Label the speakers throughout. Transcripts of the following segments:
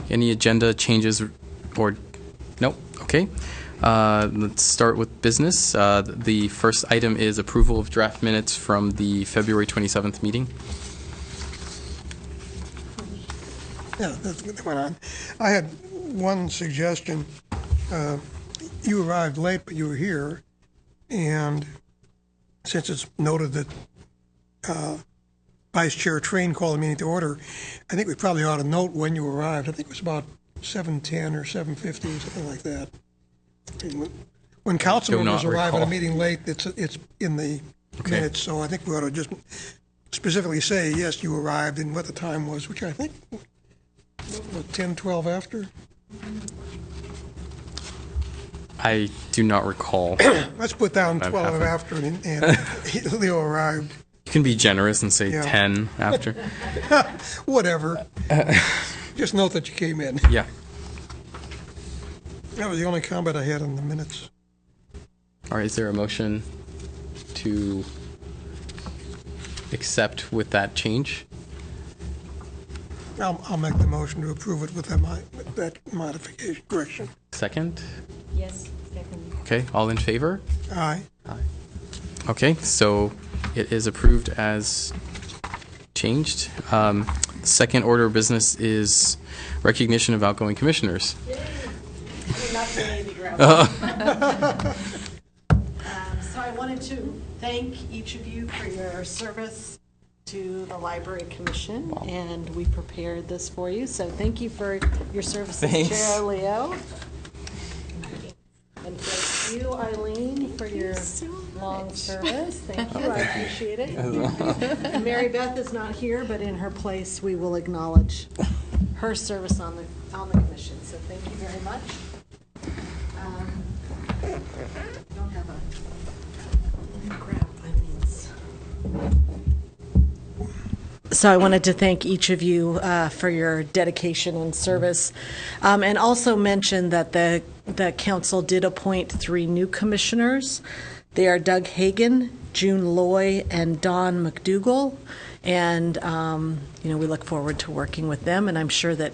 Speaker 1: Any agenda changes or nope? Okay. Let's start with business. The first item is approval of draft minutes from the February 27th meeting.
Speaker 2: Yeah, that's what went on. I had one suggestion. You arrived late, but you were here, and since it's noted that Vice Chair Train called the meeting to order, I think we probably ought to note when you arrived. I think it was about 7:10 or 7:50, something like that. And when council members arrive at a meeting late, it's in the minutes, so I think we ought to just specifically say, yes, you arrived and what the time was, which I think 10, 12 after?
Speaker 1: I do not recall.
Speaker 2: Let's put down 12 after, and Leo arrived.
Speaker 1: You can be generous and say 10 after.
Speaker 2: Whatever. Just note that you came in.
Speaker 1: Yeah.
Speaker 2: That was the only comment I had on the minutes.
Speaker 1: All right, is there a motion to accept with that change?
Speaker 2: I'll make the motion to approve it with that modification, correction.
Speaker 1: Second?
Speaker 3: Yes, second.
Speaker 1: Okay, all in favor?
Speaker 2: Aye.
Speaker 1: Aye. Okay, so it is approved as changed. Second order of business is recognition of outgoing commissioners.
Speaker 3: So I wanted to thank each of you for your service to the Library Commission, and we prepared this for you. So thank you for your services, Chair Leo. And thank you, Eileen, for your long service. Thank you, I appreciate it. And Mary Beth is not here, but in her place, we will acknowledge her service on the commission. So thank you very much. Don't have a grab Eileen's. So I wanted to thank each of you for your dedication and service, and also mention that the council did appoint 3 new commissioners. They are Doug Hagan, June Loy, and Don McDougall, and we look forward to working with them, and I'm sure that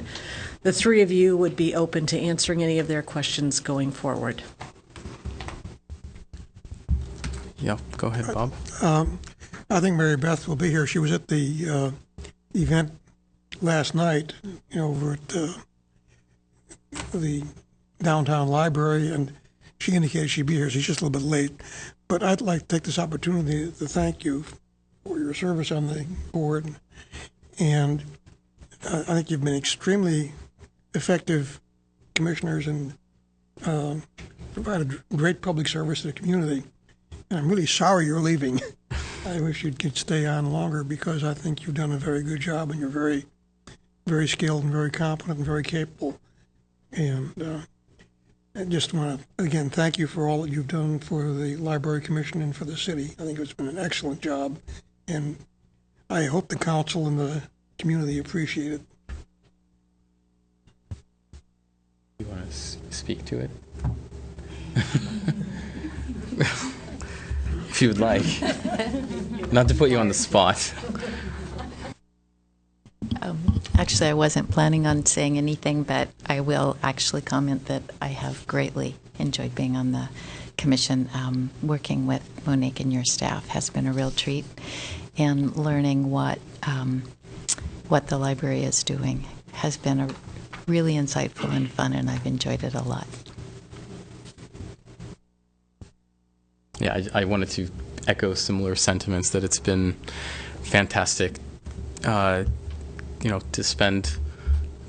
Speaker 3: the 3 of you would be open to answering any of their questions going forward.
Speaker 1: Yeah, go ahead, Bob.
Speaker 2: I think Mary Beth will be here. She was at the event last night, over at the downtown library, and she indicated she'd be here. She's just a little bit late. But I'd like to take this opportunity to thank you for your service on the board. And I think you've been extremely effective commissioners and provided great public service to the community. And I'm really sorry you're leaving. I wish you could stay on longer because I think you've done a very good job and you're very, very skilled and very competent and very capable. And I just want to, again, thank you for all that you've done for the Library Commission and for the city. I think it's been an excellent job, and I hope the council and the community appreciate it.
Speaker 1: You want to speak to it? If you would like. Not to put you on the spot.
Speaker 4: Actually, I wasn't planning on saying anything, but I will actually comment that I have greatly enjoyed being on the commission. Working with Monique and your staff has been a real treat, and learning what the library is doing has been really insightful and fun, and I've enjoyed it a lot.
Speaker 1: Yeah, I wanted to echo similar sentiments that it's been fantastic, to spend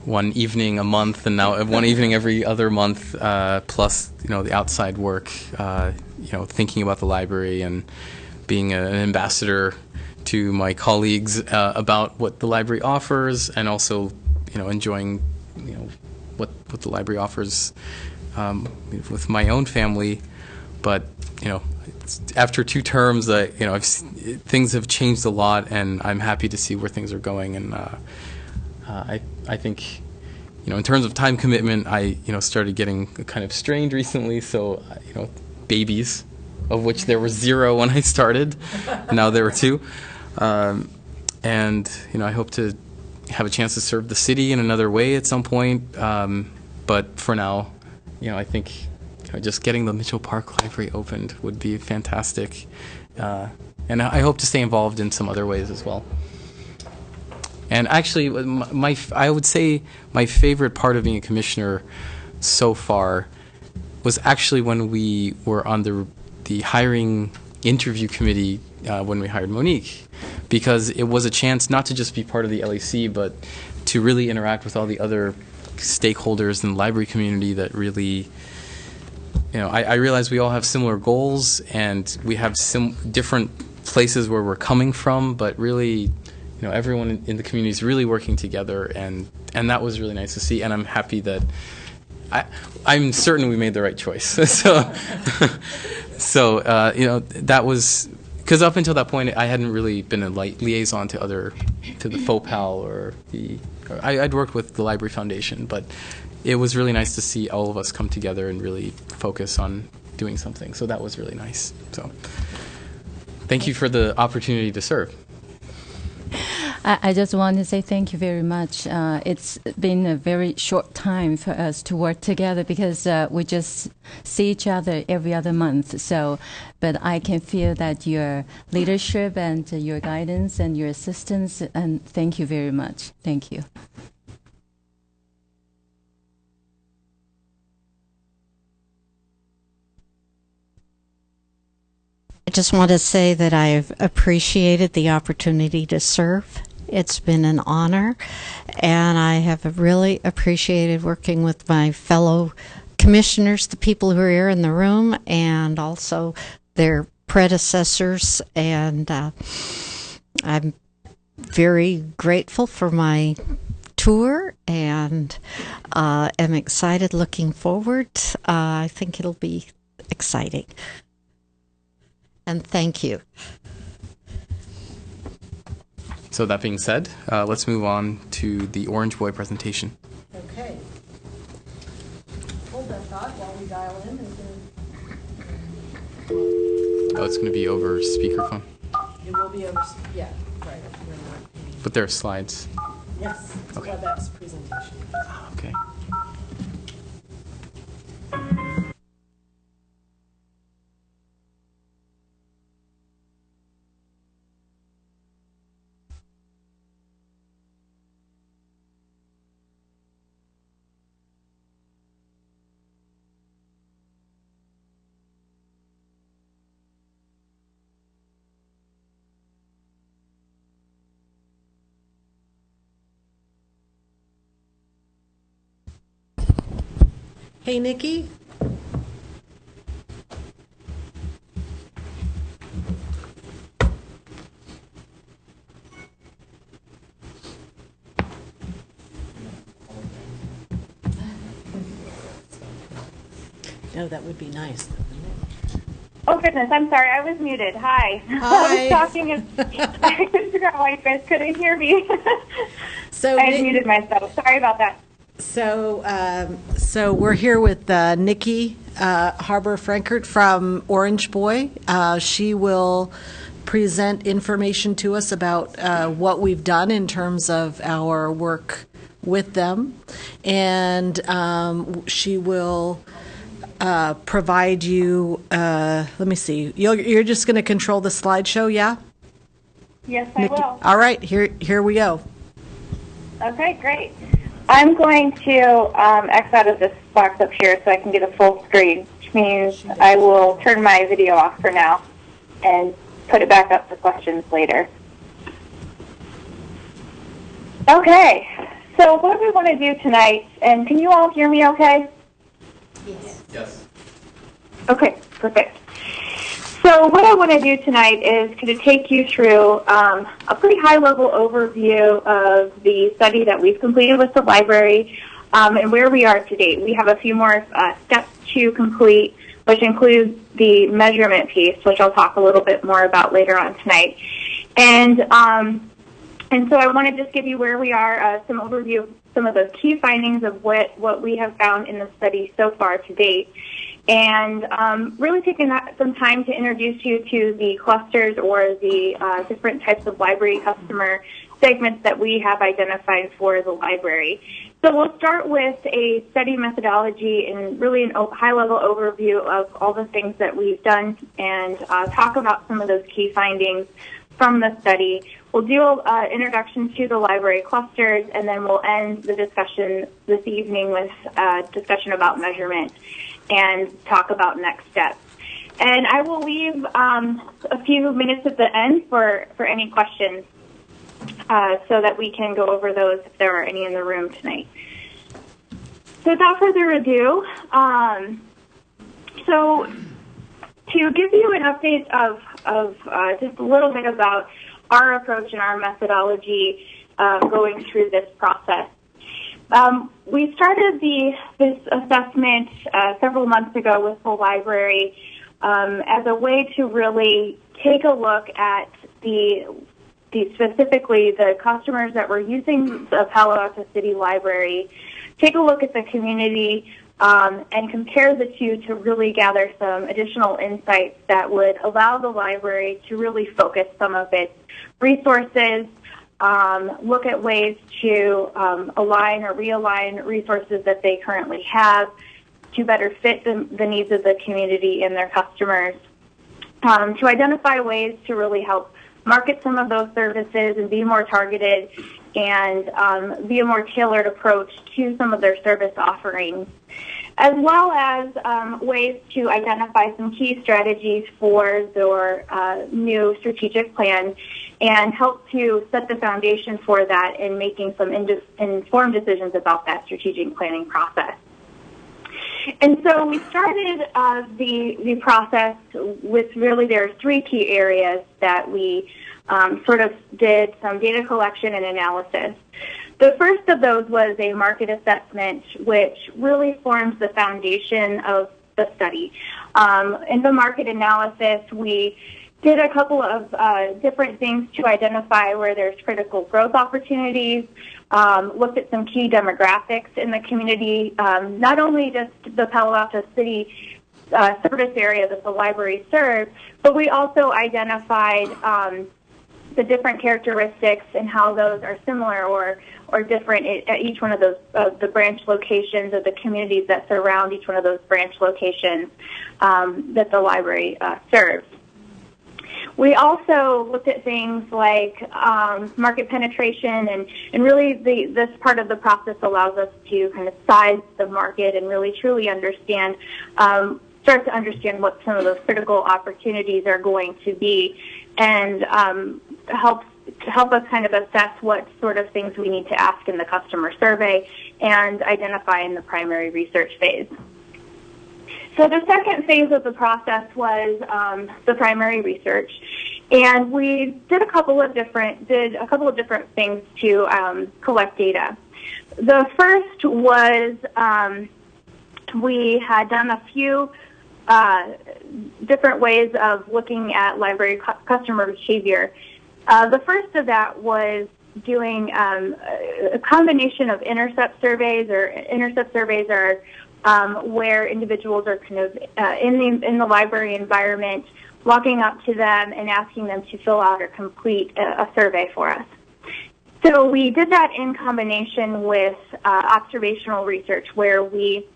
Speaker 1: one evening a month and now one evening every other month, plus, the outside work, thinking about the library and being an ambassador to my colleagues about what the library offers, and also, enjoying, what the library offers with my own family. But, after 2 terms, things have changed a lot, and I'm happy to see where things are going. And I think, in terms of time commitment, I, started getting kind of strained recently. So, babies, of which there were 0 when I started. Now there were 2. And, I hope to, have a chance to serve the city in another way at some point. But for now, I think just getting the Mitchell Park Library opened would be fantastic. And I hope to stay involved in some other ways as well. And actually, I would say my favorite part of being a commissioner so far was actually when we were on the hiring interview committee when we hired Monique, because it was a chance not to just be part of the LAC, but to really interact with all the other stakeholders in the library community that really, I realize we all have similar goals and we have different places where we're coming from, but really, everyone in the community is really working together, and that was really nice to see, and I'm happy that I'm certain we made the right choice. So that was, because up until that point, I hadn't really been a liaison to the FOPAL or I'd worked with the Library Foundation, but it was really nice to see all of us come together and really focus on doing something. So that was really nice. So thank you for the opportunity to serve.
Speaker 5: I just want to say thank you very much. It's been a very short time for us to work together because we just see each other every other month. But I can feel that your leadership and your guidance and your assistance, and thank you very much. Thank you.
Speaker 6: I just want to say that I've appreciated the opportunity to serve. It's been an honor, and I have really appreciated working with my fellow commissioners, the people who are here in the room, and also their predecessors. And I'm very grateful for my tour, and am excited looking forward. I think it'll be exciting. And thank you.
Speaker 1: So that being said, let's move on to the Orange Boy presentation.
Speaker 3: Okay. Hold that thought while we dial in.
Speaker 1: Oh, it's going to be over speakerphone.
Speaker 3: It will be over. Yeah, right.
Speaker 1: But there are slides.
Speaker 3: Yes, it's
Speaker 1: Okay.
Speaker 3: a WebEx presentation.
Speaker 1: Okay.
Speaker 3: Hey, Nikki. No, that would be nice.
Speaker 7: Oh, goodness, I'm sorry. I was muted. Hi.
Speaker 3: Hi.
Speaker 7: I was talking and I couldn't figure out why you guys couldn't hear me.
Speaker 3: So
Speaker 7: I had muted myself. Sorry about that.
Speaker 3: So we're here with Nikki Harbor-Frankert from Orange Boy. She will present information to us about what we've done in terms of our work with them, and she will provide you. Let me see. You're just going to control the slideshow, yeah?
Speaker 7: Yes, I
Speaker 3: Nikki?
Speaker 7: will.
Speaker 3: All right. Here we go.
Speaker 7: Okay, great. I'm going to X out of this box up here so I can get a full screen, which means I will turn my video off for now and put it back up for questions later. Okay, so what we want to do tonight, and can you all hear me okay?
Speaker 1: Yes.
Speaker 7: Okay, perfect. So what I want to do tonight is kind of take you through a pretty high-level overview of the study that we've completed with the library and where we are to date. We have a few more steps to complete, which includes the measurement piece, which I'll talk a little bit more about later on tonight. And so I want to just give you where we are, some overview of some of the key findings of what we have found in the study so far to date. and really taking some time to introduce you to the clusters or the different types of library customer segments that we have identified for the library. So we'll start with a study methodology and really a high-level overview of all the things that we've done and talk about some of those key findings from the study. We'll do an introduction to the library clusters, and then we'll end the discussion this evening with a discussion about measurement and talk about next steps. And I will leave a few minutes at the end for any questions so that we can go over those if there are any in the room tonight. So without further ado, so to give you an update of just a little bit about our approach and our methodology going through this process. We started this assessment several months ago with the library as a way to really take a look at specifically the customers that were using the Palo Alto City Library, take a look at the community, and compare the two to really gather some additional insights that would allow the library to really focus some of its resources, look at ways to align or realign resources that they currently have to better fit the needs of the community and their customers, to identify ways to really help market some of those services and be more targeted and be a more tailored approach to some of their service offerings, as well as ways to identify some key strategies for their new strategic plan and help to set the foundation for that in making some informed decisions about that strategic planning process. And so we started the process with really there's three key areas that we sort of did some data collection and analysis. The first of those was a market assessment, which really forms the foundation of the study. In the market analysis, we did a couple of different things to identify where there's critical growth opportunities, looked at some key demographics in the community, not only just the Palo Alto City service area that the library serves, but we also identified the different characteristics and how those are similar or different at each one of those the branch locations or the communities that surround each one of those branch locations that the library serves. We also looked at things like market penetration, and really this part of the process allows us to kind of size the market and really truly understand, start to understand what some of those critical opportunities are going to be, and help us kind of assess what sort of things we need to ask in the customer survey and identify in the primary research phase. So the second phase of the process was the primary research, and we did a couple of different things to collect data. The first was we had done a few different ways of looking at library customer behavior. The first of that was doing a combination of intercept surveys, or intercept surveys are where individuals are kind of in the library environment, walking up to them and asking them to fill out or complete a survey for us. So we did that in combination with observational research, where we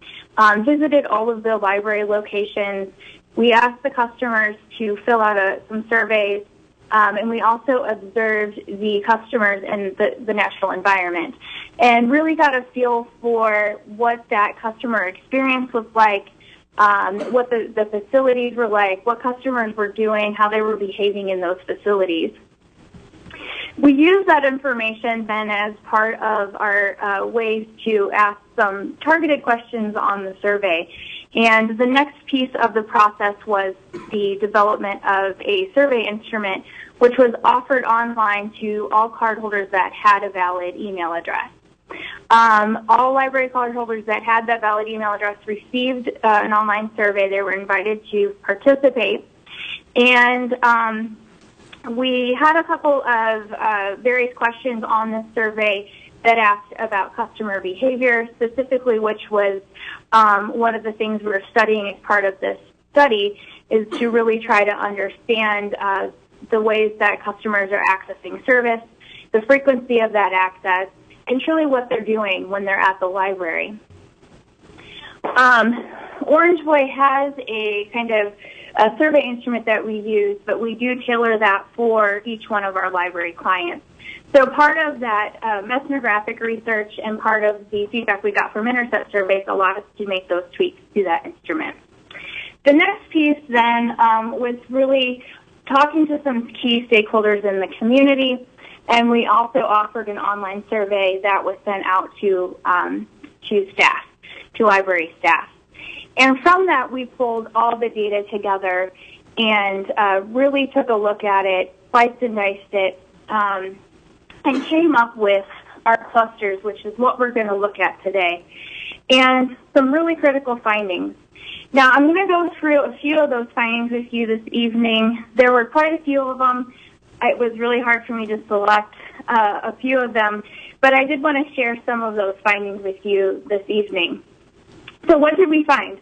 Speaker 7: visited all of the library locations. We asked the customers to fill out some surveys, and we also observed the customers in the natural environment and really got a feel for what that customer experience was like, what the facilities were like, what customers were doing, how they were behaving in those facilities. We use that information then as part of our ways to ask some targeted questions on the survey. And the next piece of the process was the development of a survey instrument, which was offered online to all cardholders that had a valid email address. All library cardholders that had that valid email address received an online survey. They were invited to participate. And we had a couple of various questions on the survey that asked about customer behavior, specifically, which was one of the things we're studying as part of this study, is to really try to understand the ways that customers are accessing service, the frequency of that access, and truly what they're doing when they're at the library. Orange Boy has a kind of a survey instrument that we use, but we do tailor that for each one of our library clients. So part of that ethnographic research and part of the feedback we got from Intercept surveys allowed us to make those tweaks to that instrument. The next piece then was really talking to some key stakeholders in the community, and we also offered an online survey that was sent out to staff, to library staff. And from that, we pulled all the data together and really took a look at it, sliced and diced it, and came up with our clusters, which is what we're going to look at today, and some really critical findings. Now, I'm going to go through a few of those findings with you this evening. There were quite a few of them. It was really hard for me to select a few of them, but I did want to share some of those findings with you this evening. So what did we find?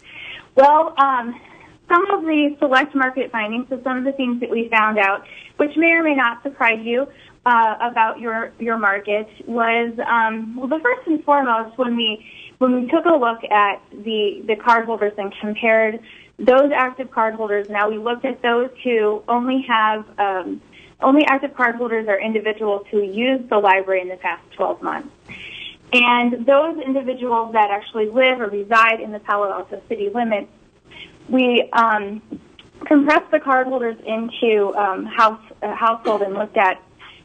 Speaker 7: Well, some of the select market findings, so some of the things that we found out, which may or may not surprise you about your market, was, well, the first and foremost, when we took a look at the cardholders and compared those active cardholders, now we looked at those who only have, only active cardholders are individuals who used the library in the past 12 months. And those individuals that actually live or reside in the Palo Alto city limits, we compressed the cardholders into household and looked at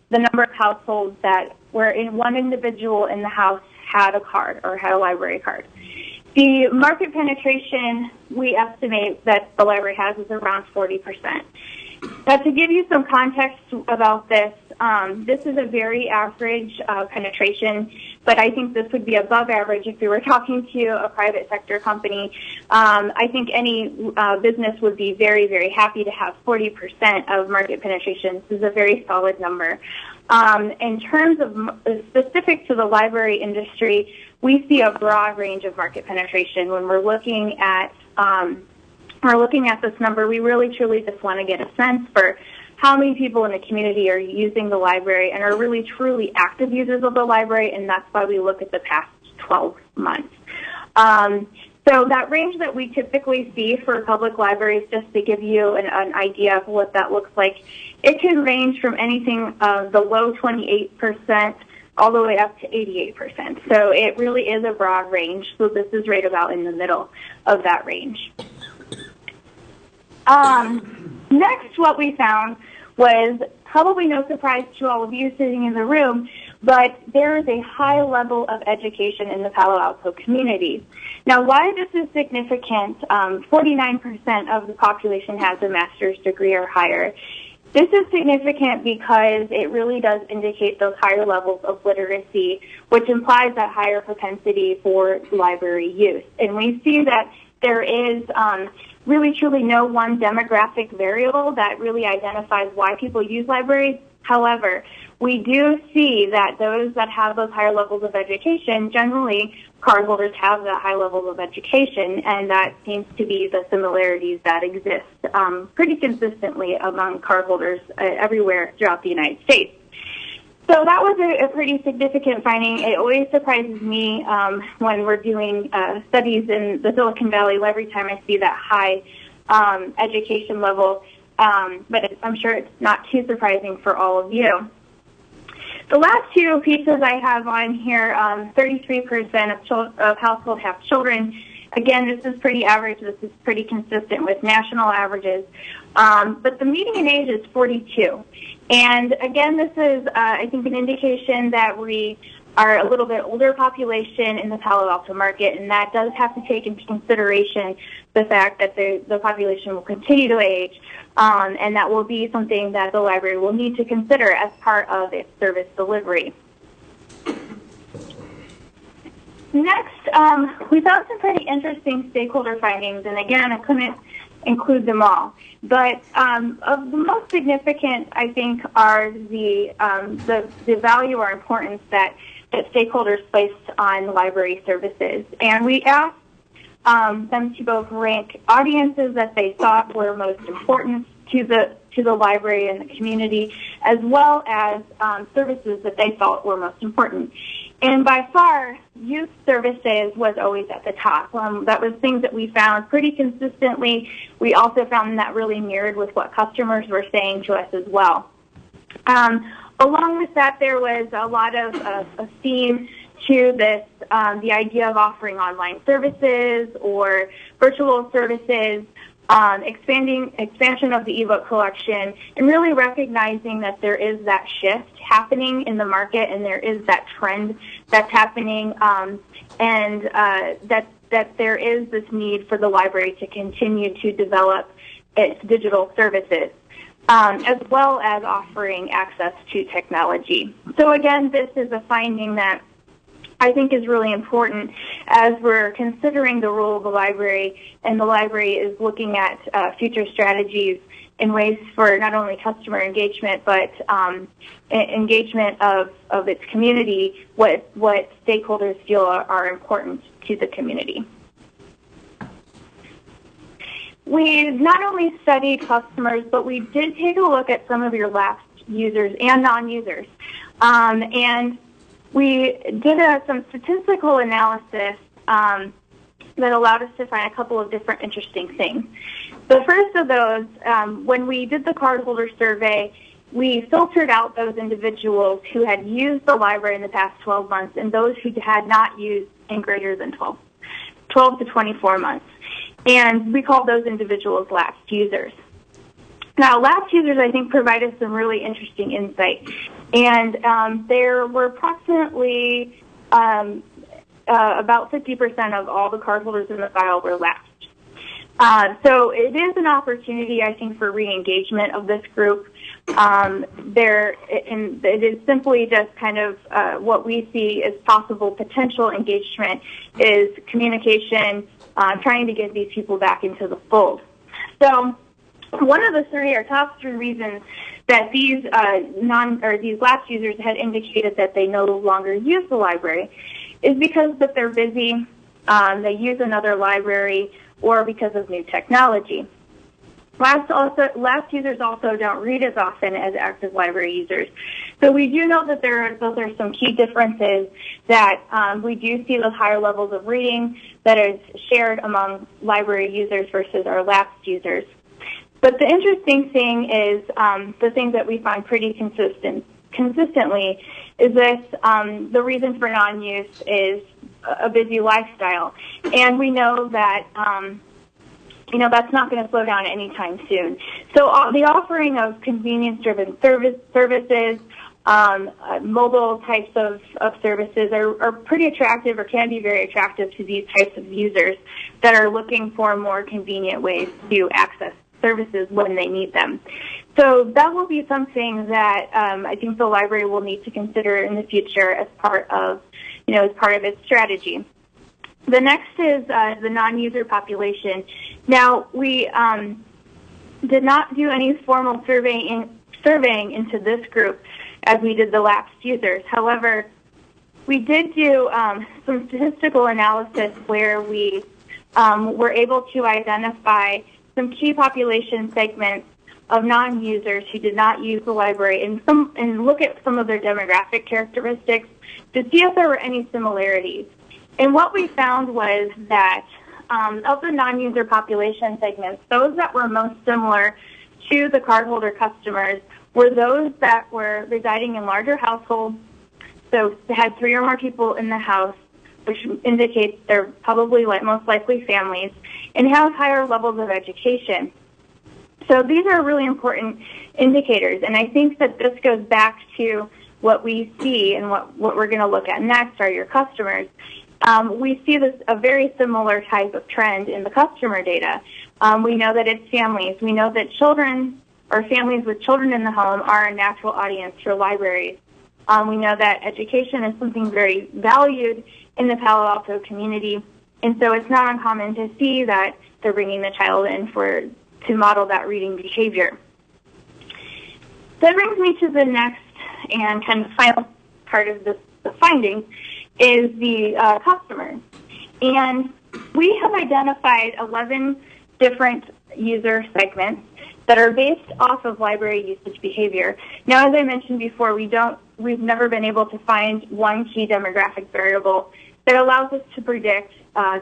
Speaker 7: the number of households that were in one individual in the house had a card or had a library card. The market penetration we estimate that the library has is around 40%. Now, to give you some context about this, this is a very average penetration, but I think this would be above average if we were talking to a private sector company. I think any business would be very, very happy to have 40% of market penetration. This is a very solid number. In terms of specific to the library industry, we see a broad range of market penetration. When we're looking at this number, we really truly just want to get a sense for how many people in the community are using the library and are really truly active users of the library, and that's why we look at the past 12 months. So that range that we typically see for public libraries, just to give you an idea of what that looks like, it can range from anything the low 28% all the way up to 88%. So it really is a broad range. So this is right about in the middle of that range. Next, what we found was probably no surprise to all of you sitting in the room, but there is a high level of education in the Palo Alto community. Now, why this is significant, 49% of the population has a master's degree or higher. This is significant because it really does indicate those higher levels of literacy, which implies that higher propensity for library use. And we see that there is really truly no one demographic variable that really identifies why people use libraries. However, we do see that those that have those higher levels of education, generally cardholders have that high level of education, and that seems to be the similarities that exist pretty consistently among cardholders everywhere throughout the United States. So that was a pretty significant finding. It always surprises me when we're doing studies in the Silicon Valley. Every time I see that high education level, but I'm sure it's not too surprising for all of you. The last two pieces I have on here, 33% of households have children. Again, this is pretty average. This is pretty consistent with national averages. But the median age is 42. And again, this is, I think, an indication that we are a little bit older population in the Palo Alto market, and that does have to take into consideration the fact that the population will continue to age, and that will be something that the library will need to consider as part of its service delivery. Next, we found some pretty interesting stakeholder findings, and again, I couldn't include them all. But of the most significant, I think, are the value or importance that that stakeholders placed on library services. And we asked them to both rank audiences that they thought were most important to the library and the community, as well as services that they felt were most important. And by far, youth services was always at the top. That was things that we found pretty consistently. We also found that really mirrored with what customers were saying to us as well. Along with that, there was a lot of a theme to this, the idea of offering online services or virtual services, expansion of the ebook collection, and really recognizing that there is that shift happening in the market, and there is that trend that's happening, and that there is this need for the library to continue to develop its digital services, as well as offering access to technology. So again, this is a finding that I think is really important as we're considering the role of the library, and the library is looking at future strategies in ways for not only customer engagement, but engagement of its community, what stakeholders feel are important to the community. We not only studied customers, but we did take a look at some of your lapsed users and non-users. And we did some statistical analysis that allowed us to find a couple of different interesting things. The first of those, when we did the cardholder survey, we filtered out those individuals who had used the library in the past 12 months and those who had not used in greater than 12 to 24 months. And we called those individuals lapsed users. Now, lapsed users, I think, provided some really interesting insight. And there were approximately about 50% of all the cardholders in the file were lapsed. So it is an opportunity, I think, for re-engagement of this group. And it is simply just kind of what we see as possible potential engagement is communication, trying to get these people back into the fold. So one of our top three reasons that these lapsed users had indicated that they no longer use the library is because that they're busy, they use another library, or because of new technology. Lapsed users also don't read as often as active library users. So we do know that those are some key differences, that we do see those higher levels of reading that is shared among library users versus our lapsed users. But the interesting thing is, the thing that we find pretty consistently is this, the reason for non-use is a busy lifestyle. And we know that, that's not going to slow down anytime soon. So the offering of convenience-driven services, mobile types of services are pretty attractive, or can be very attractive to these types of users that are looking for more convenient ways to access services when they need them. So that will be something that I think the library will need to consider in the future as part of its strategy. The next is the non-user population. Now, we did not do any formal surveying into this group as we did the lapsed users. However, we did do some statistical analysis where we were able to identify some key population segments of non-users who did not use the library and look at some of their demographic characteristics to see if there were any similarities. And what we found was that of the non-user population segments, those that were most similar to the cardholder customers were those that were residing in larger households, so they had 3 or more people in the house, which indicates they're probably most likely families, and have higher levels of education. So these are really important indicators, and I think that this goes back to what we see and what we're going to look at next are your customers. We see a very similar type of trend in the customer data. We know that it's families. We know that children or families with children in the home are a natural audience for libraries. We know that education is something very valued in the Palo Alto community, and so it's not uncommon to see that they're bringing the child in to model that reading behavior. That brings me to the next and kind of final part of this the findings, is the customers. And we have identified 11 different user segments that are based off of library usage behavior. Now, as I mentioned before, we've never been able to find one key demographic variable that allows us to predict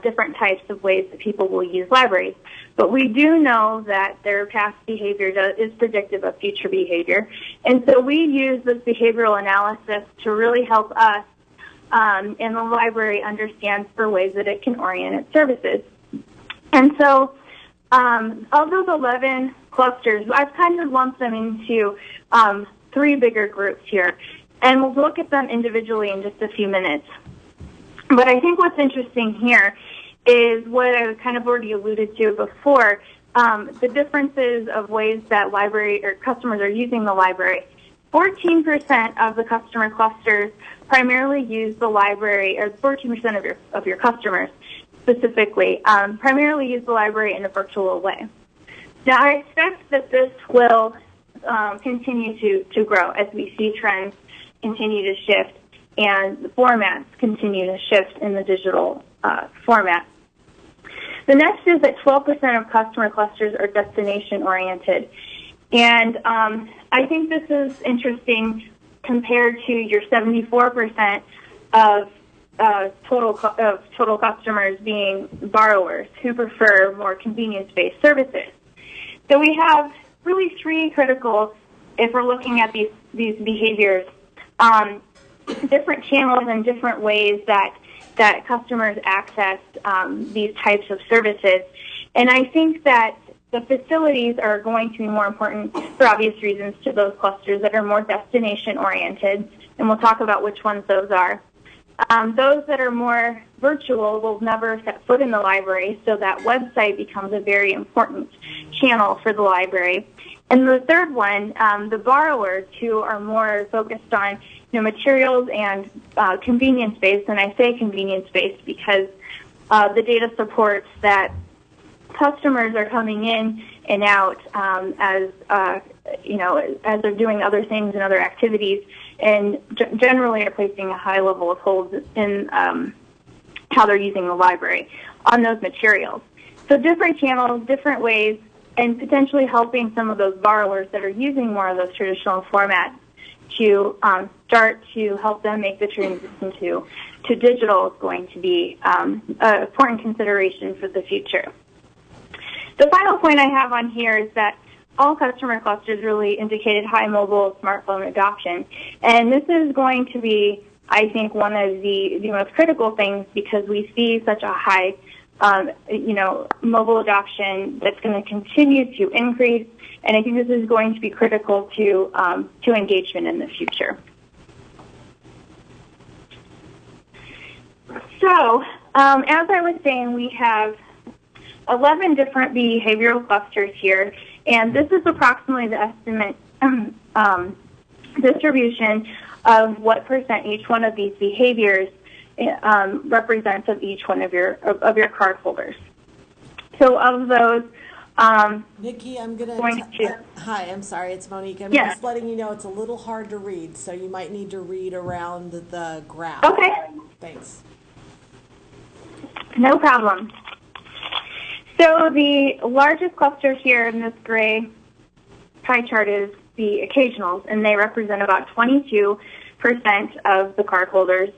Speaker 7: different types of ways that people will use libraries. But we do know that their past behavior is predictive of future behavior. And so we use this behavioral analysis to really help us in the library understand for ways that it can orient its services. And so of those 11 clusters, I've kind of lumped them into 3 bigger groups here. And we'll look at them individually in just a few minutes. But I think what's interesting here is what I kind of already alluded to before, the differences of ways that library or customers are using the library. 14% of the customer clusters primarily use the library, or 14% of your customers specifically, primarily use the library in a virtual way. Now, I expect that this will continue to grow as we see trends continue to shift and the formats continue to shift in the digital format. The next is that 12% of customer clusters are destination-oriented. And I think this is interesting compared to your 74% of total customers being borrowers who prefer more convenience-based services. So we have really 3 critical, if we're looking at these behaviors, different channels and different ways that customers access these types of services. And I think that the facilities are going to be more important for obvious reasons to those clusters that are more destination-oriented, and we'll talk about which ones those are. Those that are more virtual will never set foot in the library, so that website becomes a very important channel for the library. And the third one, the borrowers who are more focused on materials and convenience-based, and I say convenience-based because the data supports that customers are coming in and out as they're doing other things and other activities, and generally are placing a high level of holds in how they're using the library on those materials. So different channels, different ways, and potentially helping some of those borrowers that are using more of those traditional formats to start to help them make the transition to digital is going to be an important consideration for the future. The final point I have on here is that all customer clusters really indicated high mobile smartphone adoption. And this is going to be, I think, one of the most critical things because we see such a high mobile adoption that's going to continue to increase, and I think this is going to be critical to engagement in the future. So, as I was saying, we have 11 different behavioral clusters here, and this is approximately the estimate distribution of what % each one of these behaviors represents of each one of your card holders. So of those,
Speaker 3: Nikki, I'm hi, I'm sorry, it's Monique. I'm
Speaker 7: yes.
Speaker 3: just letting you know it's a little hard to read, so you might need to read around the graph.
Speaker 7: Okay.
Speaker 3: Thanks.
Speaker 7: No problem. So the largest cluster here in this gray pie chart is the occasionals, and they represent about 22% of the card holders.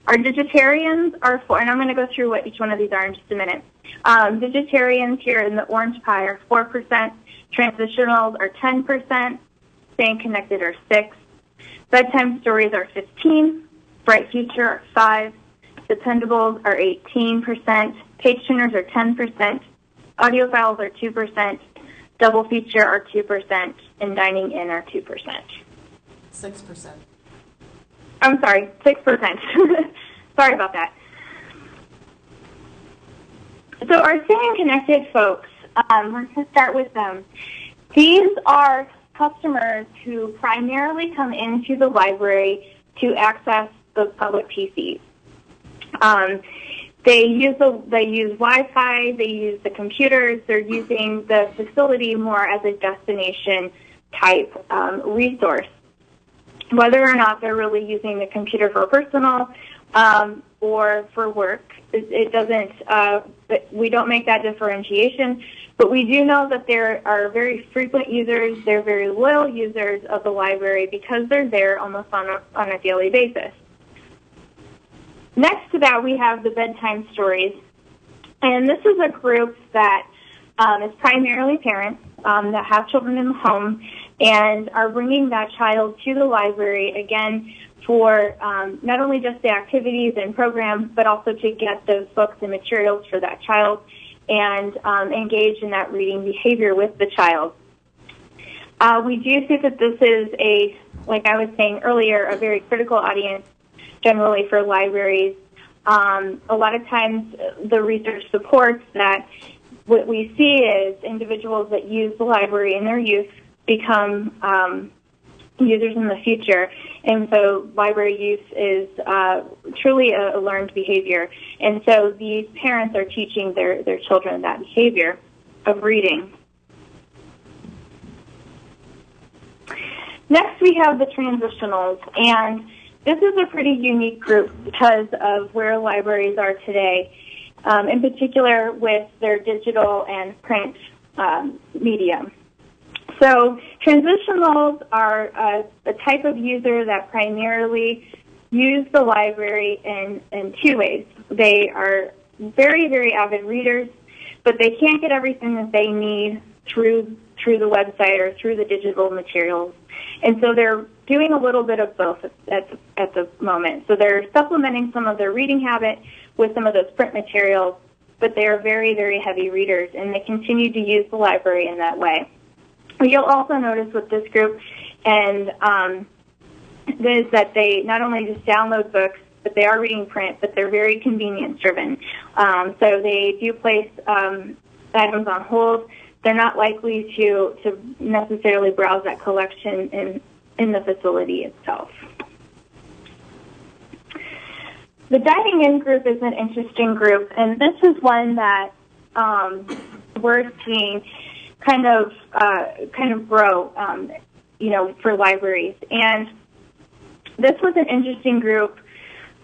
Speaker 7: Our digitarians are and I'm going to go through what each one of these are in just a minute. Digitarians here in the orange pie are 4%, transitionals are 10%, staying connected are 6%, bedtime stories are 15%, bright future are 5%, dependables are 18%, page tuners are 10%, audiophiles are 2%, double feature are 2%, and dining in are 2%.
Speaker 3: 6%.
Speaker 7: I'm sorry, 6%. Sorry about that. So our staying connected folks, let's start with them. These are customers who primarily come into the library to access the public PCs. They use Wi-Fi, they use the computers, they're using the facility more as a destination type resource. whether or not they're really using the computer for personal or for work. It doesn't, we don't make that differentiation, but we do know that there are very frequent users, they're very loyal users of the library because they're there almost on a daily basis. Next to that, we have the bedtime stories, and this is a group that is primarily parents that have children in the home and are bringing that child to the library, again, for not only just the activities and programs, but also to get those books and materials for that child and engage in that reading behavior with the child. We do see that this is like I was saying earlier, a very critical audience generally for libraries. A lot of times the research supports that what we see is individuals that use the library in their youth become users in the future. And so library use is truly a learned behavior. And so these parents are teaching their children that behavior of reading. Next, we have the transitionals. And this is a pretty unique group because of where libraries are today, in particular with their digital and print medium. So transitionals are a type of user that primarily use the library in two ways. They are very, very avid readers, but they can't get everything that they need through the website or through the digital materials. And so they're doing a little bit of both at the moment. So they're supplementing some of their reading habit with some of those print materials, but they are very, very heavy readers, and they continue to use the library in that way. You'll also notice with this group is that they not only just download books, but they are reading print, but they're very convenience-driven. So they do place items on hold. They're not likely to necessarily browse that collection in the facility itself. The dining-in group is an interesting group, and this is one that we're seeing kind of grow, for libraries. And this was an interesting group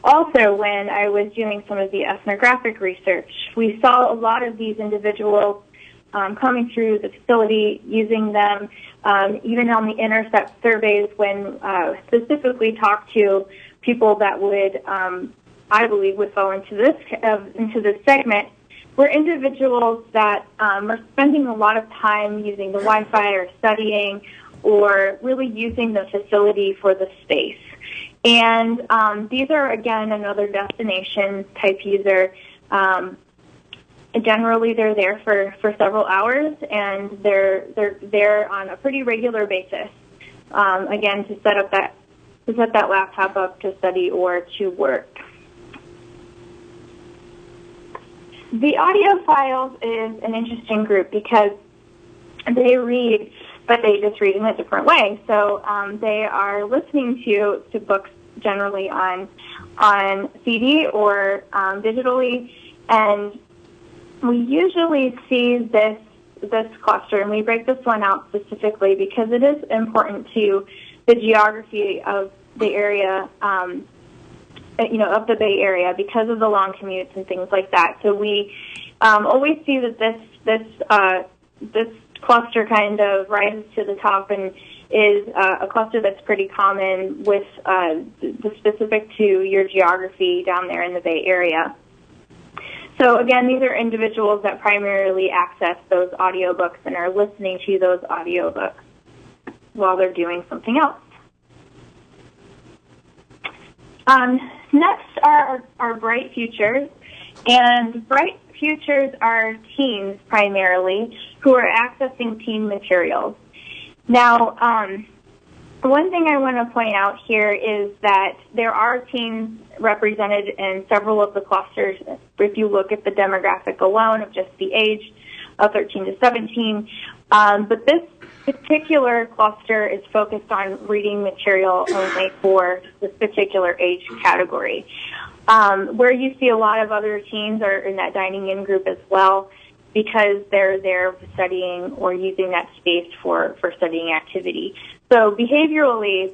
Speaker 7: also when I was doing some of the ethnographic research. We saw a lot of these individuals coming through the facility, using them, even on the intercept surveys when specifically talked to people that would, I believe, would fall into this segment, were individuals that are spending a lot of time using the Wi-Fi or studying or really using the facility for the space. And these are, again, another destination type user. Generally, they're there for several hours, and they're there on a pretty regular basis, again, to set that laptop up to study or to work. The audiophiles is an interesting group because they read, but they just read in a different way. So they are listening to books generally on CD or digitally, and we usually see this cluster, and we break this one out specifically because it is important to the geography of the area, of the Bay Area, because of the long commutes and things like that. So we always see that this cluster kind of rises to the top and is a cluster that's pretty common with specific to your geography down there in the Bay Area. So again, these are individuals that primarily access those audiobooks and are listening to those audiobooks while they're doing something else. Next are our Bright Futures, and Bright Futures are teens primarily who are accessing teen materials. Now, one thing I want to point out here is that there are teens represented in several of the clusters. If you look at the demographic alone of just the age of 13 to 17, but this particular cluster is focused on reading material only for this particular age category. Where you see a lot of other teens are in that dining-in group as well, because they're there studying or using that space for studying activity. So behaviorally,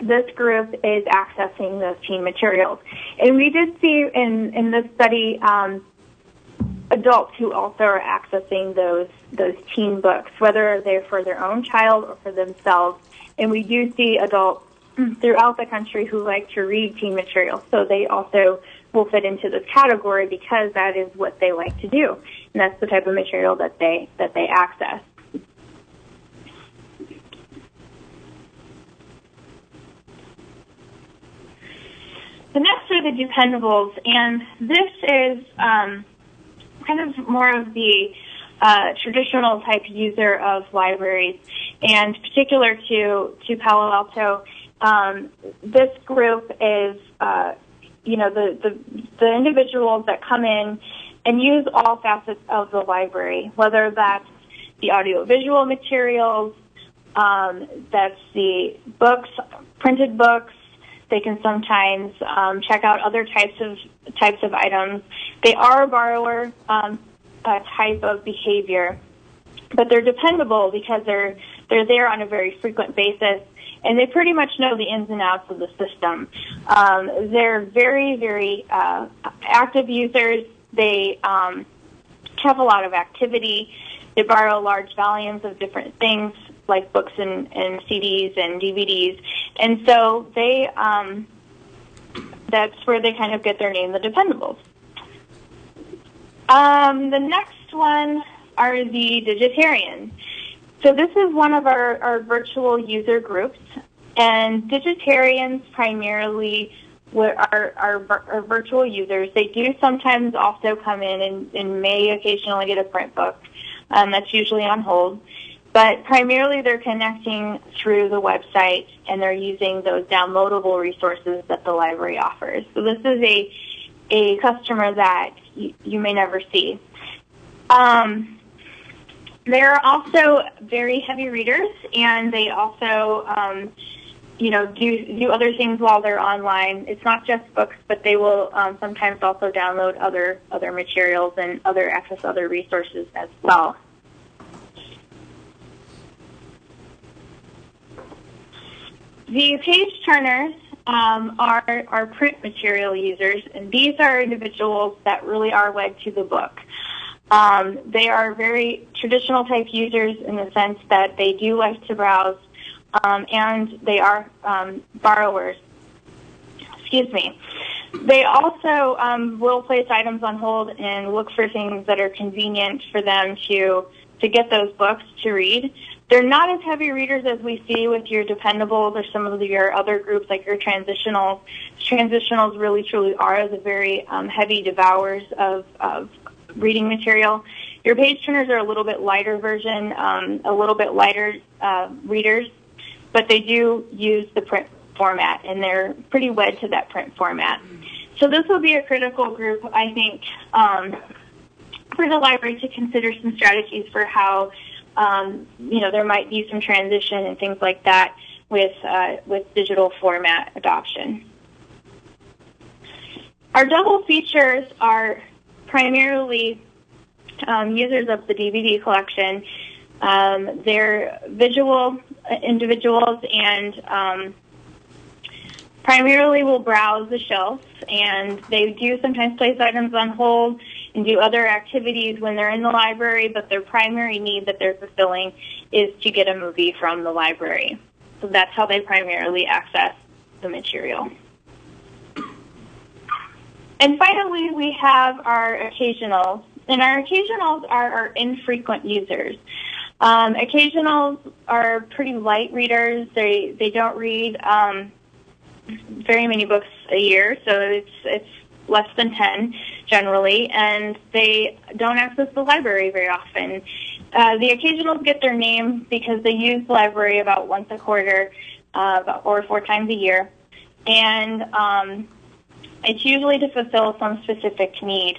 Speaker 7: this group is accessing those teen materials. And we did see in this study adults who also are accessing those teen books, whether they're for their own child or for themselves. And we do see adults throughout the country who like to read teen materials, so they also will fit into this category because that is what they like to do, and that's the type of material that they access. The next are the dependables, and this is kind of more of the traditional type user of libraries, and particular to Palo Alto. This group is, the individuals that come in and use all facets of the library, whether that's the audiovisual materials, that's the books, printed books. They can sometimes check out other types of items. They are a borrower type of behavior, but they're dependable because they're there on a very frequent basis, and they pretty much know the ins and outs of the system. They're very, very active users. They have a lot of activity. They borrow large volumes of different things like books and CDs and DVDs. And so they that's where they kind of get their name, the Dependables. The next one are the Digitarians. So this is one of our virtual user groups, and Digitarians primarily are virtual users. They do sometimes also come in and may occasionally get a print book. That's usually on hold. But primarily they're connecting through the website, and they're using those downloadable resources that the library offers. So this is a customer that you may never see. They're also very heavy readers, and they also do other things while they're online. It's not just books, but they will sometimes also download other materials and access other resources as well. The page turners are print material users, and these are individuals that really are wed to the book. They are very traditional type users in the sense that they do like to browse, and they are borrowers. Excuse me. They also will place items on hold and look for things that are convenient for them to get those books to read. They're not as heavy readers as we see with your dependables or some of your other groups like your transitionals. Transitionals really truly are the very heavy devourers of reading material. Your page turners are a little bit lighter version, a little bit lighter readers, but they do use the print format, and they're pretty wed to that print format. So this will be a critical group, I think, for the library to consider some strategies for how there might be some transition and things like that with digital format adoption. Our double features are primarily users of the DVD collection. They're visual individuals and primarily will browse the shelves, and they do sometimes place items on hold and do other activities when they're in the library, but their primary need that they're fulfilling is to get a movie from the library. So that's how they primarily access the material. And finally, we have our occasionals. And our occasionals are our infrequent users. Occasionals are pretty light readers. They don't read very many books a year, so it's less than 10 generally, and they don't access the library very often. The occasionals get their name because they use the library about once a quarter, about 4 or 4 times a year, and it's usually to fulfill some specific need.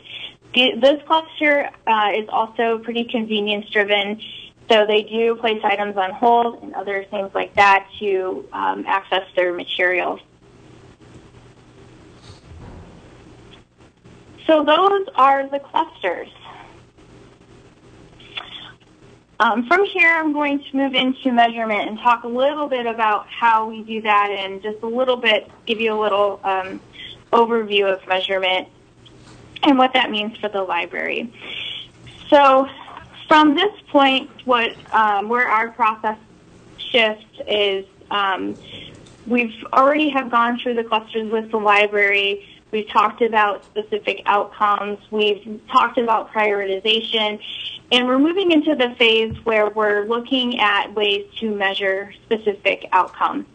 Speaker 7: This cluster is also pretty convenience-driven, so they do place items on hold and other things like that to access their materials. So those are the clusters. From here, I'm going to move into measurement and talk a little bit about how we do that and just a little bit, give you a little overview of measurement and what that means for the library. So from this point, where our process shifts is we've already have gone through the clusters with the library. We've talked about specific outcomes. We've talked about prioritization. And we're moving into the phase where we're looking at ways to measure specific outcomes.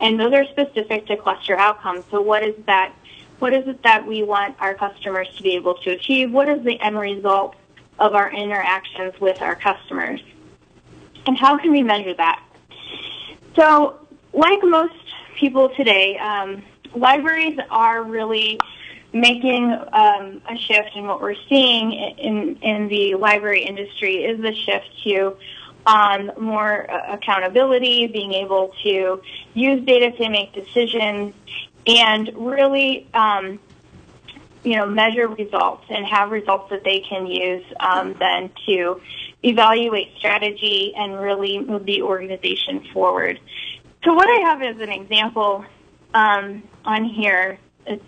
Speaker 7: And those are specific to cluster outcomes. So what is that? What is it that we want our customers to be able to achieve? What is the end result of our interactions with our customers? And how can we measure that? So like most people today, libraries are really making a shift, and what we're seeing in the library industry is the shift to more accountability, being able to use data to make decisions, and really measure results and have results that they can use then to evaluate strategy and really move the organization forward. So what I have as an example on here is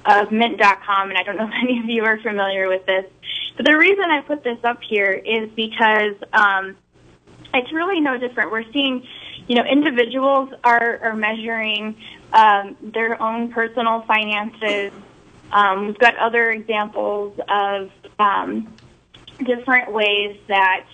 Speaker 7: of Mint.com, and I don't know if any of you are familiar with this. But the reason I put this up here is because it's really no different. We're seeing, individuals are measuring their own personal finances. We've got other examples of different ways that,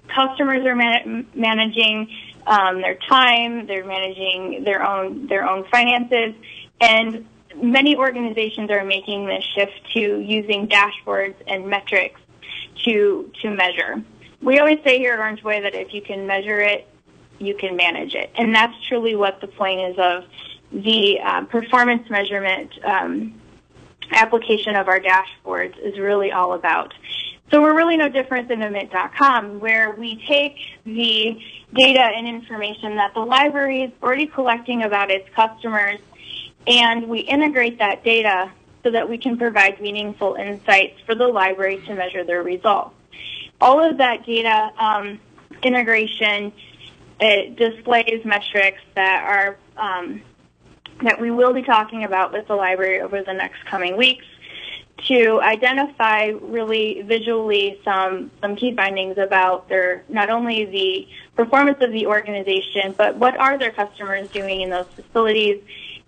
Speaker 7: customers are managing their time, they're managing their own finances, and many organizations are making this shift to using dashboards and metrics to measure. We always say here at Orange Boy that if you can measure it, you can manage it, and that's truly what the point is of the performance measurement application of our dashboards is really all about. So we're really no different than a Mint.com, where we take the data and information that the library is already collecting about its customers, and we integrate that data so that we can provide meaningful insights for the library to measure their results. All of that data integration, it displays metrics that are that we will be talking about with the library over the next coming weeks to identify really visually some key findings about their, not only the performance of the organization, but what are their customers doing in those facilities,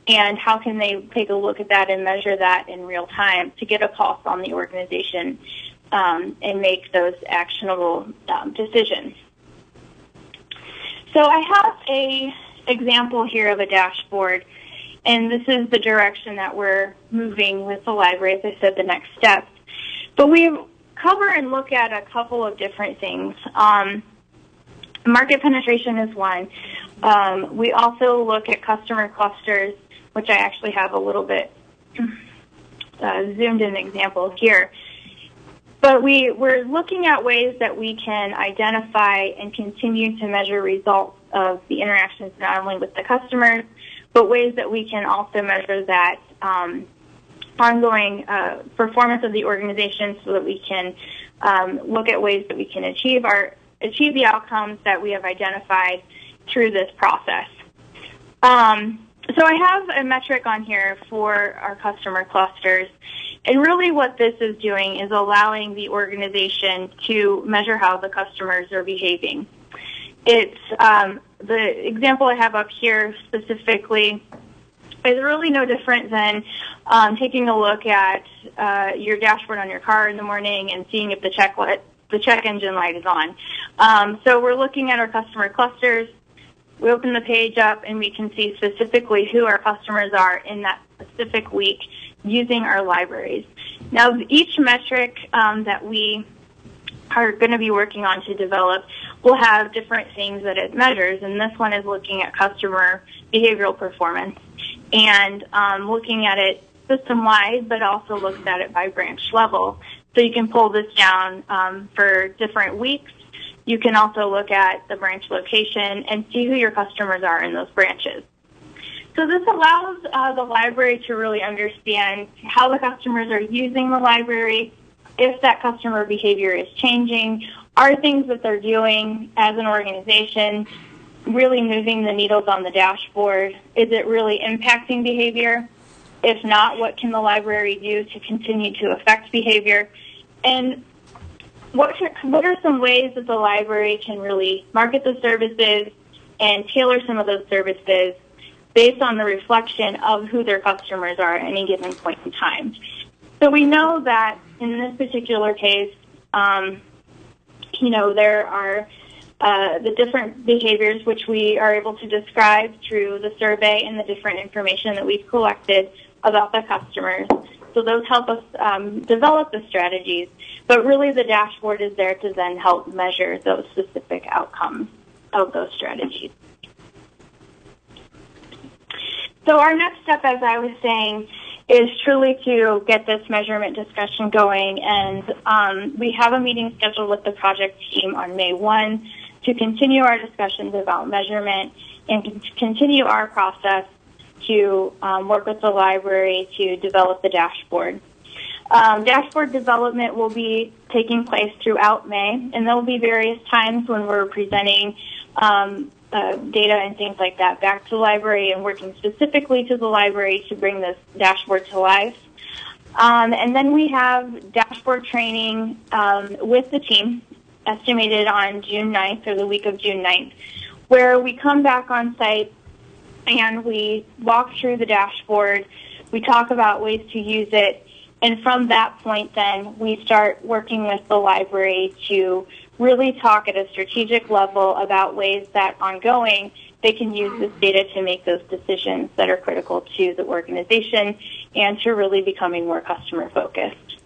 Speaker 7: and how can they take a look at that and measure that in real time to get a pulse on the organization and make those actionable decisions. So I have a example here of a dashboard, and this is the direction that we're moving with the library, as I said, the next steps. But we cover and look at a couple of different things. Market penetration is one. We also look at customer clusters, which I actually have a little bit zoomed in example here. But we're looking at ways that we can identify and continue to measure results of the interactions not only with the customers, but ways that we can also measure that ongoing performance of the organization so that we can look at ways that we can achieve the outcomes that we have identified through this process. So I have a metric on here for our customer clusters. And really what this is doing is allowing the organization to measure how the customers are behaving. It's the example I have up here specifically is really no different than taking a look at your dashboard on your car in the morning and seeing if the check engine light is on. So we're looking at our customer clusters. We open the page up and we can see specifically who our customers are in that specific week using our libraries. Now, each metric that we are going to be working on to develop will have different things that it measures, and this one is looking at customer behavioral performance and looking at it system-wide, but also looks at it by branch level. So you can pull this down for different weeks. You can also look at the branch location and see who your customers are in those branches. So this allows the library to really understand how the customers are using the library if that customer behavior is changing, are things that they're doing as an organization really moving the needles on the dashboard? Is it really impacting behavior? If not, what can the library do to continue to affect behavior? And what are some ways that the library can really market the services and tailor some of those services based on the reflection of who their customers are at any given point in time? So we know that in this particular case, there are the different behaviors which we are able to describe through the survey and the different information that we've collected about the customers. So those help us develop the strategies. But really the dashboard is there to then help measure those specific outcomes of those strategies. So our next step, as I was saying, is truly to get this measurement discussion going. And we have a meeting scheduled with the project team on May 1 to continue our discussions about measurement and continue our process to work with the library to develop the dashboard. Dashboard development will be taking place throughout May, and there will be various times when we're presenting data and things like that back to the library and working specifically to the library to bring this dashboard to life. And then we have dashboard training with the team estimated on June 9th or the week of June 9th, where we come back on site and we walk through the dashboard, we talk about ways to use it, and from that point then we start working with the library to really talk at a strategic level about ways that ongoing they can use this data to make those decisions that are critical to the organization and to really becoming more customer focused.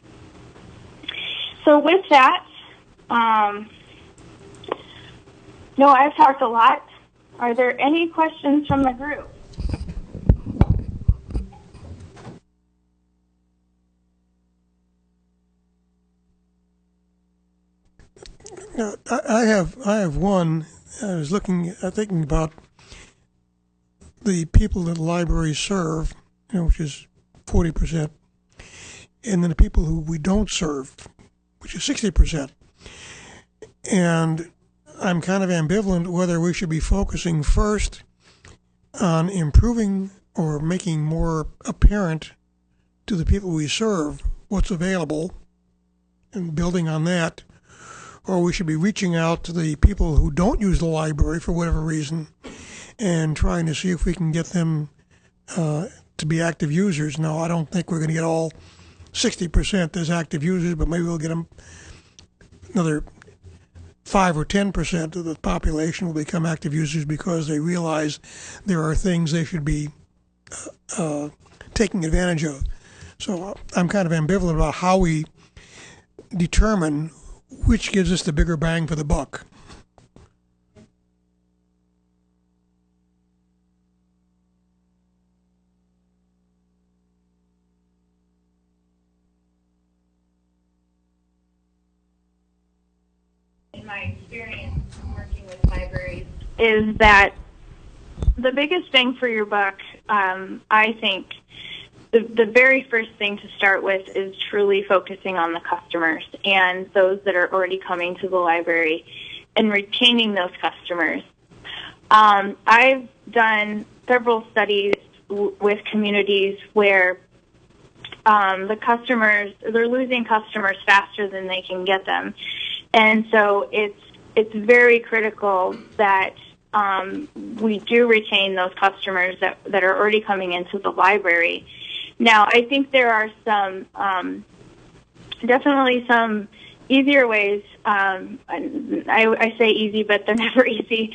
Speaker 7: So with that, no, I've talked a lot. Are there any questions from the group?
Speaker 2: I have one. I was thinking about the people that the libraries serve, which is 40%, and then the people who we don't serve, which is 60%. And I'm kind of ambivalent whether we should be focusing first on improving or making more apparent to the people we serve what's available and building on that, or we should be reaching out to the people who don't use the library for whatever reason and trying to see if we can get them to be active users. Now, I don't think we're going to get all 60% as active users, but maybe we'll get them another 5 or 10% of the population will become active users because they realize there are things they should be taking advantage of. So I'm kind of ambivalent about how we determine which gives us the bigger bang for the buck.
Speaker 7: In my experience working with libraries is that the biggest bang for your buck, I think, the very first thing to start with is truly focusing on the customers and those that are already coming to the library and retaining those customers. I've done several studies with communities where the customers, they're losing customers faster than they can get them. And so it's very critical that we do retain those customers that are already coming into the library. Now, I think there are some, definitely some easier ways, I say easy, but they're never easy,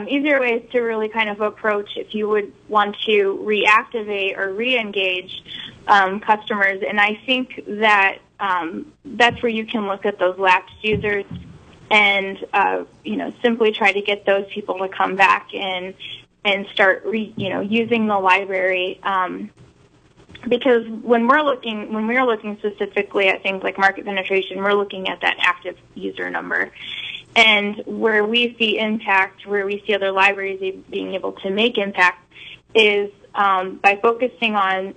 Speaker 7: easier ways to really kind of approach if you would want to reactivate or re-engage customers. And I think that that's where you can look at those lapsed users and, simply try to get those people to come back and start, using the library. Because when we're looking specifically at things like market penetration, we're looking at that active user number. And where we see impact, where we see other libraries being able to make impact, is by focusing on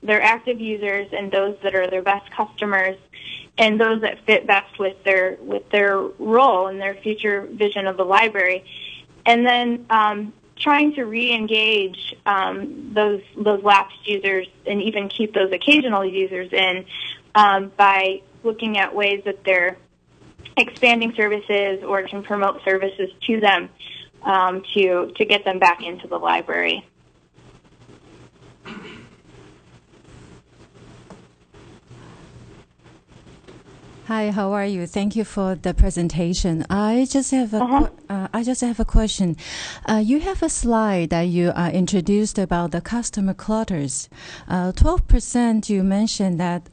Speaker 7: their active users and those that are their best customers and those that fit best with their role and their future vision of the library. And then trying to re-engage those lapsed users and even keep those occasional users in by looking at ways that they're expanding services or can promote services to them to get them back into the library.
Speaker 5: Hi, how are you? Thank you for the presentation. I just have a question. You have a slide that you introduced about the customer clutters. 12% you mentioned that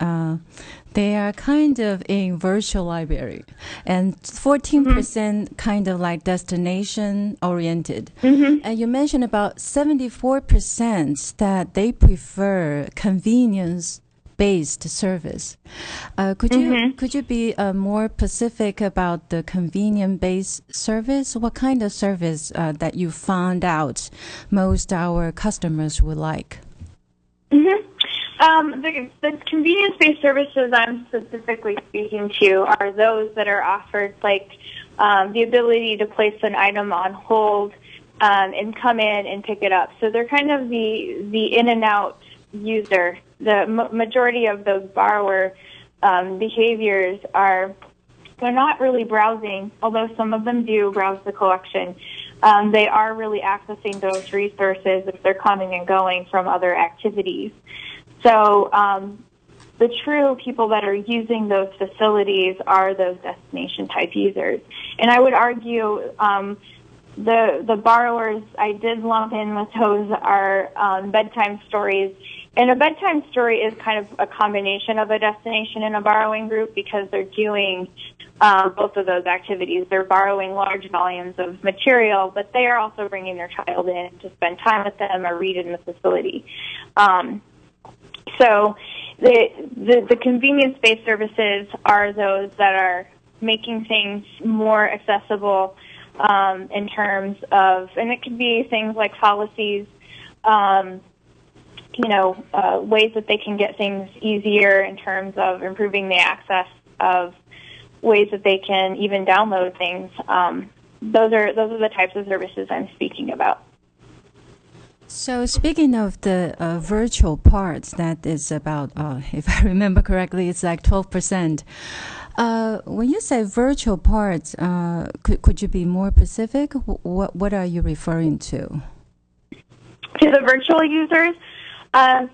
Speaker 5: they are kind of in virtual library, and 14% kind of like destination oriented. And you mentioned about 74% that they prefer convenience based service. Could you be more specific about the convenient based service? What kind of service that you found out most our customers would like?
Speaker 7: The convenience-based services I'm specifically speaking to are those that are offered, like the ability to place an item on hold and come in and pick it up. So they're kind of the in and out user. The majority of those borrower behaviors they're not really browsing, although some of them do browse the collection. They are really accessing those resources if they're coming and going from other activities. So the true people that are using those facilities are those destination type users. And I would argue the borrowers I did lump in with those are bedtime stories. And a bedtime story is kind of a combination of a destination and a borrowing group because they're doing both of those activities. They're borrowing large volumes of material, but they are also bringing their child in to spend time with them or read in the facility. So the convenience-based services are those that are making things more accessible in terms of, and it could be things like policies, ways that they can get things easier in terms of improving the access of ways that they can even download things. Those are the types of services I'm speaking about.
Speaker 5: So speaking of the virtual parts, that is about, if I remember correctly, it's like 12%. When you say virtual parts, could you be more specific? What are you referring to?
Speaker 7: To the virtual users?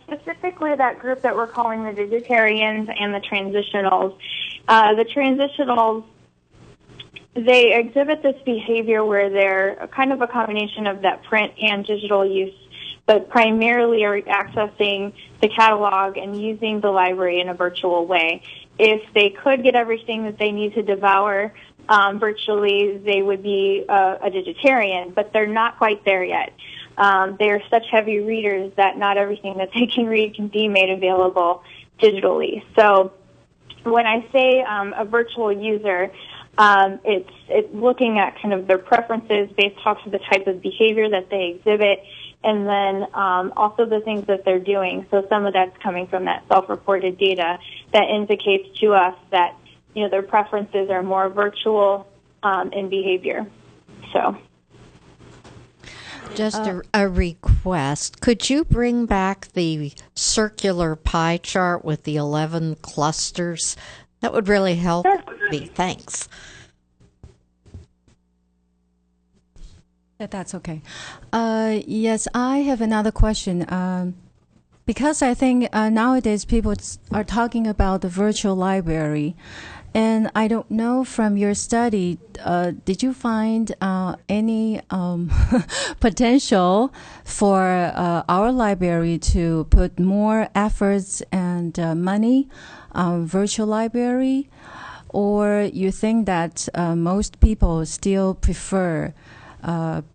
Speaker 7: Specifically that group that we're calling the digitarians and the transitionals. The transitionals, they exhibit this behavior where they're kind of a combination of that print and digital use, but primarily are accessing the catalog and using the library in a virtual way. If they could get everything that they need to devour virtually, they would be a digitarian, but they're not quite there yet. They're such heavy readers that not everything that they can read can be made available digitally. So when I say a virtual user, it's looking at kind of their preferences based off of the type of behavior that they exhibit, and then also the things that they're doing. So some of that's coming from that self-reported data that indicates to us that their preferences are more virtual in behavior. So.
Speaker 6: Just a request. Could you bring back the circular pie chart with the 11 clusters? That would really help me. Thanks.
Speaker 5: That's okay. Yes, I have another question. Because I think nowadays people are talking about the virtual library. And I don't know from your study, did you find any potential for our library to put more efforts and money on virtual library? Or you think that most people still prefer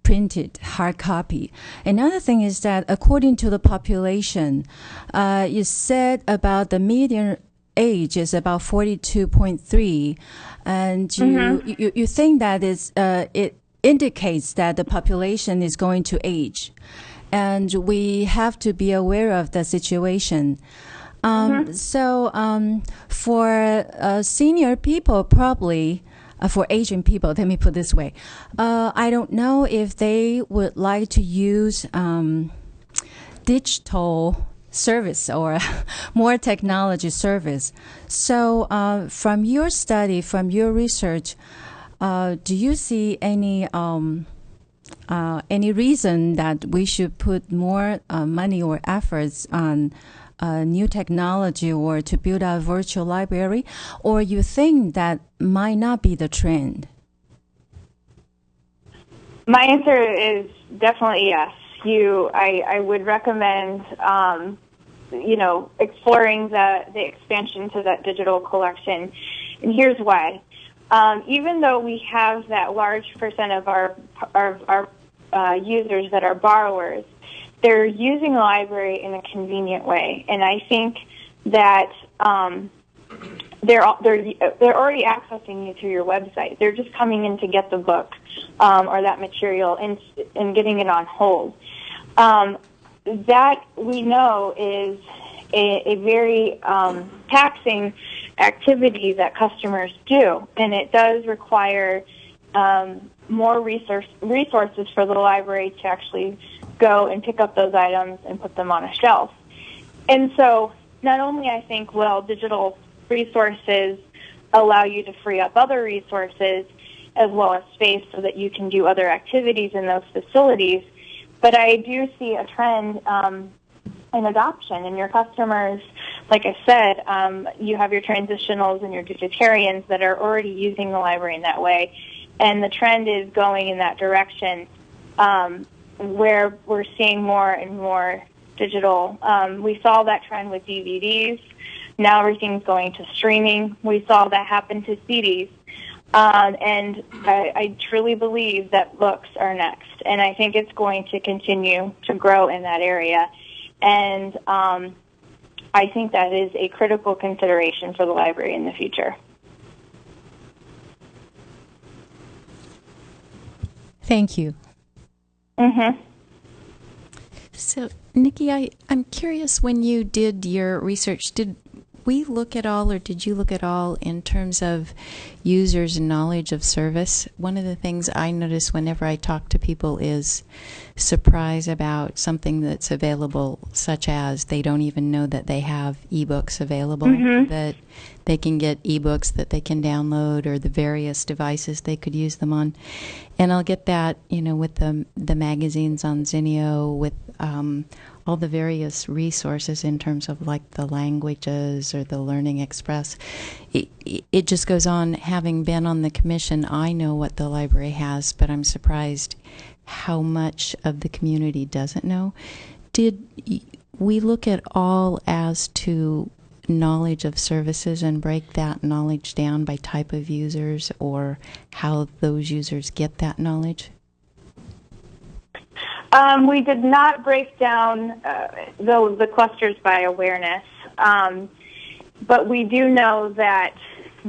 Speaker 5: printed hard copy? Another thing is that according to the population, you said about the median age is about 42.3, and you think that is it indicates that the population is going to age, and we have to be aware of the situation. So for senior people, probably for Asian people, let me put it this way, I don't know if they would like to use digital service or more technology service. So from your study, from your research, do you see any reason that we should put more money or efforts on new technology or to build a virtual library, or you think that might not be the trend?
Speaker 7: My answer is definitely yes. I would recommend, exploring the expansion to that digital collection. And here's why. Even though we have that large percent of our users that are borrowers, they're using the library in a convenient way. And I think that they're already accessing you through your website. They're just coming in to get the book or that material and getting it on hold. That we know is a very taxing activity that customers do, and it does require more resources for the library to actually go and pick up those items and put them on a shelf. And so not only, I think, will digital resources allow you to free up other resources as well as space so that you can do other activities in those facilities, but I do see a trend in adoption. And your customers, like I said, you have your transitionals and your digitarians that are already using the library in that way, and the trend is going in that direction where we're seeing more and more digital. We saw that trend with DVDs. Now everything's going to streaming. We saw that happen to CDs. And I truly believe that books are next. And I think it's going to continue to grow in that area. And I think that is a critical consideration for the library in the future.
Speaker 5: Thank you.
Speaker 7: Mm-hmm.
Speaker 4: So, Nikki, I'm curious, when you did your research, did we look at all, or did you look at all in terms of users' knowledge of service? One of the things I notice whenever I talk to people is surprise about something that's available, such as they don't even know that they have ebooks available, that they can get ebooks that they can download, or the various devices they could use them on. And I'll get that, with the magazines on Zinio, with all the various resources in terms of like the languages or the Learning Express. It just goes on. Having been on the commission, I know what the library has, but I'm surprised how much of the community doesn't know. Did we look at all as to knowledge of services and break that knowledge down by type of users or how those users get that knowledge?
Speaker 7: We did not break down the clusters by awareness, but we do know that,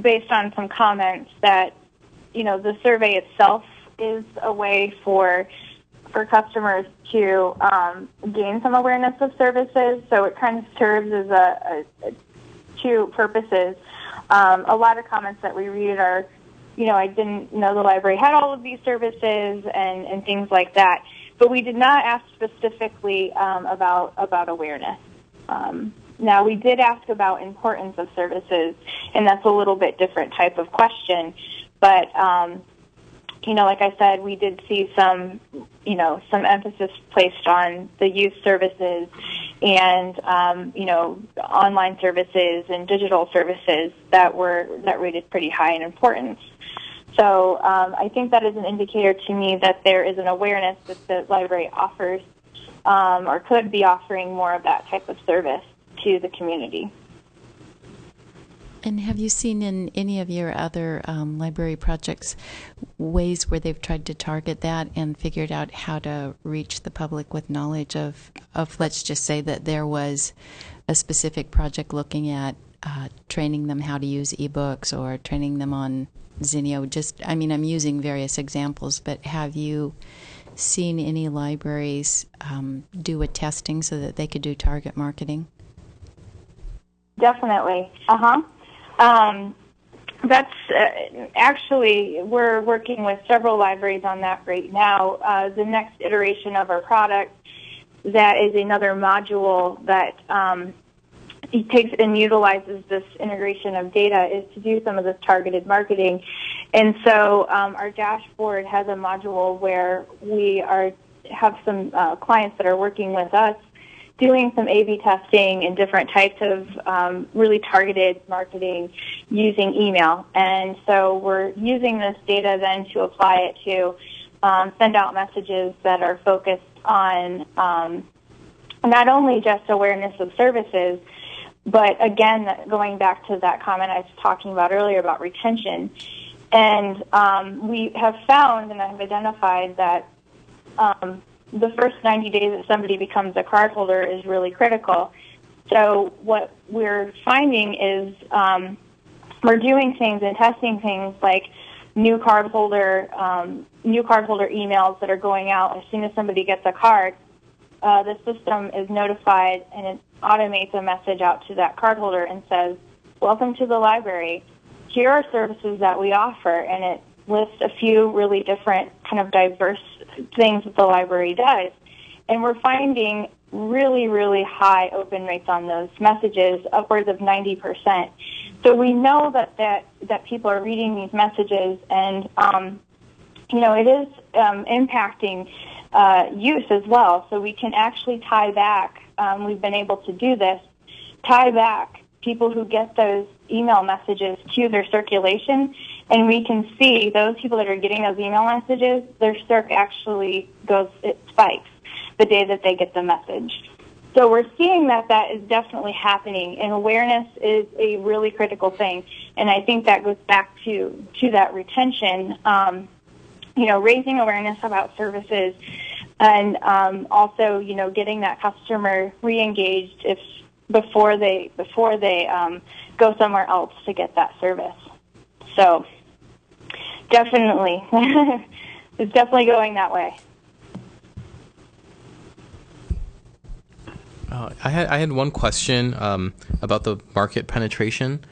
Speaker 7: based on some comments, that the survey itself is a way for customers to gain some awareness of services. So it kind of serves as a two purposes. A lot of comments that we read are, I didn't know the library had all of these services and things like that. But we did not ask specifically about awareness. Now, we did ask about importance of services, and that's a little bit different type of question. But, like I said, we did see some emphasis placed on the youth services and, online services and digital services that rated pretty high in importance. So I think that is an indicator to me that there is an awareness that the library offers or could be offering more of that type of service to the community.
Speaker 4: And have you seen in any of your other library projects ways where they've tried to target that and figured out how to reach the public with knowledge of let's just say that there was a specific project looking at training them how to use ebooks or training them on Zinio? I'm using various examples, but have you seen any libraries do a testing so that they could do target marketing?
Speaker 7: Definitely. That's actually, we're working with several libraries on that right now. The next iteration of our product, that is another module that it takes and utilizes this integration of data, is to do some of this targeted marketing. And so our dashboard has a module where we have some clients that are working with us doing some A/B testing and different types of really targeted marketing using email. And so we're using this data then to apply it to send out messages that are focused on not only just awareness of services, but again, going back to that comment I was talking about earlier about retention. And we have found and I've identified that the first 90 days that somebody becomes a cardholder is really critical. So what we're finding is we're doing things and testing things like new cardholder emails that are going out as soon as somebody gets a card. The system is notified and it automates a message out to that cardholder and says, "Welcome to the library. Here are services that we offer," and it lists a few really different kind of diverse things that the library does. And we're finding really, really high open rates on those messages, upwards of 90%. So we know that people are reading these messages, and it is impacting use as well. So we can actually tie back. We've been able to do this, tie back people who get those email messages to their circulation, and we can see those people that are getting those email messages, their circ actually it spikes the day that they get the message. So we're seeing that is definitely happening, and awareness is a really critical thing. And I think that goes back to that retention, raising awareness about services, and also, getting that customer re-engaged before they go somewhere else to get that service. So definitely, it's definitely going that way.
Speaker 1: I had one question about the market penetration.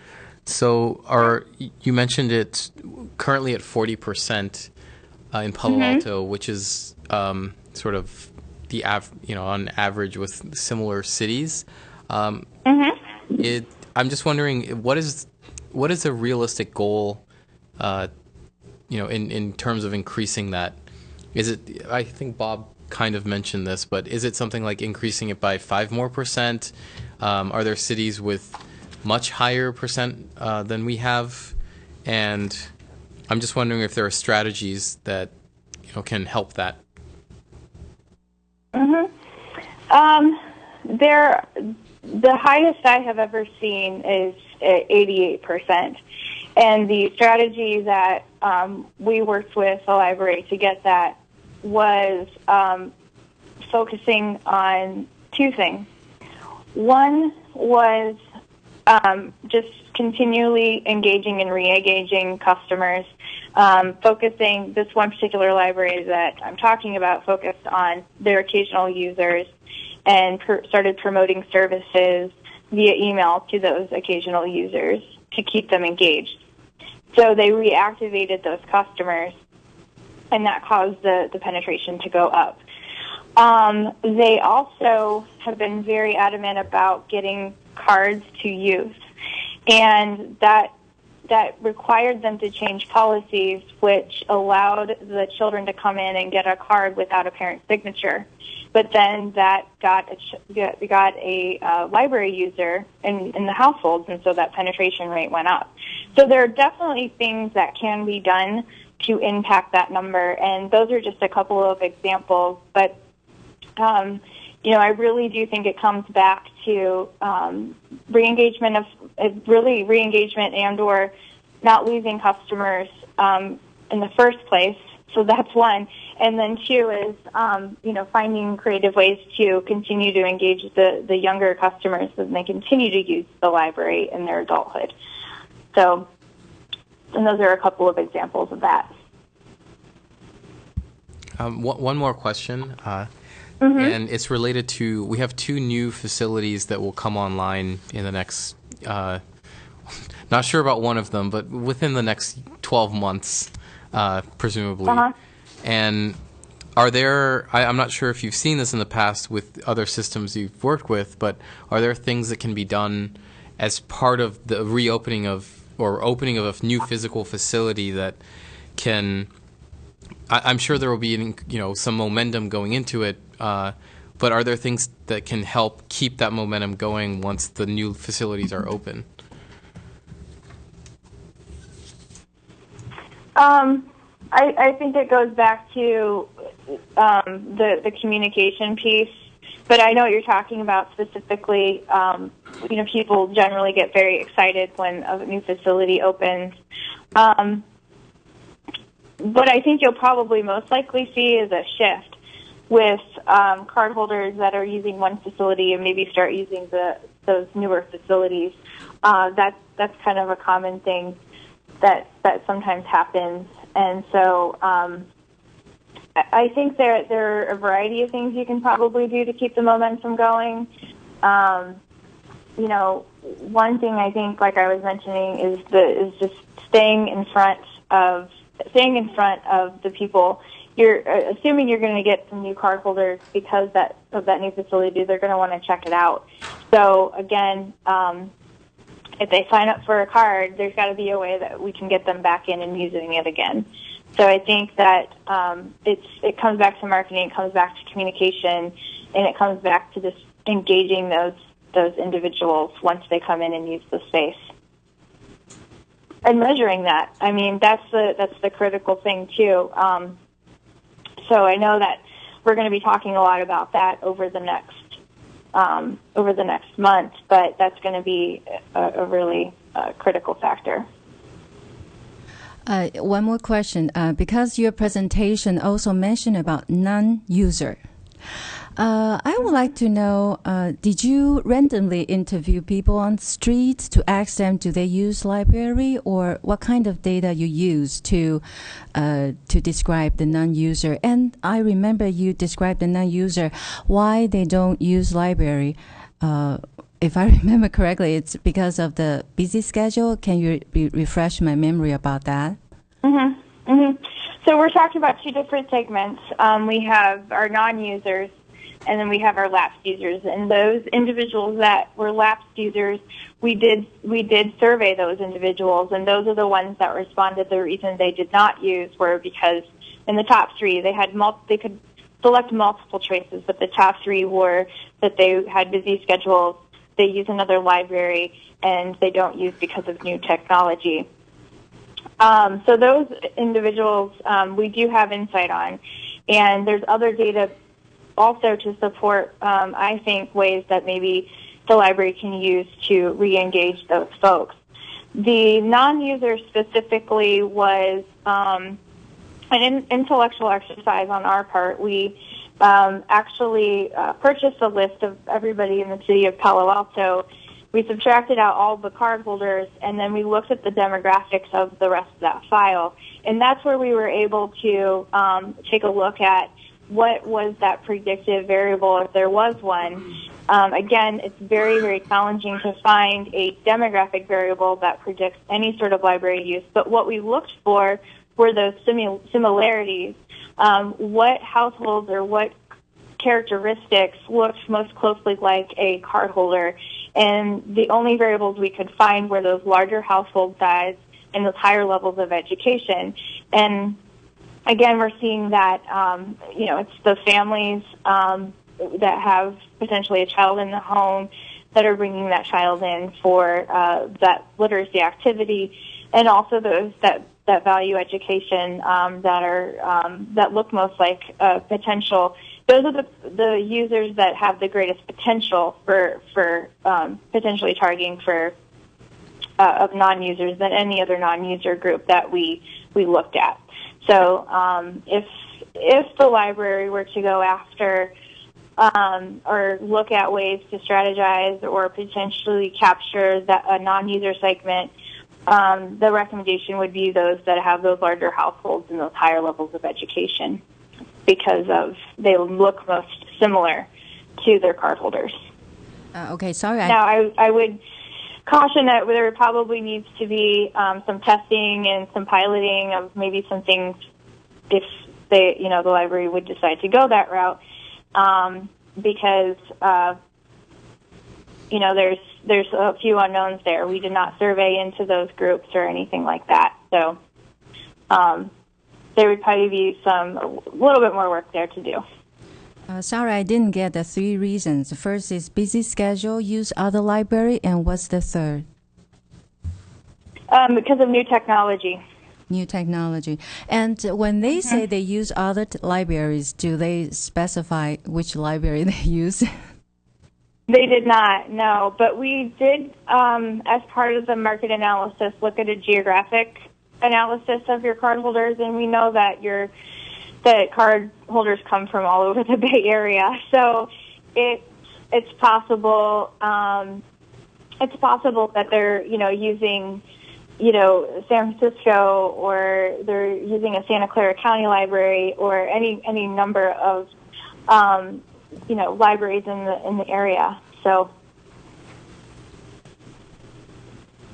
Speaker 1: So you mentioned it's currently at 40% in Palo Alto, which is sort of on average with similar cities. I'm just wondering, what is a realistic goal, in terms of increasing that? Is it? I think Bob kind of mentioned this, but is it something like increasing it by 5% more? Are there cities with much higher percent than we have? And I'm just wondering if there are strategies that can help that.
Speaker 7: The highest I have ever seen is 88%. And the strategy that we worked with the library to get that was focusing on two things. One was just continually engaging and re-engaging customers, focusing, this one particular library that I'm talking about focused on their occasional users and started promoting services via email to those occasional users to keep them engaged. So they reactivated those customers, and that caused the penetration to go up. They also have been very adamant about getting cards to youth, and that required them to change policies, which allowed the children to come in and get a card without a parent's signature. But then that got a library user in the households, and so that penetration rate went up. So there are definitely things that can be done to impact that number, and those are just a couple of examples. But I really do think it comes back to re-engagement and/or not losing customers in the first place. So that's one. And then two is, finding creative ways to continue to engage the younger customers so that they continue to use the library in their adulthood. So, and those are a couple of examples of that.
Speaker 1: One more question, and it's related to, we have two new facilities that will come online in the next, not sure about one of them, but within the next 12 months, presumably. And are there, I'm not sure if you've seen this in the past with other systems you've worked with, but are there things that can be done as part of the reopening of, or opening of a new physical facility that can, I'm sure there will be, some momentum going into it, but are there things that can help keep that momentum going once the new facilities are open?
Speaker 7: I think it goes back to the communication piece, but I know what you're talking about specifically. People generally get very excited when a new facility opens. What I think you'll probably most likely see is a shift with cardholders that are using one facility and maybe start using those newer facilities. That's kind of a common thing that sometimes happens. And so I think there are a variety of things you can probably do to keep the momentum going. One thing I think, like I was mentioning, is just staying in front of the people. You're assuming you're going to get some new cardholders because of that new facility. They're going to want to check it out. So again, if they sign up for a card, there's got to be a way that we can get them back in and using it again. So I think that it comes back to marketing, it comes back to communication, and it comes back to just engaging those individuals once they come in and use the space. And measuring that. I mean, that's the critical thing too. So I know that we're going to be talking a lot about that over the next month, but that's going to be a really critical factor.
Speaker 5: One more question, because your presentation also mentioned about non-user. I would like to know, did you randomly interview people on the street to ask them, do they use library, or what kind of data you use to describe the non-user? And I remember you described the non-user, why they don't use library. If I remember correctly, it's because of the busy schedule. Can you refresh my memory about that?
Speaker 7: Mm-hmm. Mm-hmm. So we're talking about two different segments. We have our non-users, and then we have our lapsed users. And those individuals that were lapsed users, we did survey those individuals, and those are the ones that responded. The reason they did not use were because in the top three, they could select multiple choices, but the top three were that they had busy schedules, they use another library, and they don't use because of new technology. So those individuals we do have insight on, and there's other data also to support, I think, ways that maybe the library can use to re-engage those folks. The non-user specifically was an intellectual exercise on our part. We actually purchased a list of everybody in the city of Palo Alto. We subtracted out all the cardholders, and then we looked at the demographics of the rest of that file. And that's where we were able to take a look at what was that predictive variable, if there was one. Again, it's very, very challenging to find a demographic variable that predicts any sort of library use. But what we looked for were those similarities. What households or what characteristics looked most closely like a cardholder. And the only variables we could find were those larger household size and those higher levels of education. And again, we're seeing that, it's the families that have potentially a child in the home that are bringing that child in for that literacy activity, and also those that value education that look most like potential. Those are the users that have the greatest potential for potentially targeting for of non-users than any other non-user group that we looked at. So if the library were to go after or look at ways to strategize or potentially capture a non-user segment, the recommendation would be those that have those larger households and those higher levels of education. because they look most similar to their cardholders.
Speaker 5: Okay, sorry.
Speaker 7: Now, I would caution that there probably needs to be some testing and some piloting of maybe some things if the library would decide to go that route, because there's a few unknowns there. We did not survey into those groups or anything like that, so there would probably be a little bit more work there to do.
Speaker 5: Sorry, I didn't get the 3 reasons. The first is busy schedule, use other library, and what's the third?
Speaker 7: Because of new technology.
Speaker 5: New technology. And when they say they use other libraries, do they specify which library they use?
Speaker 7: They did not, no. But we did, as part of the market analysis, look at a geographic analysis of your cardholders, and we know that card holders come from all over the Bay Area. So it's possible that they're using San Francisco, or they're using a Santa Clara County library, or any number of libraries in the area. So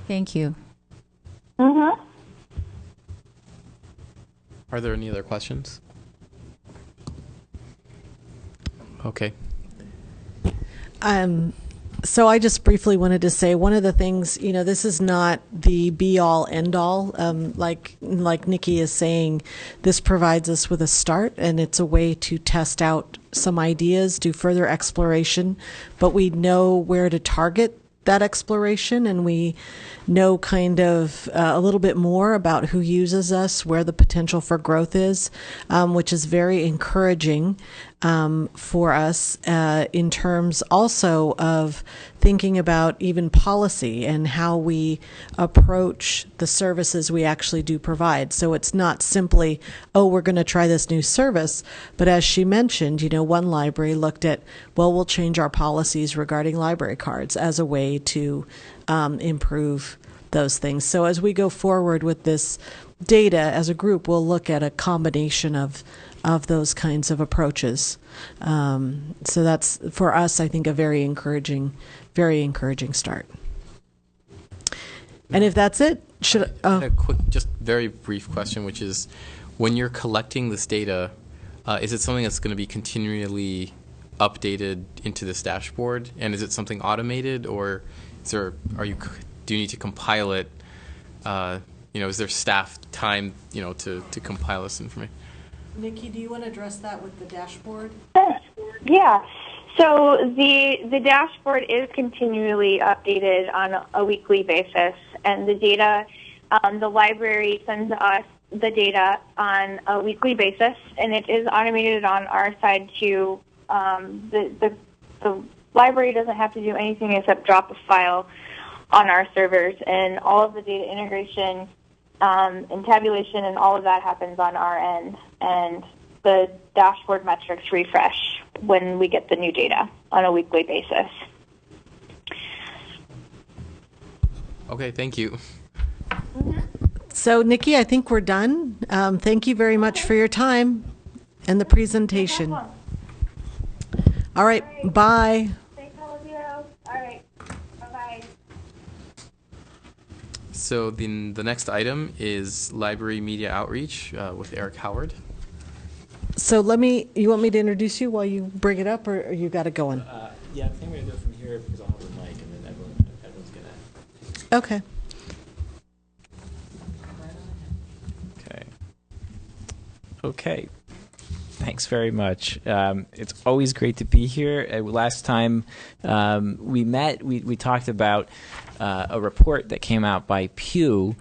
Speaker 5: thank you.
Speaker 1: Are there any other questions? Okay.
Speaker 3: So I just briefly wanted to say one of the things, this is not the be-all, end-all. Like Nikki is saying, this provides us with a start, and it's a way to test out some ideas, do further exploration, but we know where to target that exploration, and we know kind of a little bit more about who uses us, where the potential for growth is, which is very encouraging for us in terms also of thinking about even policy and how we approach the services we actually do provide. So it's not simply, we're going to try this new service, but as she mentioned, one library looked at, we'll change our policies regarding library cards as a way to improve those things. So as we go forward with this data as a group, we'll look at a combination of those kinds of approaches. So that's, for us, I think, a very encouraging start. And if that's it,
Speaker 1: a quick, just very brief question, which is, when you're collecting this data, is it something that's going to be continually updated into this dashboard? And is it something automated, or do you need to compile it? Is there staff time, to compile this information?
Speaker 3: Nikki, do you want to address that with the dashboard?
Speaker 7: Yeah. So the dashboard is continually updated on a weekly basis, and the data, the library sends us the data on a weekly basis, and it is automated on our side too. The library doesn't have to do anything except drop a file on our servers, and all of the data integration and tabulation and all of that happens on our end, and the dashboard metrics refresh when we get the new data on a weekly basis.
Speaker 1: Okay, thank you.
Speaker 3: So, Nikki, I think we're done. Thank you very much for your time and the presentation.
Speaker 7: No problem.
Speaker 3: All right, bye.
Speaker 7: Thanks, all of you. All right, bye-bye.
Speaker 1: So the next item is library media outreach with Eric Howard.
Speaker 3: So you want me to introduce you while you bring it up, or you got it going?
Speaker 8: Yeah, I think we're going to do it from here because I'll have the mic, and then everyone's going to...
Speaker 3: Okay.
Speaker 8: Okay. Thanks very much. It's always great to be here. Last time we met, we talked about a report that came out by Pew,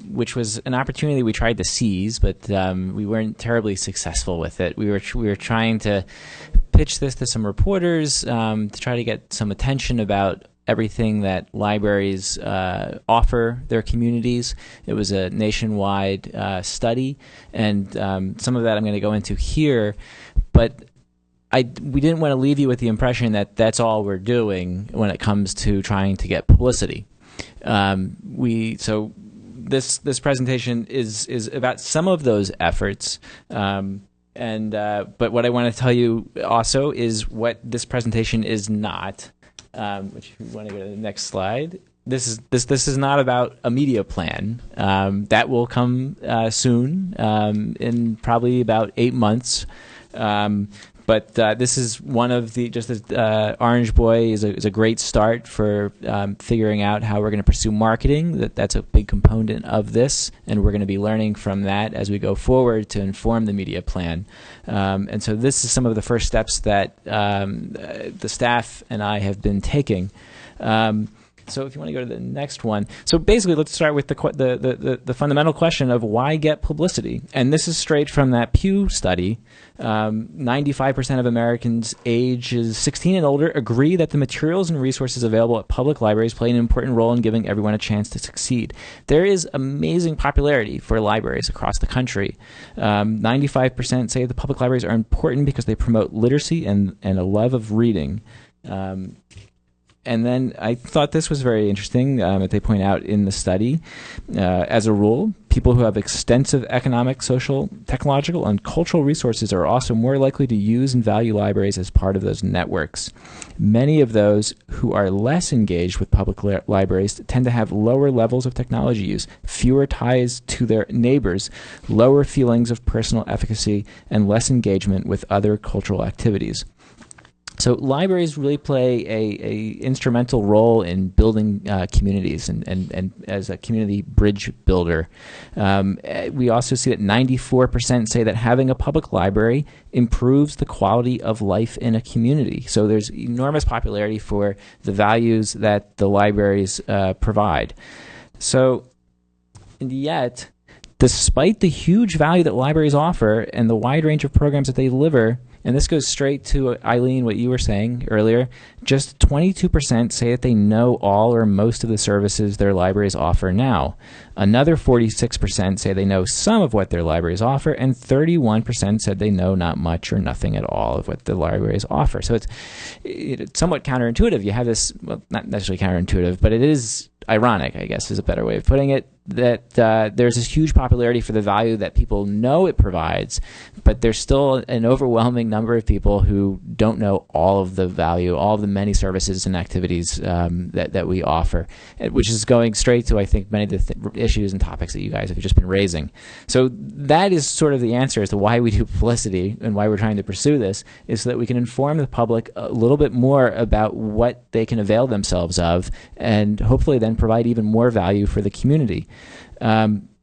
Speaker 8: which was an opportunity we tried to seize, but we weren't terribly successful with it. We were trying to pitch this to some reporters to try to get some attention about everything that libraries offer their communities. It was a nationwide study, and some of that I'm going to go into here, but we didn't want to leave you with the impression that that's all we're doing when it comes to trying to get publicity. So this presentation is about some of those efforts, But what I want to tell you also is what this presentation is not. Which, if you want to go to the next slide, this is not about a media plan. That will come soon, in probably about 8 months. But this is one of the, just as Orange Boy is a great start for figuring out how we're going to pursue marketing. That's a big component of this, and we're going to be learning from that as we go forward to inform the media plan. And so this is some of the first steps that the staff and I have been taking. So if you want to go to the next one. So basically, let's start with the fundamental question of why get publicity. And this is straight from that Pew study. 95% of Americans ages 16 and older agree that the materials and resources available at public libraries play an important role in giving everyone a chance to succeed. There is amazing popularity for libraries across the country. 95% say the public libraries are important because they promote literacy and a love of reading. And then I thought this was very interesting that they point out in the study. As a rule, people who have extensive economic, social, technological, and cultural resources are also more likely to use and value libraries as part of those networks. Many of those who are less engaged with public libraries tend to have lower levels of technology use, fewer ties to their neighbors, lower feelings of personal efficacy, and less engagement with other cultural activities. So libraries really play a instrumental role in building communities and as a community bridge builder. We also see that 94% say that having a public library improves the quality of life in a community. So there's enormous popularity for the values that the libraries provide. So, and yet, despite the huge value that libraries offer and the wide range of programs that they deliver, and this goes straight to, Eileen, what you were saying earlier, just 22% say that they know all or most of the services their libraries offer now. Another 46% say they know some of what their libraries offer, and 31% said they know not much or nothing at all of what the libraries offer. So it's somewhat counterintuitive. You have this, well, not necessarily counterintuitive, but it is ironic, I guess, is a better way of putting it, that there's this huge popularity for the value that people know it provides, but there's still an overwhelming number of people who don't know all of the value, all of the many services and activities that we offer, which is going straight to, I think, many of the issues and topics that you guys have just been raising. So that is sort of the answer as to why we do publicity and why we're trying to pursue this, is so that we can inform the public a little bit more about what they can avail themselves of, and hopefully then provide even more value for the community.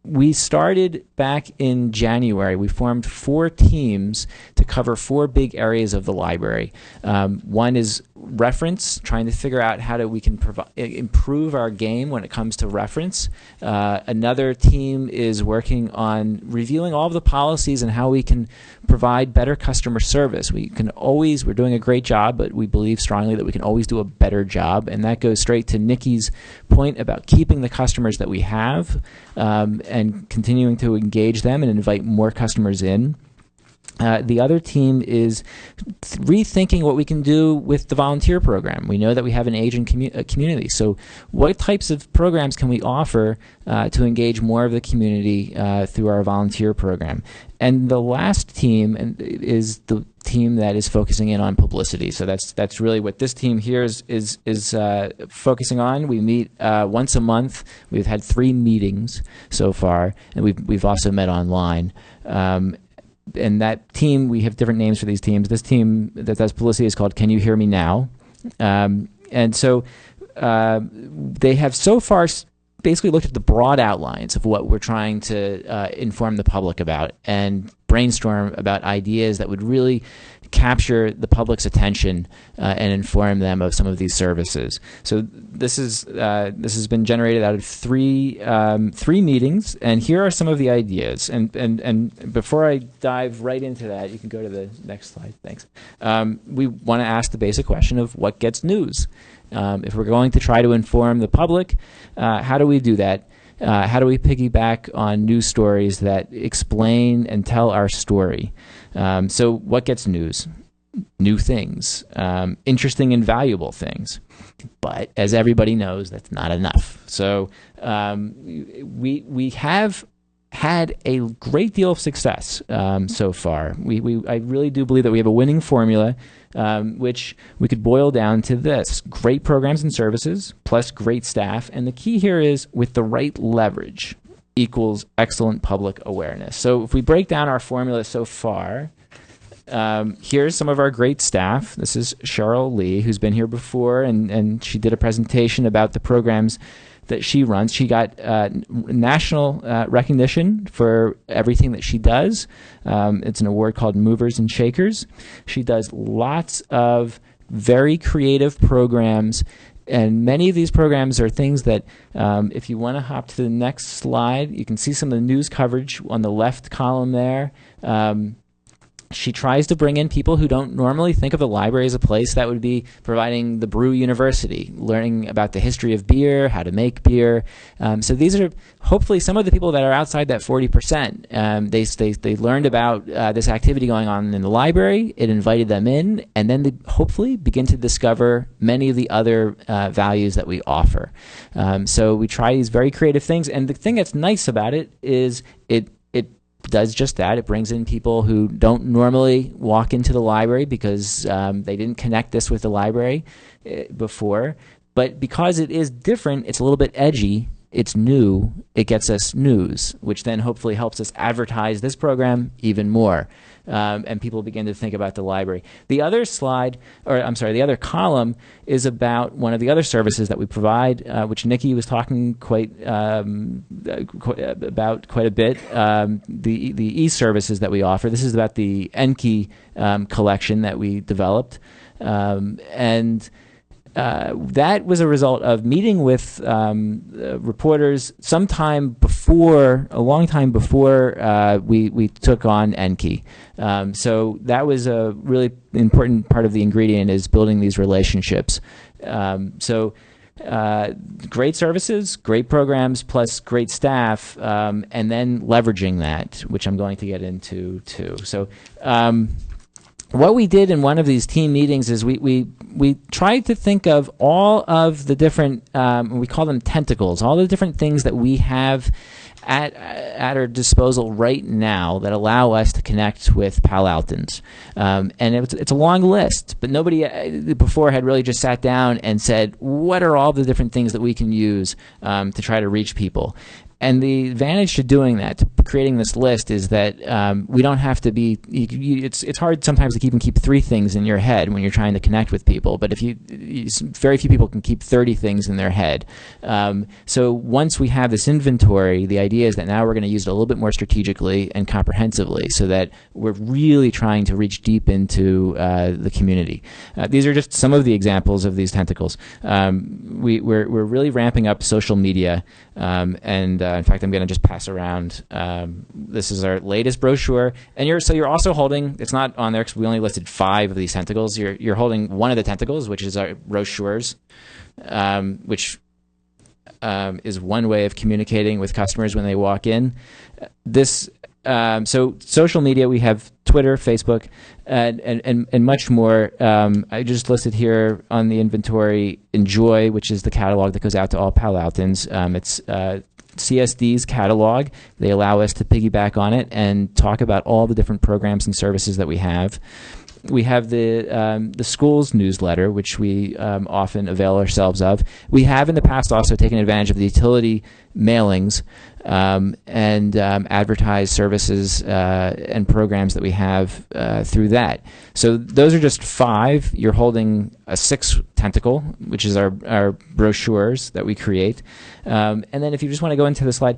Speaker 8: We started back in January. We formed 4 teams to cover 4 big areas of the library. One is reference, trying to figure out how we can improve our game when it comes to reference. Another team is working on reviewing all of the policies and how we can provide better customer service. We're doing a great job, but we believe strongly that we can always do a better job, and that goes straight to Nikki's point about keeping the customers that we have and continuing to engage them and invite more customers in. The other team is rethinking what we can do with the volunteer program. We know that we have an aging community, so what types of programs can we offer to engage more of the community through our volunteer program? And the last team is the team that is focusing in on publicity. So that's really what this team here is focusing on. We meet once a month. We've had 3 meetings so far, and we've also met online. And that team, we have different names for these teams. This team that does publicity is called Can You Hear Me Now? And so they have so far basically looked at the broad outlines of what we're trying to inform the public about and brainstorm about ideas that would really capture the public's attention and inform them of some of these services. So this has been generated out of three meetings, and here are some of the ideas. And before I dive right into that, you can go to the next slide. Thanks. We want to ask the basic question of what gets news. If we're going to try to inform the public, how do we do that? How do we piggyback on news stories that explain and tell our story? So what gets news? New things, interesting and valuable things. But as everybody knows, that's not enough. So we have had a great deal of success so far. I really do believe that we have a winning formula, which we could boil down to this: great programs and services plus great staff. And the key here is with the right leverage equals excellent public awareness. So if we break down our formula so far, here's some of our great staff. This is Cheryl Lee, who's been here before, and she did a presentation about the programs that she runs. She got national recognition for everything that she does. It's an award called Movers and Shakers. She does lots of very creative programs, and many of these programs are things that, if you want to hop to the next slide, you can see some of the news coverage on the left column there. She tries to bring in people who don't normally think of the library as a place that would be providing the brew university, learning about the history of beer, how to make beer. So these are hopefully some of the people that are outside that 40%. They learned about this activity going on in the library. It invited them in, and then they hopefully begin to discover many of the other values that we offer. So we try these very creative things, and the thing that's nice about it is it does just that. It brings in people who don't normally walk into the library because they didn't connect this with the library before. But because it is different, it's a little bit edgy, it's new, it gets us news, which then hopefully helps us advertise this program even more. And people begin to think about the library. The other slide, the other column is about one of the other services that we provide, which Nikki was talking about quite a bit, the e-services that we offer. This is about the Enki collection that we developed. That was a result of meeting with reporters a long time before we took on Enki. So that was a really important part of the ingredient, is building these relationships. Great services, great programs, plus great staff, and then leveraging that, which I'm going to get into too. So what we did in one of these team meetings is we tried to think of all of the different, we call them tentacles, all the different things that we have at our disposal right now that allow us to connect with Palo Altans. And it's a long list, but nobody before had really just sat down and said, what are all the different things that we can use to try to reach people? And the advantage to doing that, to creating this list, is that we don't have to be. It's hard sometimes to keep 3 things in your head when you're trying to connect with people. But very few people can keep 30 things in their head. So once we have this inventory, the idea is that now we're going to use it a little bit more strategically and comprehensively, so that we're really trying to reach deep into the community. These are just some of the examples of these tentacles. We're really ramping up social media, and in fact, I'm going to just pass around. This is our latest brochure, and you're also holding. It's not on there because we only listed 5 of these tentacles. You're holding one of the tentacles, which is our brochures, which is one way of communicating with customers when they walk in. So social media, we have Twitter, Facebook, and much more. I just listed here on the inventory Enjoy, which is the catalog that goes out to all Palo Altans. It's CSD's catalog. They allow us to piggyback on it and talk about all the different programs and services that we have. We have the school's newsletter, which we often avail ourselves of. We have in the past also taken advantage of the utility mailings and advertise services and programs that we have through that. So those are just 5. You're holding a 6th tentacle, which is our brochures that we create. And then if you just want to go into the slide,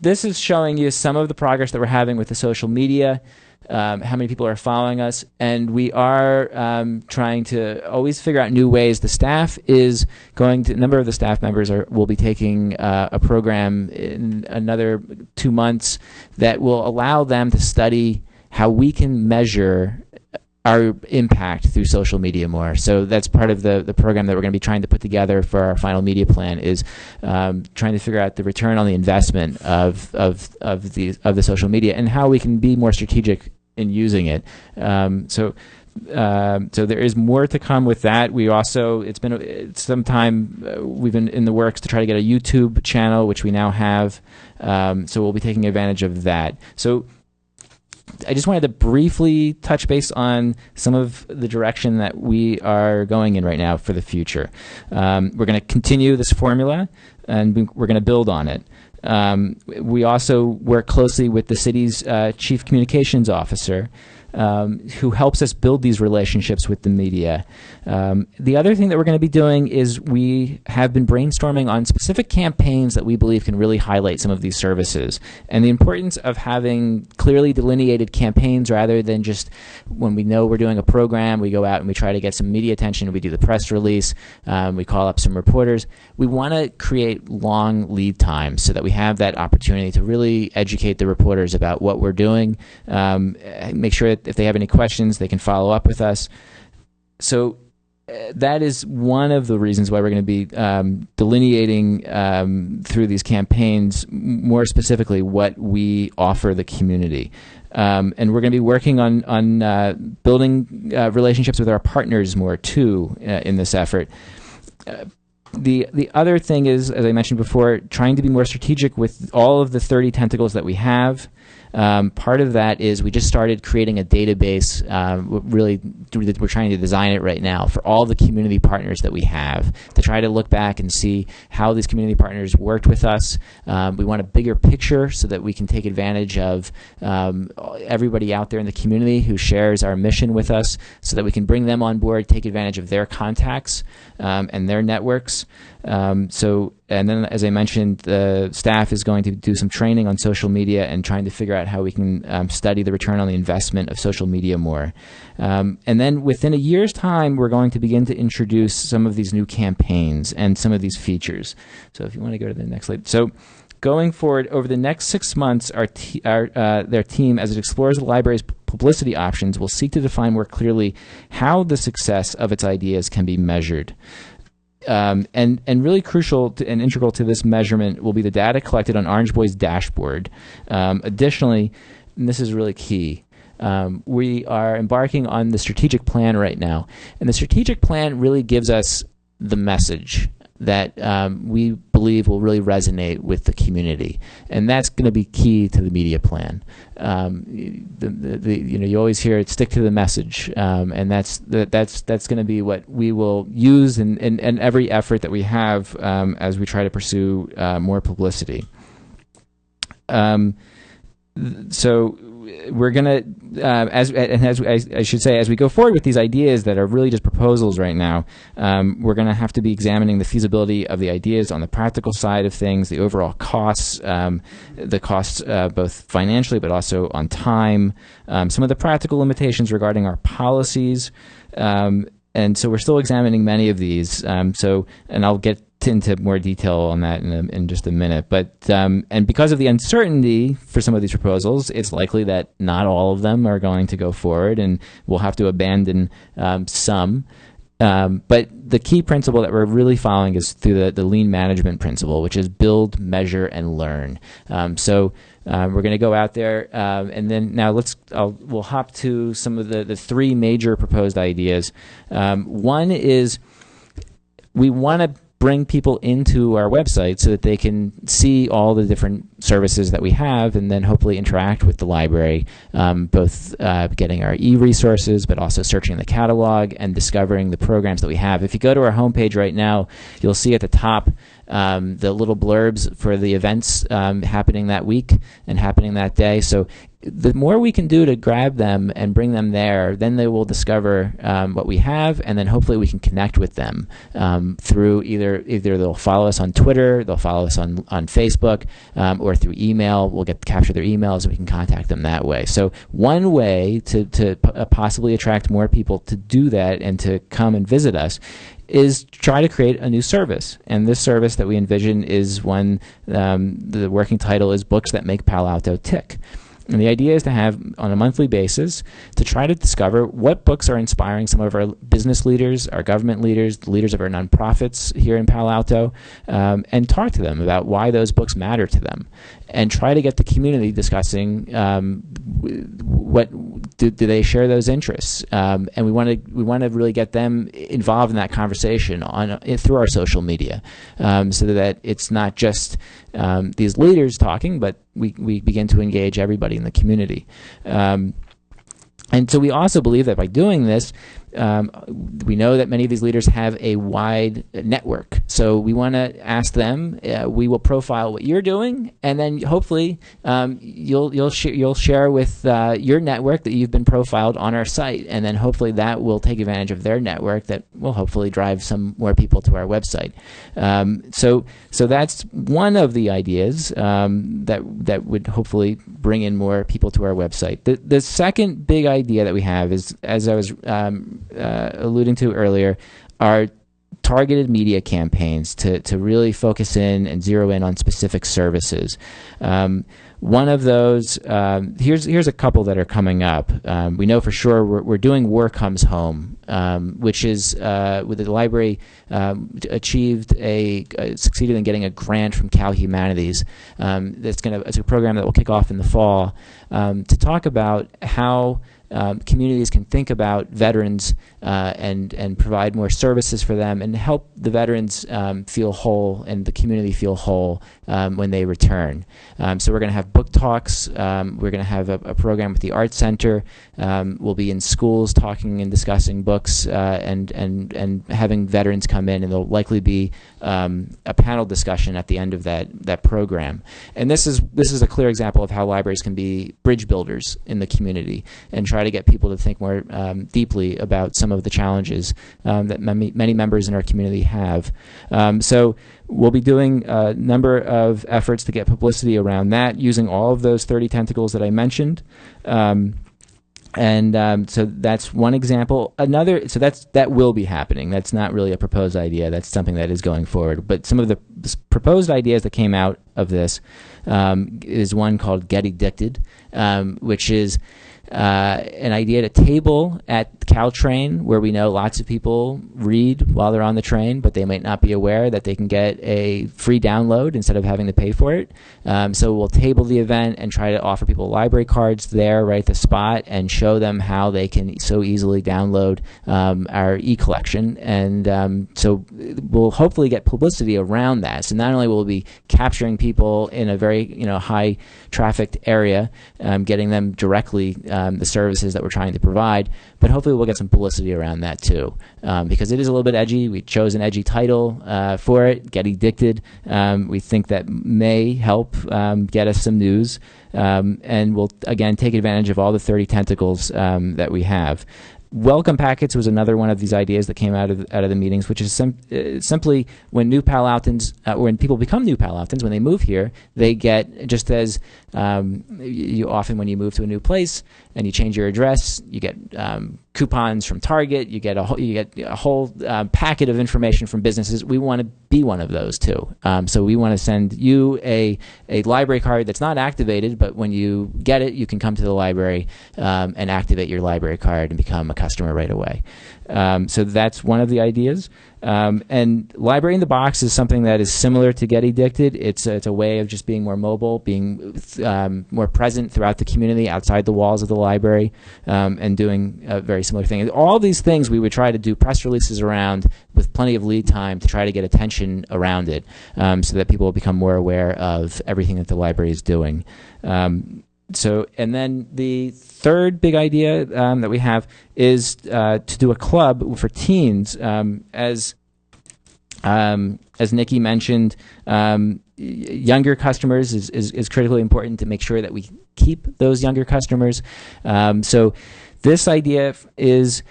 Speaker 8: this is showing you some of the progress that we're having with the social media. How many people are following us, and we are trying to always figure out new ways. The staff is a number of the staff members will be taking a program in another 2 months that will allow them to study how we can measure our impact through social media more. So that's part of the program that we're going to be trying to put together for our final media plan, is trying to figure out the return on the investment of the social media and how we can be more strategic in using it. So So there is more to come with that. We also, it's some time, we've been in the works to try to get a YouTube channel, which we now have. So we'll be taking advantage of that. So I just wanted to briefly touch base on some of the direction that we are going in right now for the future. We're going to continue this formula, and we're going to build on it. We also work closely with the city's chief communications officer, who helps us build these relationships with the media. The other thing that we're going to be doing is we have been brainstorming on specific campaigns that we believe can really highlight some of these services, and the importance of having clearly delineated campaigns rather than just when we know we're doing a program, we go out and we try to get some media attention, we do the press release, we call up some reporters. We want to create long lead times so that we have that opportunity to really educate the reporters about what we're doing, make sure that if they have any questions, they can follow up with us. So that is one of the reasons why we're going to be delineating through these campaigns more specifically what we offer the community. And we're going to be working on building relationships with our partners more too in this effort. The other thing is, as I mentioned before, trying to be more strategic with all of the 30 tentacles that we have. Part of that is we just started creating a database. Really, we're trying to design it right now for all the community partners that we have to try to look back and see how these community partners worked with us. We want a bigger picture so that we can take advantage of everybody out there in the community who shares our mission with us, so that we can bring them on board, take advantage of their contacts and their networks. And then, as I mentioned, the staff is going to do some training on social media and trying to figure out how we can study the return on the investment of social media more. And then within a year's time, we're going to begin to introduce some of these new campaigns and some of these features. So if you want to go to the next slide. So going forward, over the next 6 months, their team, as it explores the library's publicity options, will seek to define more clearly how the success of its ideas can be measured. And really crucial and integral to this measurement will be the data collected on Orange Boy's dashboard. Additionally, and this is really key, we are embarking on the strategic plan right now. And the strategic plan really gives us the message that we believe will really resonate with the community, and that's going to be key to the media plan. You always hear it, stick to the message, and that's going to be what we will use in every effort that we have as we try to pursue more publicity. So we're going to, as I should say, as we go forward with these ideas that are really just proposals right now, we're going to have to be examining the feasibility of the ideas on the practical side of things, the overall costs, the costs both financially but also on time, some of the practical limitations regarding our policies. And so we're still examining many of these. And I'll get into more detail on that in just a minute. But and because of the uncertainty for some of these proposals, it's likely that not all of them are going to go forward, and we'll have to abandon some. But the key principle that we're really following is through the lean management principle, which is build, measure, and learn. So we're going to go out there, and then now we'll hop to some of the three major proposed ideas. One is we want to bring people into our website so that they can see all the different services that we have, and then hopefully interact with the library, both getting our e-resources, but also searching the catalog and discovering the programs that we have. If you go to our homepage right now, you'll see at the top the little blurbs for the events happening that week and happening that day. So the more we can do to grab them and bring them there, then they will discover what we have, and then hopefully we can connect with them through either they'll follow us on Twitter, they'll follow us on Facebook, or through email. We'll capture their emails and we can contact them that way. So one way to possibly attract more people to do that and to come and visit us is try to create a new service. And this service that we envision is one, the working title is Books That Make Palo Alto Tick. And the idea is to have, on a monthly basis, to try to discover what books are inspiring some of our business leaders, our government leaders, the leaders of our nonprofits here in Palo Alto, and talk to them about why those books matter to them, and try to get the community discussing do they share those interests? And we want to really get them involved in that conversation through our social media, so that it's not just these leaders talking, but we begin to engage everybody in the community. And so we also believe that by doing this, we know that many of these leaders have a wide network. So we want to ask them. We will profile what you're doing, and then hopefully you'll share with your network that you've been profiled on our site, and then hopefully that will take advantage of their network that will hopefully drive some more people to our website. So that's one of the ideas that would hopefully bring in more people to our website. The second big idea that we have is, as I was alluding to earlier, are targeted media campaigns to really focus in and zero in on specific services. One of those, here's a couple that are coming up. We know for sure we're doing War Comes Home, which is with the library succeeded in getting a grant from Cal Humanities. It's a program that will kick off in the fall to talk about how communities can think about veterans and provide more services for them and help the veterans feel whole and the community feel whole when they return. So we're going to have book talks. We're going to have a program with the Arts Center. We'll be in schools talking and discussing books and having veterans come in, and there'll likely be a panel discussion at the end of that program. And this is a clear example of how libraries can be bridge builders in the community and try to get people to think more deeply about some of the challenges that many members in our community have. So we'll be doing a number of efforts to get publicity around that using all of those 30 tentacles that I mentioned. So that's one example. That will be happening. That's not really a proposed idea. That's something that is going forward. But some of the proposed ideas that came out of this is one called Get Addicted, which is an idea to table at Caltrain, where we know lots of people read while they're on the train, but they might not be aware that they can get a free download instead of having to pay for it. So we'll table the event and try to offer people library cards there right at the spot and show them how they can so easily download our e-collection. And so we'll hopefully get publicity around that. So not only will we be capturing people in a very high trafficked area, getting them directly the services that we're trying to provide, but hopefully we'll get some publicity around that too, because it is a little bit edgy. We chose an edgy title for it, Get Addicted. We think that may help get us some news, and we'll again take advantage of all the 30 tentacles that we have. Welcome packets was another one of these ideas that came out of the meetings, which is simply when new Palo Altans, when people become new Palo Altans, when they move here, they get, just as you often when you move to a new place and you change your address, you get coupons from Target, you get a whole packet of information from businesses. We want to be one of those too. So we want to send you a library card that's not activated, but when you get it, you can come to the library and activate your library card and become a customer right away. So that's one of the ideas. And Library in the Box is something that is similar to Get Addicted. It's a way of just being more mobile, being more present throughout the community, outside the walls of the library, and doing a very similar thing. All these things we would try to do press releases around with plenty of lead time to try to get attention around it, so that people will become more aware of everything that the library is doing. And then the third big idea that we have is to do a club for teens. As Nikki mentioned, younger customers is critically important to make sure that we keep those younger customers. So this idea is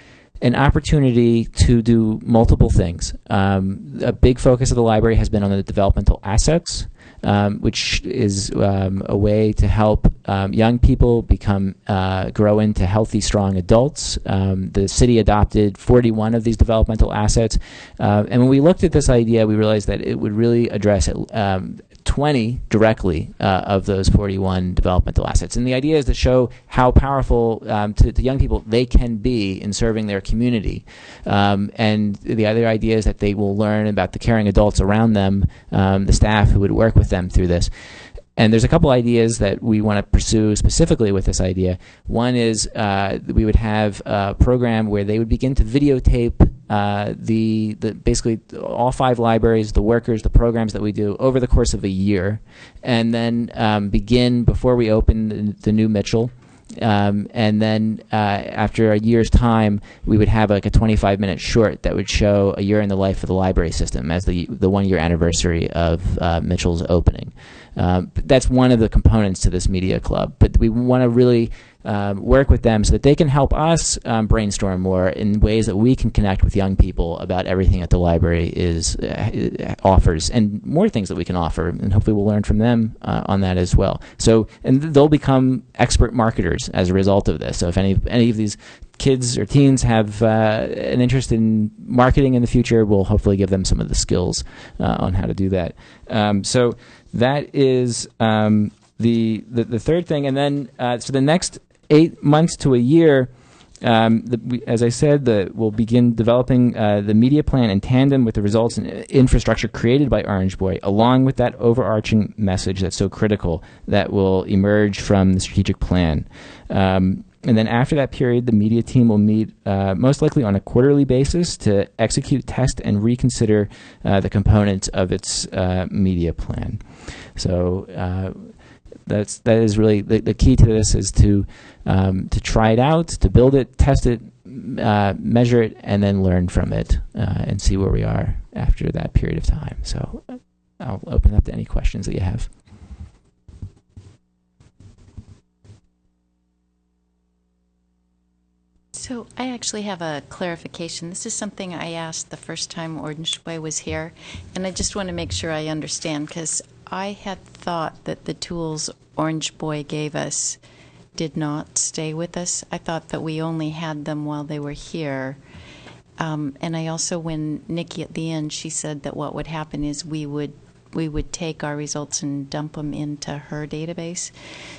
Speaker 8: an opportunity to do multiple things. A big focus of the library has been on the developmental assets, which is a way to help young people grow into healthy, strong adults. The city adopted 41 of these developmental assets. And when we looked at this idea, we realized that it would really address 20 directly of those 41 developmental assets. And the idea is to show how powerful to young people they can be in serving their community. And the other idea is that they will learn about the caring adults around them, the staff who would work with them through this. And there's a couple ideas that we want to pursue specifically with this idea. One is we would have a program where they would begin to videotape the basically all 5 libraries, the workers, the programs that we do over the course of a year, and then begin before we open the new Mitchell. And then after a year's time, we would have like a 25-minute short that would show a year in the life of the library system as the 1-year anniversary of Mitchell's opening. That's one of the components to this media club, but we want to really work with them so that they can help us brainstorm more in ways that we can connect with young people about everything that the library offers, and more things that we can offer, and hopefully we'll learn from them on that as well. So, and they'll become expert marketers as a result of this. So if any of these kids or teens have an interest in marketing in the future, we'll hopefully give them some of the skills on how to do that. So that is the third thing. And then so the next 8 months to a year, as I said, we'll begin developing the media plan in tandem with the results and infrastructure created by Orange Boy, along with that overarching message that's so critical that will emerge from the strategic plan. And then after that period, the media team will meet most likely on a quarterly basis to execute, test, and reconsider the components of its media plan. So that is really the key to this, is to try it out, to build it, test it, measure it, and then learn from it and see where we are after that period of time. So I'll open it up to any questions that you have.
Speaker 4: So I actually have a clarification. This is something I asked the first time Orange Boy was here, and I just want to make sure I understand, because I had thought that the tools Orange Boy gave us did not stay with us. I thought that we only had them while they were here. And I also, when Nikki at the end, she said that what would happen is we would take our results and dump them into her database.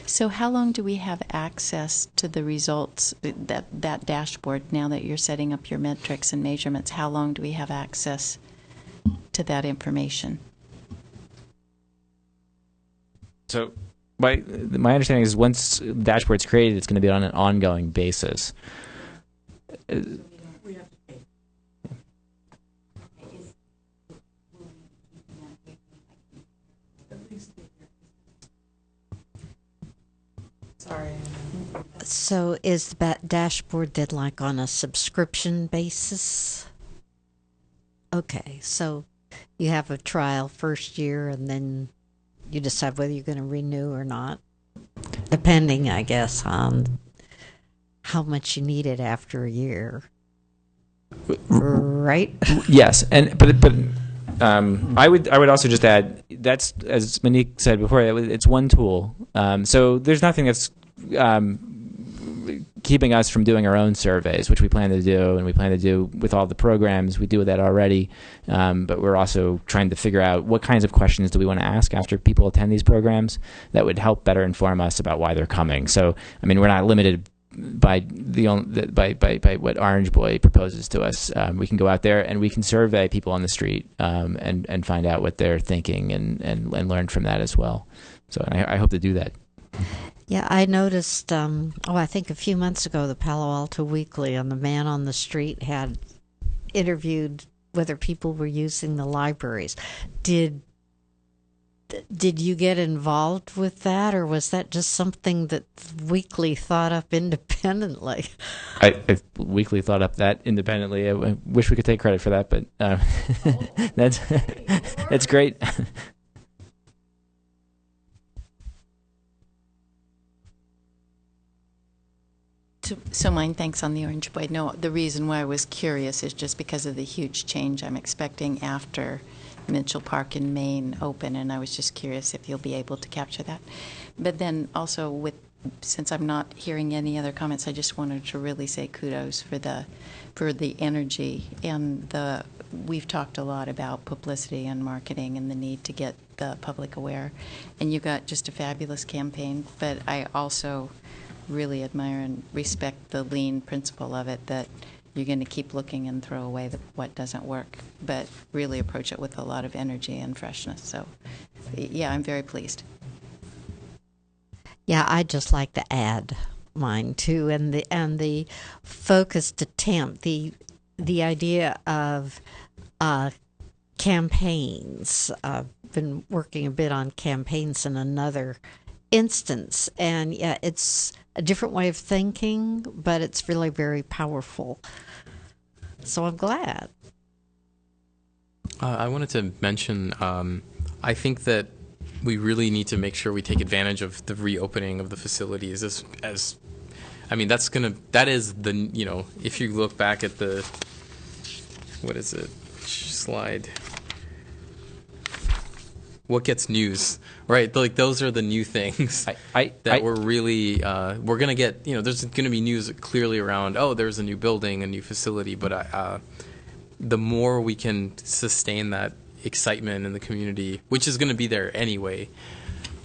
Speaker 4: So how long do we have access to the results, that dashboard, now that you're setting up your metrics and measurements? How long do we have access to that information?
Speaker 8: So my understanding is once the dashboard's created, it's going to be on an ongoing basis.
Speaker 3: Sorry.
Speaker 6: So is the dashboard then like on a subscription basis? Okay, so you have a trial first year and then you decide whether you're going to renew or not, depending, I guess, on how much you need it after a year. Right?
Speaker 8: Yes, but I would also just add, that's, as Monique said before, it's one tool. So there's nothing that's keeping us from doing our own surveys, which we plan to do, and we plan to do with all the programs. We do that already, but we're also trying to figure out what kinds of questions do we want to ask after people attend these programs that would help better inform us about why they're coming. So, I mean, we're not limited by by what Orange Boy proposes to us. We can go out there and we can survey people on the street and find out what they're thinking and learn from that as well. So I hope to do that.
Speaker 6: Yeah, I noticed, I think a few months ago, the Palo Alto Weekly and the Man on the Street had interviewed whether people were using the libraries. Did you get involved with that, or was that just something that Weekly thought up independently?
Speaker 8: I Weekly thought up that independently. I wish we could take credit for that, but that's great.
Speaker 4: So mine, thanks on the Orange Boy. No, the reason why I was curious is just because of the huge change I'm expecting after Mitchell Park in Maine open, and I was just curious if you'll be able to capture that. But then also, since I'm not hearing any other comments, I just wanted to really say kudos for the energy and we've talked a lot about publicity and marketing and the need to get the public aware, and you got just a fabulous campaign. But I also really admire and respect the lean principle of it, that you're going to keep looking and throw away what doesn't work, but really approach it with a lot of energy and freshness. So, yeah, I'm very pleased.
Speaker 6: Yeah, I'd just like to add mine too, and the focused attempt, the idea of campaigns. I've been working a bit on campaigns in another instance, and yeah, it's a different way of thinking, but it's really very powerful. So I'm glad.
Speaker 1: I wanted to mention, I think that we really need to make sure we take advantage of the reopening of the facilities as I mean, that is the, if you look back at the, what is it, slide, what gets news, right? Like, those are the new things we're really, we're going to get, there's going to be news clearly around, oh, there's a new building, a new facility, but the more we can sustain that excitement in the community, which is going to be there anyway.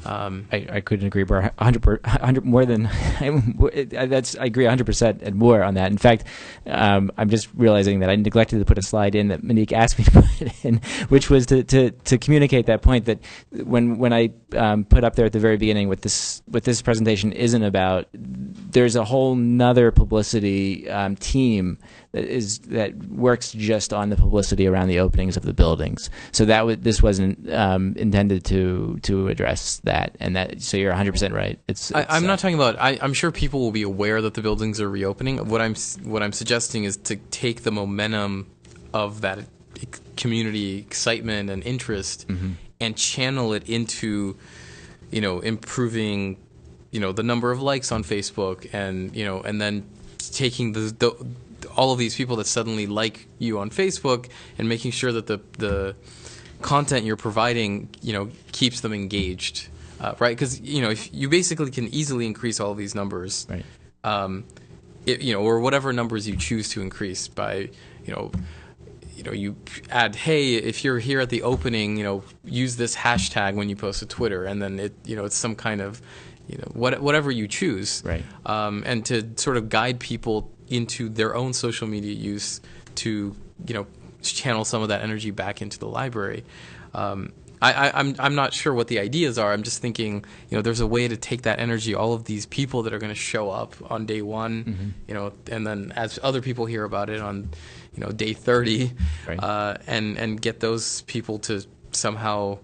Speaker 8: I couldn't agree more. 100 more than I agree 100% and more on that. In fact, I'm just realizing that I neglected to put a slide in that Monique asked me to put in, which was to communicate that point that when I put up there at the very beginning what this presentation isn't about, there's a whole nother publicity team that works just on the publicity around the openings of the buildings. So this wasn't intended to address that, and that. So you're 100% right. I'm
Speaker 1: not talking about. I'm sure people will be aware that the buildings are reopening. What I'm suggesting is to take the momentum of that community excitement and interest and channel it into, improving, the number of likes on Facebook, and and then taking all of these people that suddenly like you on Facebook and making sure that the content you're providing, keeps them engaged, right? Because if you basically can easily increase all of these numbers,
Speaker 8: right?
Speaker 1: Or whatever numbers you choose to increase by, you add, hey, if you're here at the opening, use this hashtag when you post to Twitter, and then it's some kind of, whatever you choose,
Speaker 8: right?
Speaker 1: And to sort of guide people into their own social media use to, channel some of that energy back into the library. I'm not sure what the ideas are. I'm just thinking, there's a way to take that energy, all of these people that are going to show up on day one, and then as other people hear about it on, day 30,
Speaker 8: right.
Speaker 1: And get those people to somehow,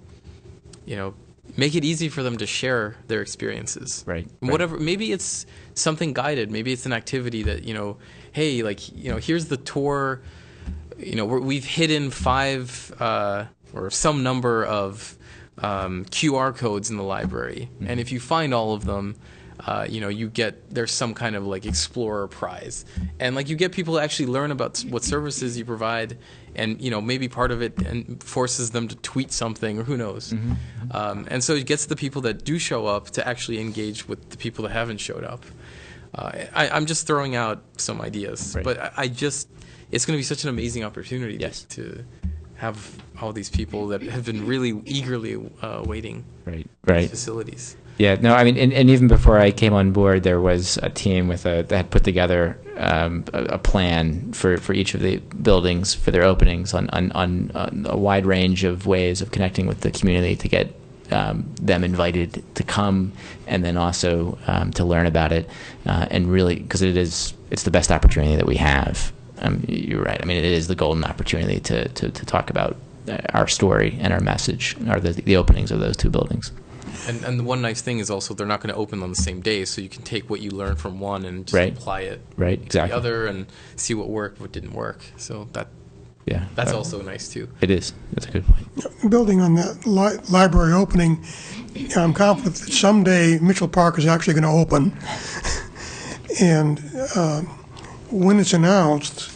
Speaker 1: make it easy for them to share their experiences.
Speaker 8: Right.
Speaker 1: Whatever. Maybe it's something guided. Maybe it's an activity that, hey, here's the tour. We've hidden 5 or some number of QR codes in the library, and if you find all of them, there's some kind of explorer prize, and you get people to actually learn about what services you provide, and maybe part of it and forces them to tweet something, or who knows. And so it gets the people that do show up to actually engage with the people that haven't showed up. I'm just throwing out some ideas,
Speaker 8: right.
Speaker 1: But it's going to be such an amazing opportunity to have all these people that have been really eagerly waiting
Speaker 8: right.
Speaker 1: these facilities.
Speaker 8: Yeah, no, I mean, and even before I came on board, there was a team that had put together a plan for each of the buildings for their openings on a wide range of ways of connecting with the community to get them invited to come, and then also to learn about it, and really, because it's the best opportunity that we have. You're right. I mean, it is the golden opportunity to talk about our story and our message, or the openings of those 2 buildings.
Speaker 1: And the one nice thing is also they're not going to open on the same day, so you can take what you learned from one and just apply it to the other and see what worked, what didn't work. So that's also nice too.
Speaker 8: It is. That's a good point.
Speaker 2: Building on that library opening, I'm confident that someday Mitchell Park is actually going to open, and when it's announced,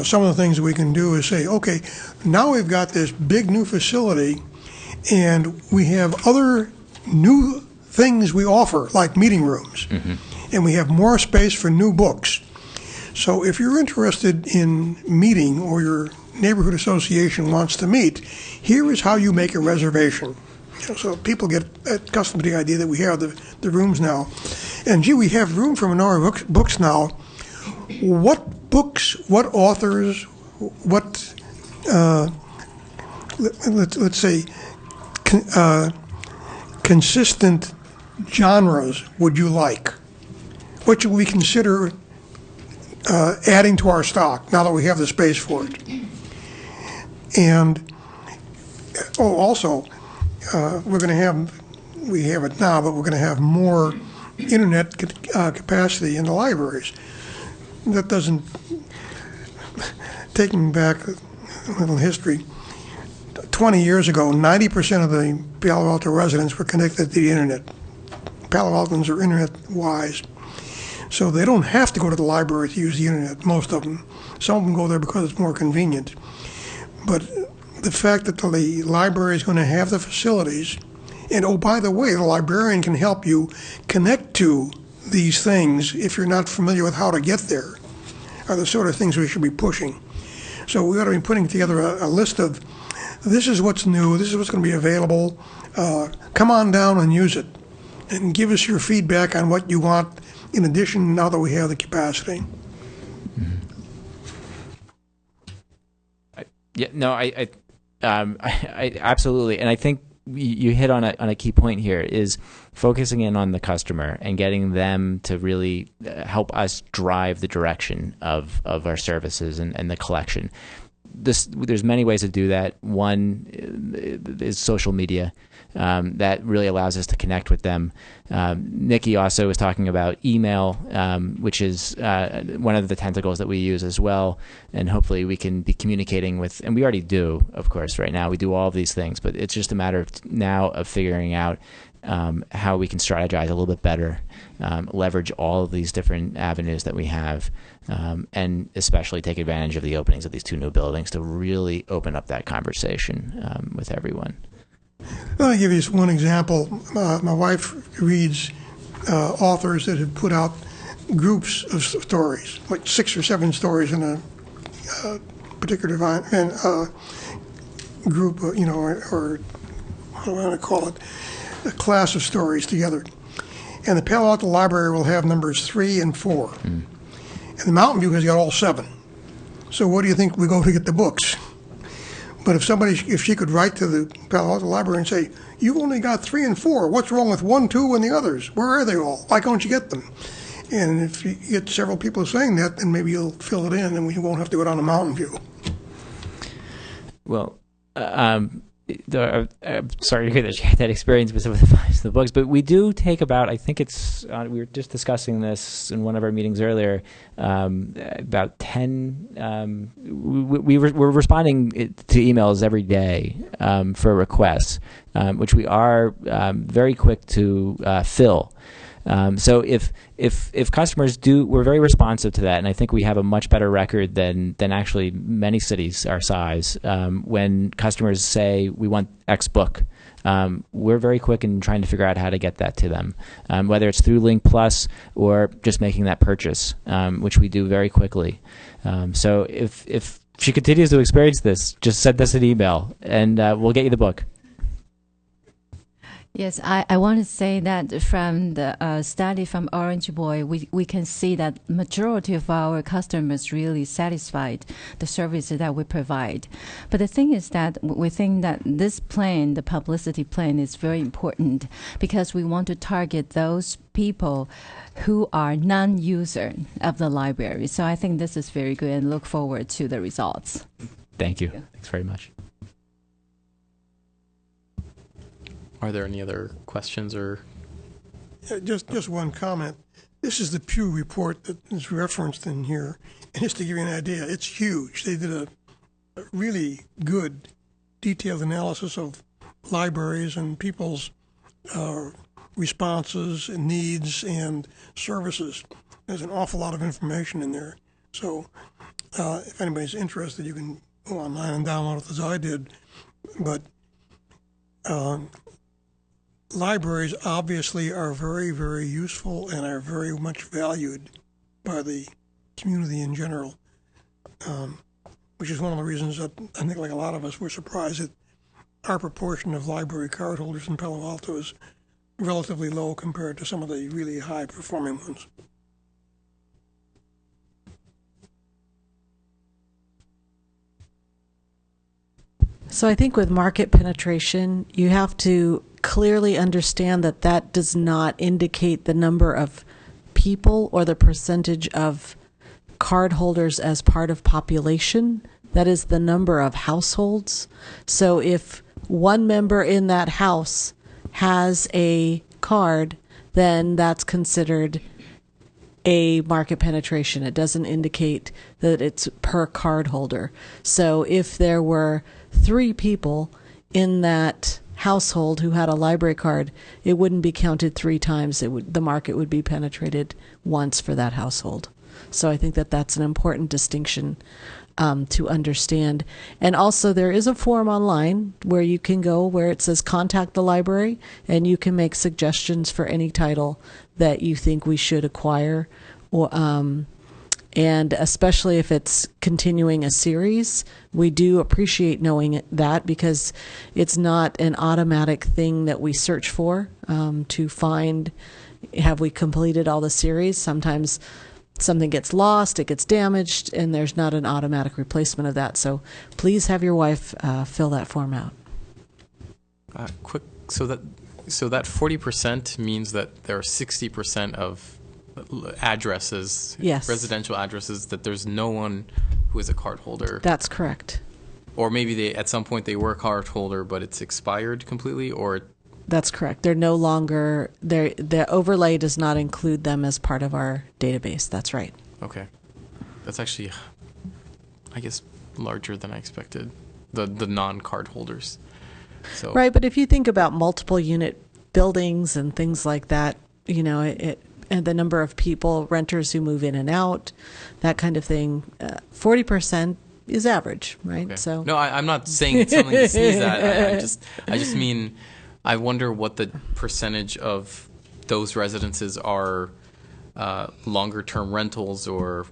Speaker 2: some of the things that we can do is say, okay, now we've got this big new facility, and we have other new things we offer, like meeting rooms, and we have more space for new books. So if you're interested in meeting, or your neighborhood association wants to meet, here is how you make a reservation. So people get accustomed to the idea that we have the rooms now. And gee, we have room for minority books now. What books, what authors, what, let's say, consistent genres would you like? What should we consider adding to our stock now that we have the space for it? And also, we're going to have, we have it now, but we're going to have more internet capacity in the libraries. That doesn't, taking back a little history, 20 years ago, 90% of the Palo Alto residents were connected to the internet. Palo Altans are internet wise. So they don't have to go to the library to use the internet, most of them. Some of them go there because it's more convenient. But the fact that the library is going to have the facilities, and oh, by the way, the librarian can help you connect to these things if you're not familiar with how to get there, are the sort of things we should be pushing. So we ought to be putting together a list of, this is what's new, this is what's going to be available, come on down and use it, and give us your feedback on what you want in addition now that we have the capacity.
Speaker 8: Yeah, no, I absolutely, and I think you hit on a key point here is focusing in on the customer and getting them to really help us drive the direction of our services and the collection. There's many ways to do that. One is social media. That really allows us to connect with them. Nikki also was talking about email, which is one of the tentacles that we use as well. And hopefully we can be communicating with, and we already do, of course, right now. We do all of these things, but it's just a matter of now of figuring out how we can strategize a little bit better, leverage all of these different avenues that we have, and especially take advantage of the openings of these two new buildings to really open up that conversation with everyone.
Speaker 2: Let me give you just one example. My wife reads authors that have put out groups of stories, like 6 or 7 stories in a particular group, or what do I want to call it, a class of stories together. And the Palo Alto Library will have numbers 3 and 4. And the Mountain View has got all 7. So what do you think we go to get the books? But if she could write to the Palo Alto Library and say, you've only got 3 and 4, what's wrong with 1, 2, and the others? Where are they all? Why can't you get them? And if you get several people saying that, then maybe you'll fill it in and we won't have to go down to Mountain View.
Speaker 8: Well, I'm sorry to hear that you had that experience with some of the books, but we do take about, I think it's, we were just discussing this in one of our meetings earlier, about 10, we're responding to emails every day for requests, which we are very quick to fill. So if customers do, we're very responsive to that, and I think we have a much better record than actually many cities our size. When customers say we want X book, we're very quick in trying to figure out how to get that to them, whether it's through Link Plus or just making that purchase, which we do very quickly. So if she continues to experience this, just send us an email and we'll get you the book.
Speaker 5: Yes, I want to say that from the study from Orange Boy, we can see that majority of our customers really satisfied the services that we provide. But the thing is that we think that this plan, the publicity plan, is very important because we want to target those people who are non-user of the library. So I think this is very good and look forward to the results.
Speaker 8: Thank you. Thanks very much.
Speaker 1: Are there any other questions or?
Speaker 2: Just one comment. This is the Pew report that is referenced in here. And just to give you an idea, it's huge. They did a really good, detailed analysis of libraries and people's responses and needs and services. There's an awful lot of information in there. So if anybody's interested, you can go online and download it as I did. But libraries obviously are very, very useful and are very much valued by the community in general, which is one of the reasons that I think, like a lot of us, we're surprised that our proportion of library card holders in Palo Alto is relatively low compared to some of the really high-performing ones.
Speaker 3: So I think with market penetration, you have to clearly understand that that does not indicate the number of people or the percentage of card holders as part of population. That is the number of households. So if one member in that house has a card, then that's considered a market penetration. It doesn't indicate that it's per card holder. So if there were 3 people in that household who had a library card, it wouldn't be counted 3 times. The market would be penetrated once for that household. So I think that that's an important distinction to understand. And also there is a form online where you can go where it says contact the library, and you can make suggestions for any title that you think we should acquire, or and especially if it's continuing a series, we do appreciate knowing that, because it's not an automatic thing that we search for to find, have we completed all the series? Sometimes something gets lost, it gets damaged, and there's not an automatic replacement of that. So please have your wife fill that form out.
Speaker 1: So that 40% means that there are 60% of addresses,
Speaker 3: Yes.
Speaker 1: residential addresses, that there's no one who is a card holder.
Speaker 3: That's correct.
Speaker 1: Or maybe they at some point they were a card holder, but it's expired completely, or
Speaker 3: That's correct. They're no longer, the overlay does not include them as part of our database. That's right.
Speaker 1: okay. That's actually, I guess, larger than I expected. The non-card holders. So
Speaker 3: Right, but if you think about multiple unit buildings and things like that, you know, and the number of people, renters who move in and out, that kind of thing, 40% is average, right?
Speaker 1: Okay.
Speaker 3: So
Speaker 1: No, I'm not saying it's something to sneeze at. I just mean, I wonder what the percentage of those residences are longer-term rentals or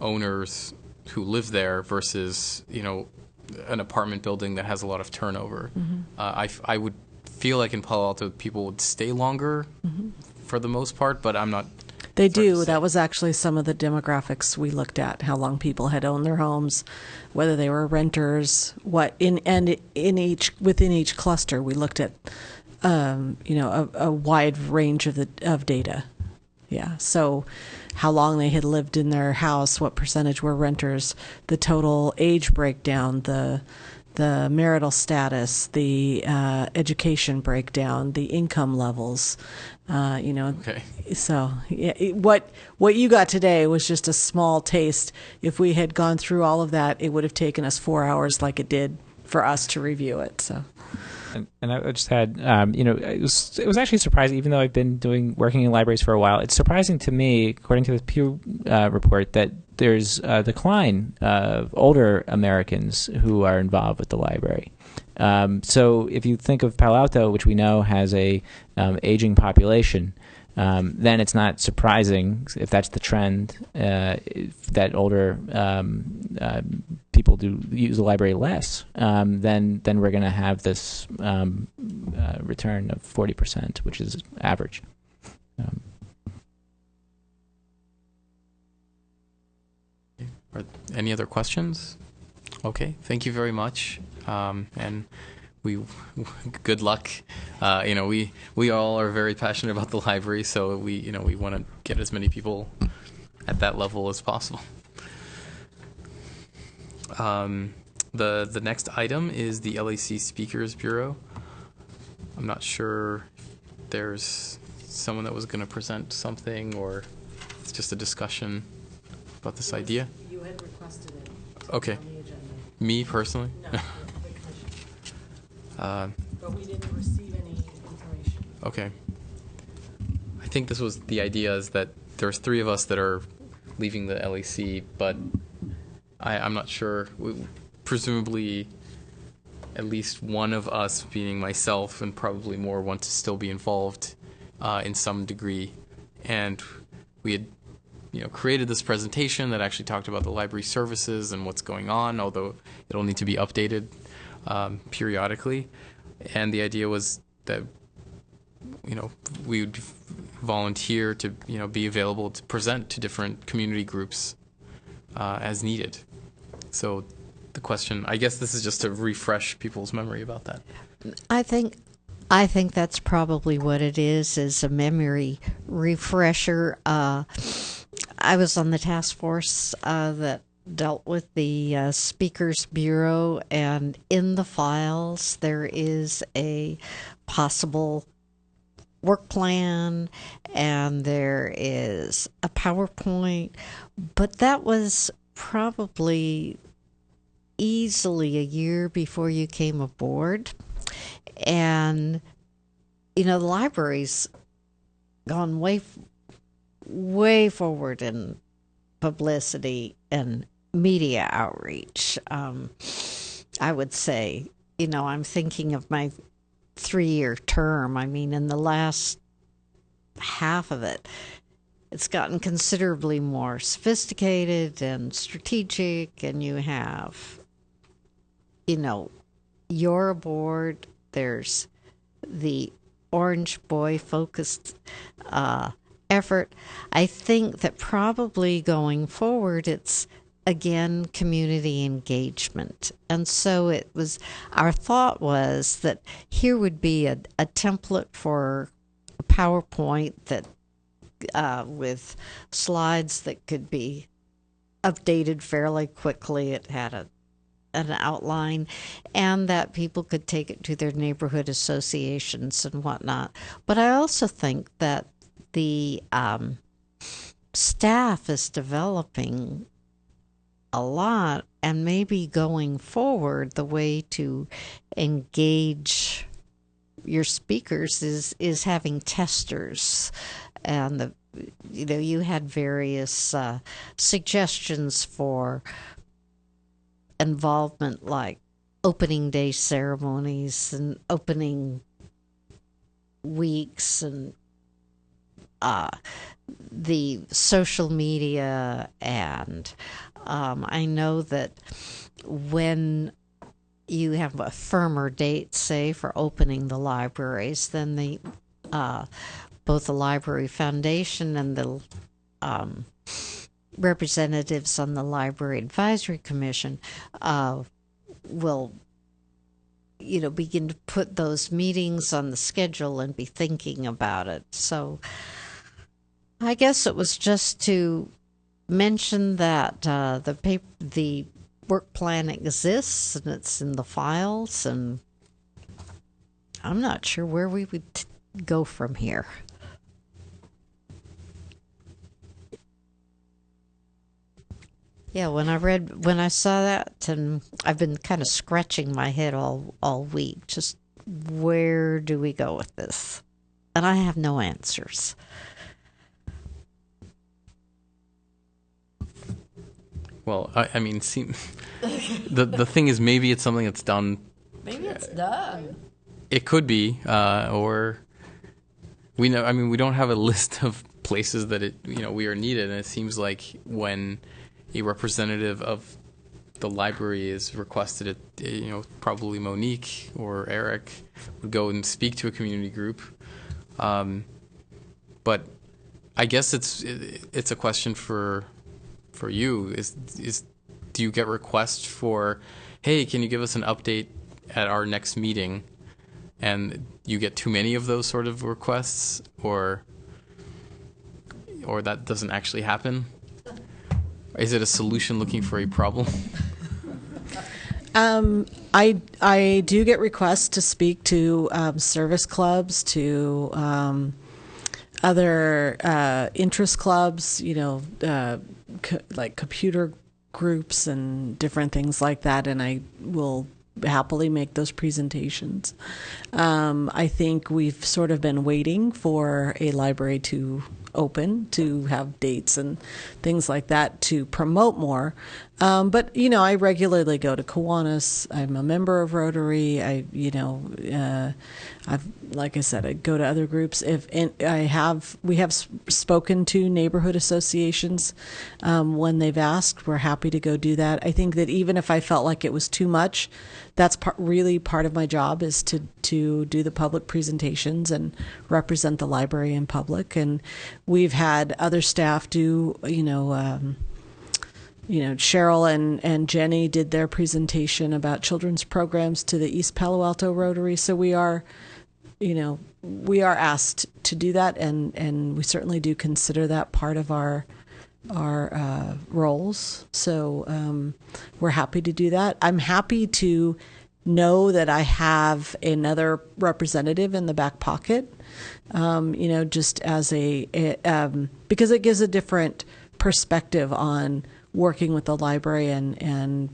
Speaker 1: owners who live there versus an apartment building that has a lot of turnover. I would feel like in Palo Alto people would stay longer for the most part, but I'm not.
Speaker 3: They
Speaker 1: it's hard to
Speaker 3: do.
Speaker 1: say.
Speaker 3: That was actually some of the demographics we looked at, how long people had owned their homes, whether they were renters, within each cluster we looked at a wide range of data. Yeah. So how long they had lived in their house, what percentage were renters, the total age breakdown, the marital status, the education breakdown, the income levels.
Speaker 1: Okay.
Speaker 3: So yeah, what you got today was just a small taste. If we had gone through all of that, it would have taken us 4 hours, like it did for us to review it. So.
Speaker 8: And I just had, it was actually surprising, even though I've been working in libraries for a while. It's surprising to me, according to the Pew report, that there's a decline of older Americans who are involved with the library. So if you think of Palo Alto, which we know has a aging population, then it's not surprising if that's the trend, that older people do use the library less. Then we're going to have this return of 40%, which is average.
Speaker 1: Are any other questions? Okay, thank you very much, and good luck. We all are very passionate about the library, so we want to get as many people at that level as possible. The next item is the LAC Speakers Bureau. I'm not sure if there's someone that was going to present something, or it's just a discussion about this idea.
Speaker 3: You had requested it.
Speaker 1: Okay.
Speaker 3: On the agenda.
Speaker 1: Me personally?
Speaker 3: No, the commission. But we didn't receive any information.
Speaker 1: Okay. I think this was the idea, is that there's 3 of us that are leaving the LAC, but I'm not sure. Presumably, at least one of us, being myself and probably more, want to still be involved in some degree. And we had created this presentation that actually talked about the library services and what's going on, although it'll need to be updated periodically. And the idea was that we would volunteer to be available to present to different community groups as needed. So the question, I guess this is just to refresh people's memory about that.
Speaker 6: I think I think that's probably what it is a memory refresher. I was on the task force that dealt with the Speakers Bureau, and in the files there is a possible work plan and there is a PowerPoint, but that was probably easily a year before you came aboard. And the library's gone way forward in publicity and media outreach. I would say, I'm thinking of my 3-year term. I mean, in the last half of it, it's gotten considerably more sophisticated and strategic, and you have, you're aboard. There's the Orange Boy focused effort. I think that probably going forward, it's again community engagement. And so our thought was that here would be a template for a PowerPoint that with slides that could be updated fairly quickly. It had an outline, and that people could take it to their neighborhood associations and whatnot. But I also think that the staff is developing a lot, and maybe going forward, the way to engage your speakers is having testers, and you had various suggestions for involvement, like opening day ceremonies and opening weeks and the social media. And I know that when you have a firmer date, say, for opening the libraries, then both the Library Foundation and the representatives on the Library Advisory Commission will begin to put those meetings on the schedule and be thinking about it. So I guess it was just to mention that the work plan exists and it's in the files, and I'm not sure where we would go from here. Yeah, when I saw that, and I've been kind of scratching my head all week, just where do we go with this? And I have no answers.
Speaker 1: Well, I mean, the thing is, maybe it's something that's done.
Speaker 3: Maybe it's done.
Speaker 1: It could be, or we know. I mean, we don't have a list of places that we are needed, and it seems like when a representative of the library is requested, probably Monique or Eric would go and speak to a community group. But I guess it's a question for you. Do you get requests for, hey, can you give us an update at our next meeting? And you get too many of those sort of requests, or that doesn't actually happen? Is it a solution looking for a problem?
Speaker 3: I do get requests to speak to service clubs, to other interest clubs, like computer groups and different things like that, and I will happily make those presentations. I think we've sort of been waiting for a library to open, to have dates and things like that to promote more. But I regularly go to Kiwanis. I'm a member of Rotary. Like I said, I go to other groups. We have spoken to neighborhood associations when they've asked. We're happy to go do that. I think that even if I felt like it was too much, that's really part of my job, is to do the public presentations and represent the library in public. And we've had other staff do, Cheryl and Jenny did their presentation about children's programs to the East Palo Alto Rotary. So we are we are asked to do that, and we certainly do consider that part of our roles. So we're happy to do that. I'm happy to know that I have another representative in the back pocket, just as because it gives a different perspective on working with the library and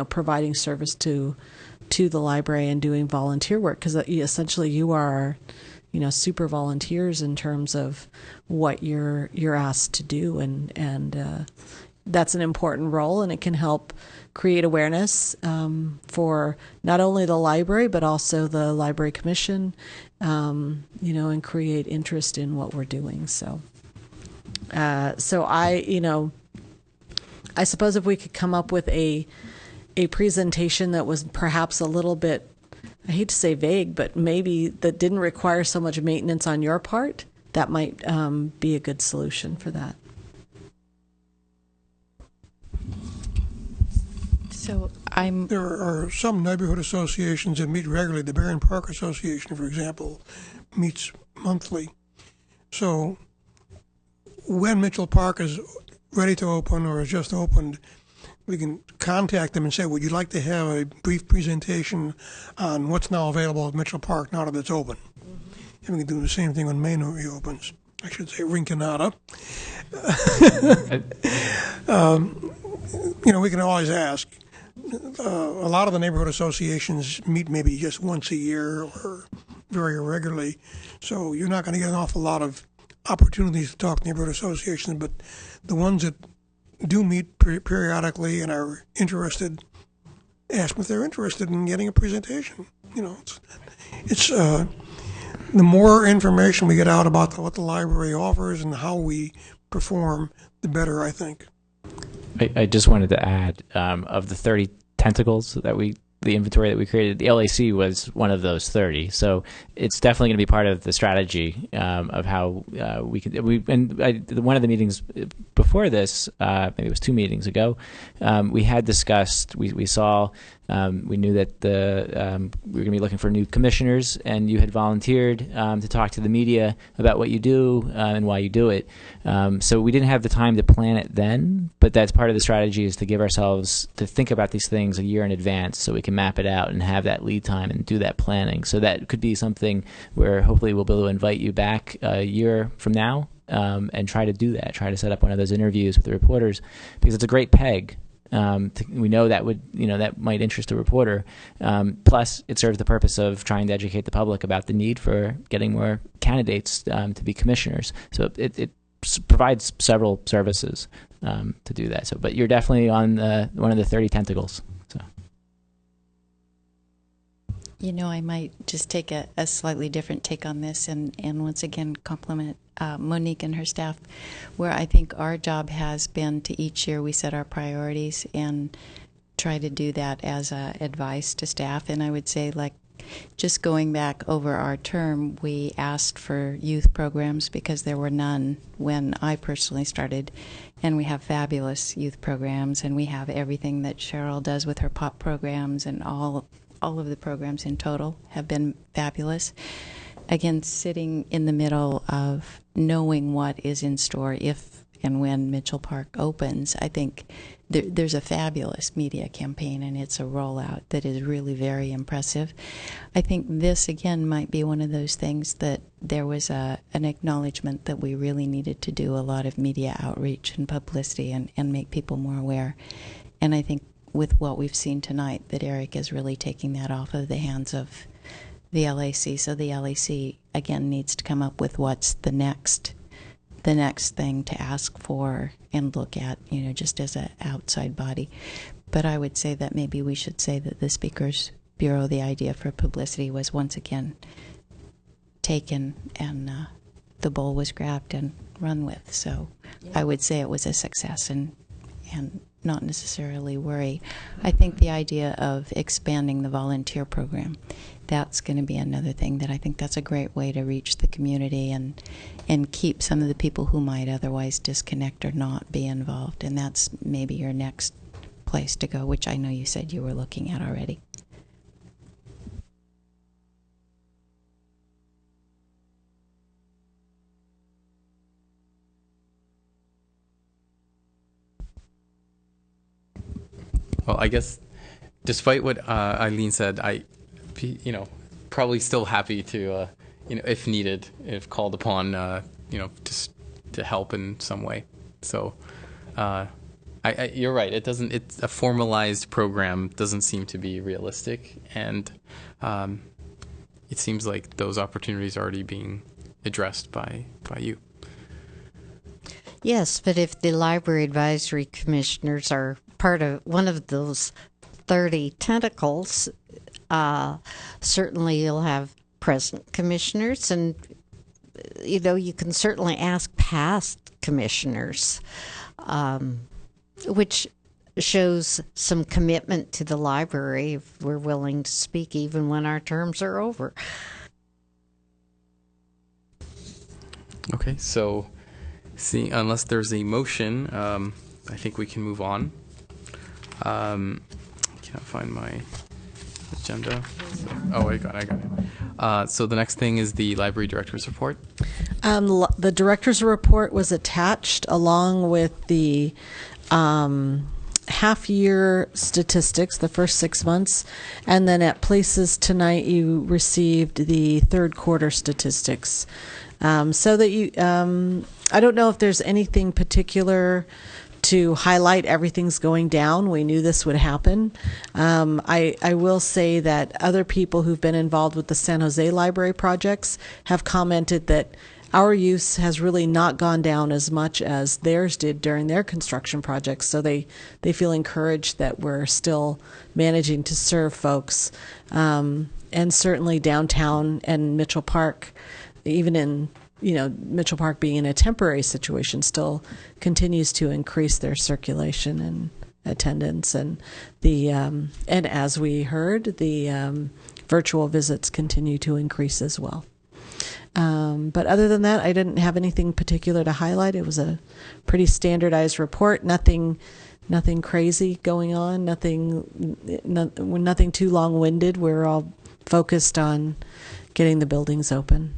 Speaker 3: providing service to the library and doing volunteer work, because essentially you are super volunteers in terms of what you're asked to do, and that's an important role, and it can help create awareness for not only the library but also the library commission, and create interest in what we're doing. So I suppose if we could come up with a presentation that was perhaps a little bit, I hate to say vague, but maybe that didn't require so much maintenance on your part, that might be a good solution for that.
Speaker 4: So
Speaker 2: There are some neighborhood associations that meet regularly. The Barron Park Association, for example, meets monthly. So when Mitchell Park is ready to open or has just opened, we can contact them and say, would you like to have a brief presentation on what's now available at Mitchell Park now that it's open? And we can do the same thing when Main reopens. I should say Rinconada. We can always ask. A lot of the neighborhood associations meet maybe just once a year or very irregularly. So you're not going to get an awful lot of opportunities to talk to neighborhood associations, but the ones that do meet periodically and are interested, ask them if they're interested in getting a presentation. It's the more information we get out about what the library offers and how we perform, the better, I think.
Speaker 8: I just wanted to add, of the 30 tentacles the inventory that we created, the LAC was one of those 30. So it's definitely going to be part of the strategy of how we can. One of the meetings before this, maybe it was 2 meetings ago, we had discussed. We saw. We knew that we were going to be looking for new commissioners, and you had volunteered to talk to the media about what you do and why you do it. So we didn't have the time to plan it then, but that's part of the strategy, is to give ourselves to think about these things a year in advance so we can map it out and have that lead time and do that planning. So that could be something where hopefully we'll be able to invite you back a year from now and try to do that, try to set up one of those interviews with the reporters, because it's a great peg. We know that that might interest a reporter. Plus, it serves the purpose of trying to educate the public about the need for getting more candidates to be commissioners. So it provides several services to do that. So, but you're definitely on one of the 30 tentacles. So.
Speaker 4: I might just take a slightly different take on this, and once again compliment Monique and her staff, where I think our job has been to each year we set our priorities and try to do that as advice to staff. And I would say, like, just going back over our term, we asked for youth programs because there were none when I personally started, and we have fabulous youth programs, and we have everything that Cheryl does with her pop programs, and all of the programs in total have been fabulous. Again, sitting in the middle of knowing what is in store if and when Mitchell Park opens, I think there's a fabulous media campaign, and it's a rollout that is really very impressive. I think this, again, might be one of those things that there was an acknowledgement that we really needed to do a lot of media outreach and publicity and make people more aware. And I think with what we've seen tonight, that Eric is really taking that off of the hands of the LAC. So the LAC, again, needs to come up with what's the next thing to ask for and look at, just as an outside body. But I would say that maybe we should say that the Speakers Bureau, the idea for publicity was once again taken, and the bull was grabbed and run with. So I would say it was a success, and not necessarily worry. I think the idea of expanding the volunteer program, that's going to be another thing that I think that's a great way to reach the community and keep some of the people who might otherwise disconnect or not be involved. And that's maybe your next place to go, which I know you said you were looking at already.
Speaker 1: Well, I guess despite what Eileen said, probably still happy to, if needed, if called upon, just to help in some way. So, you're right. It's a formalized program doesn't seem to be realistic, and it seems like those opportunities are already being addressed by you.
Speaker 6: Yes, but if the library advisory commissioners are part of one of those 30 tentacles, certainly you'll have present commissioners, and you can certainly ask past commissioners, which shows some commitment to the library if we're willing to speak even when our terms are over.
Speaker 1: Okay, so unless there's a motion, I think we can move on. I can't find my agenda. I got it. So the next thing is the library director's report.
Speaker 3: The director's report was attached along with the half-year statistics, the first 6 months, and then at places tonight you received the third quarter statistics. So that I don't know if there's anything particular to highlight. Everything's going down. We knew this would happen. I will say that other people who've been involved with the San Jose Library projects have commented that our use has really not gone down as much as theirs did during their construction projects. So they feel encouraged that we're still managing to serve folks. And certainly downtown and Mitchell Park, even in Mitchell Park being in a temporary situation, still continues to increase their circulation and attendance, and and as we heard, the virtual visits continue to increase as well. But other than that, I didn't have anything particular to highlight. It was a pretty standardized report. Nothing crazy going on. Nothing too long-winded. We're all focused on getting the buildings open.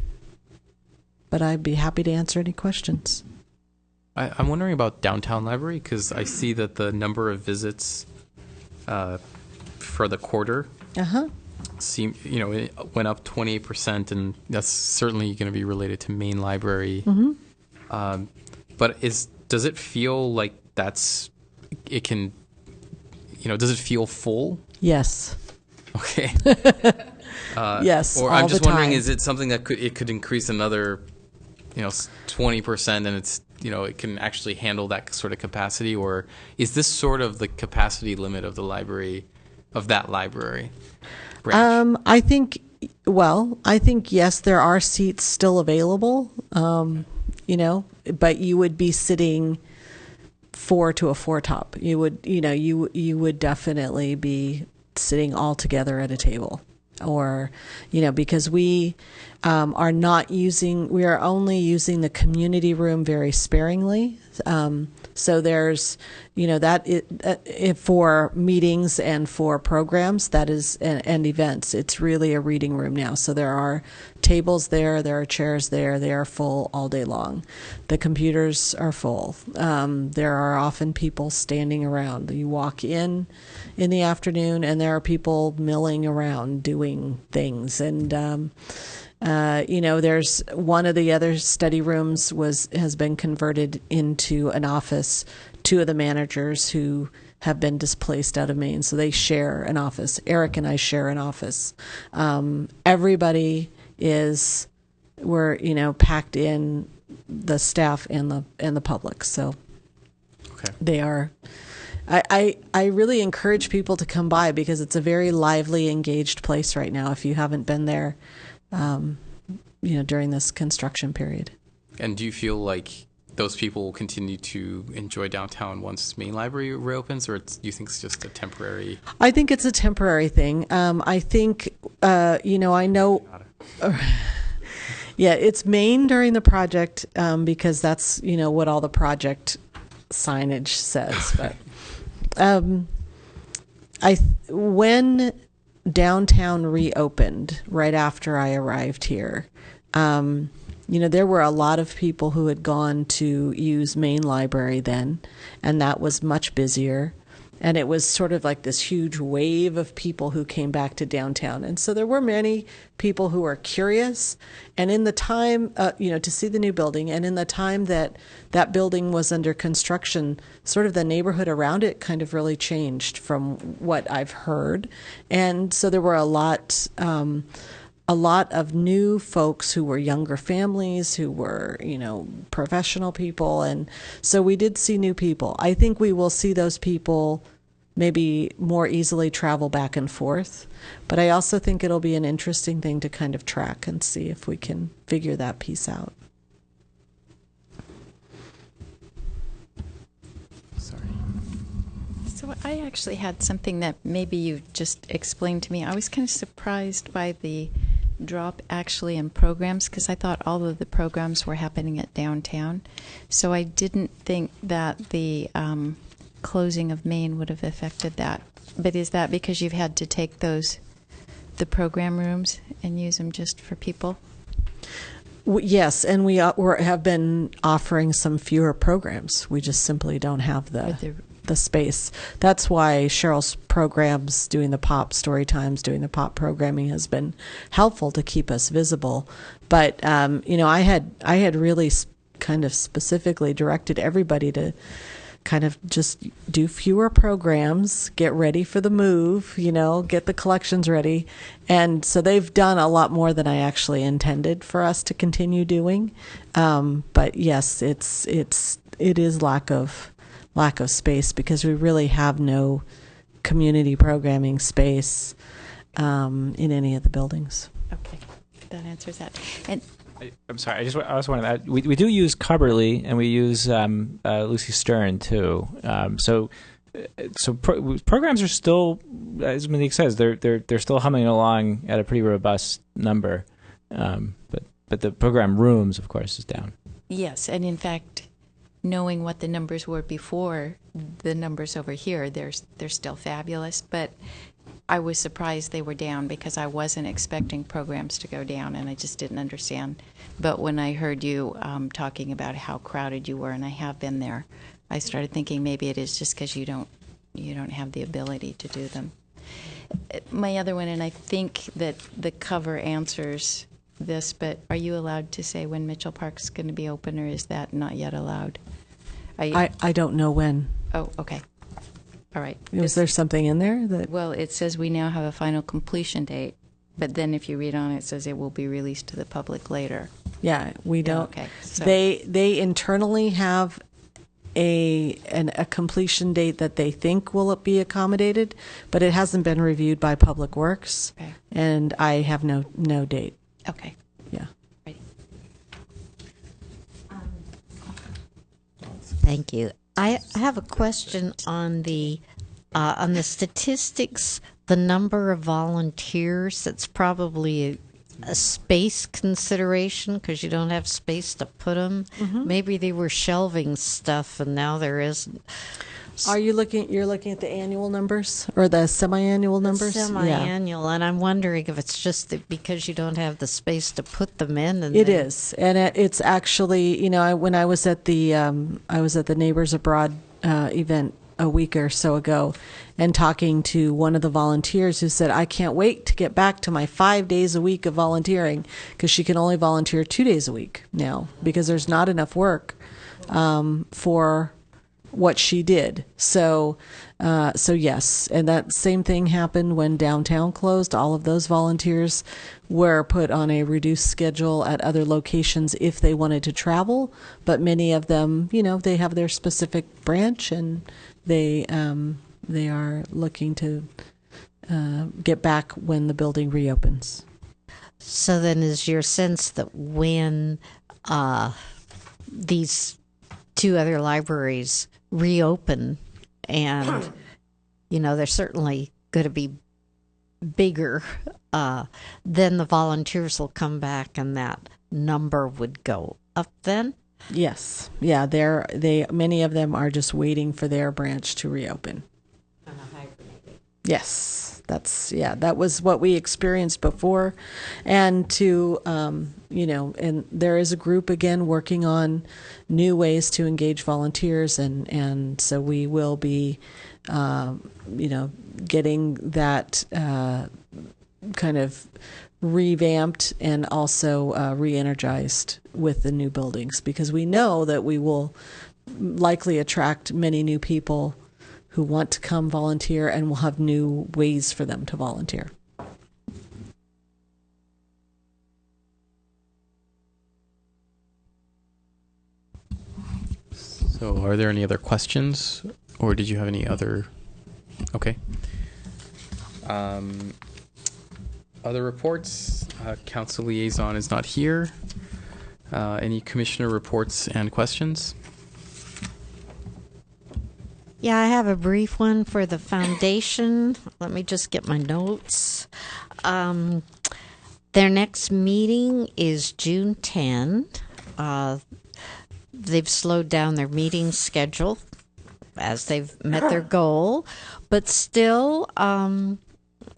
Speaker 3: But I'd be happy to answer any questions.
Speaker 1: I'm wondering about downtown library, because I see that the number of visits for the quarter it went up 28%, and that's certainly going to be related to main library. Mm-hmm. But does it feel like does it feel full?
Speaker 3: Yes.
Speaker 1: Okay.
Speaker 3: Yes.
Speaker 1: Or I'm just wondering, is it something that could increase another 20%, and it's it can actually handle that sort of capacity, or is this sort of the capacity limit of the library, of that library branch?
Speaker 3: I think yes, there are seats still available. But you would be sitting 4 to a 4 top. You would definitely be sitting all together at a table, or because we are only using the community room very sparingly. So there's for meetings and for programs, that is, and events, it's really a reading room now. So there are tables there are chairs there. They are full all day long. The computers are full. There are often people standing around. You walk in the afternoon, and there are people milling around doing things. And there's one of the other study rooms has been converted into an office. 2 of the managers who have been displaced out of Maine, so they share an office. Eric and I share an office. Everybody we're packed in, the staff and the public. So
Speaker 1: okay.
Speaker 3: They are. I really encourage people to come by, because it's a very lively, engaged place right now. If you haven't been there, during this construction period. And
Speaker 1: do you feel like those people will continue to enjoy downtown once main library reopens, or do you think it's just a temporary?
Speaker 3: I think it's a temporary thing. I think, I know, it's Main during the project, because that's, what all the project signage says. But when downtown reopened right after I arrived here, there were a lot of people who had gone to use main library then, and that was much busier. And it was sort of like this huge wave of people who came back to downtown. And so there were many people who were curious. And in the time, to see the new building, and in the time that that building was under construction, sort of the neighborhood around it kind of really changed from what I've heard. And so there were a lot of new folks who were younger families, who were, professional people. And so we did see new people. I think we will see those people maybe more easily travel back and forth. But I also think it'll be an interesting thing to kind of track and see if we can figure that piece out.
Speaker 1: Sorry.
Speaker 4: So I actually had something that maybe you just explained to me. I was kind of surprised by the drop actually in programs, because I thought all of the programs were happening at downtown. So I didn't think that the closing of Maine would have affected that. But is that because you've had to take the program rooms and use them just for people?
Speaker 3: Yes, and we have been offering some fewer programs. We just simply don't have the space. That's why Cheryl's programs, doing the pop story times, doing the pop programming, has been helpful to keep us visible. But I had really kind of specifically directed everybody to kind of just do fewer programs, get ready for the move, get the collections ready. And so they've done a lot more than I actually intended for us to continue doing. But yes, it is lack of space, because we really have no community programming space in any of the buildings.
Speaker 4: Okay, that answers that. And
Speaker 8: I'm sorry. I also wanted to add, we do use Cubberley, and we use Lucy Stern too. Programs are still, as Monique says, they're still humming along at a pretty robust number. But the program rooms, of course, is down.
Speaker 4: yes, and in fact, knowing what the numbers were before, the numbers over here, they're still fabulous. But I was surprised they were down, because I wasn't expecting programs to go down, and I just didn't understand. But when I heard you talking about how crowded you were, and I have been there, I started thinking maybe it is just because you don't have the ability to do them. My other one, and I think that the cover answers this, but are you allowed to say when Mitchell Park's going to be open, or is that not yet allowed?
Speaker 3: I don't know when.
Speaker 4: Oh, okay. All right.
Speaker 3: Was there something in there that?
Speaker 4: Well, it says we now have a final completion date, but then if you read on it, it says it will be released to the public later.
Speaker 3: Yeah, we don't.
Speaker 4: Okay. So.
Speaker 3: They internally have a completion date that they think will be accommodated, but it hasn't been reviewed by Public Works,
Speaker 4: Okay.
Speaker 3: and I have no date.
Speaker 4: Okay.
Speaker 3: Yeah.
Speaker 4: Ready.
Speaker 6: Thank you. I have a question on the statistics, the number of volunteers. That's probably a space consideration, because you don't have space to put them.
Speaker 3: Mm-hmm.
Speaker 6: Maybe they were shelving stuff and now there isn't.
Speaker 3: You're looking at the annual numbers or the semi-annual numbers?
Speaker 6: Semi-annual, and I'm wondering if it's just that because you don't have the space to put them in. And
Speaker 3: it is, and it's actually, when I was at the Neighbors Abroad event a week or so ago, and talking to one of the volunteers who said, I can't wait to get back to my 5 days a week of volunteering, because she can only volunteer 2 days a week now because there's not enough work for what she did. So yes, and that same thing happened when downtown closed. All of those volunteers were put on a reduced schedule at other locations if they wanted to travel, but many of them, they have their specific branch, and they are looking to get back when the building reopens.
Speaker 6: So then is your sense that when these two other libraries reopen, and they're certainly going to be bigger, then the volunteers will come back and that number would go up then?
Speaker 3: Yes. Yeah, many of them are just waiting for their branch to reopen. Yes, that was what we experienced before. And and there is a group again working on new ways to engage volunteers, and so we will be getting that kind of revamped and also re-energized with the new buildings, because we know that we will likely attract many new people who want to come volunteer, and we'll have new ways for them to volunteer.
Speaker 1: So are there any other questions, or did you have any other? Okay. Other reports? Council liaison is not here. Any commissioner reports and questions?
Speaker 6: Yeah, I have a brief one for the foundation. Let me just get my notes. Their next meeting is June 10. They've slowed down their meeting schedule as they've met their goal, but still,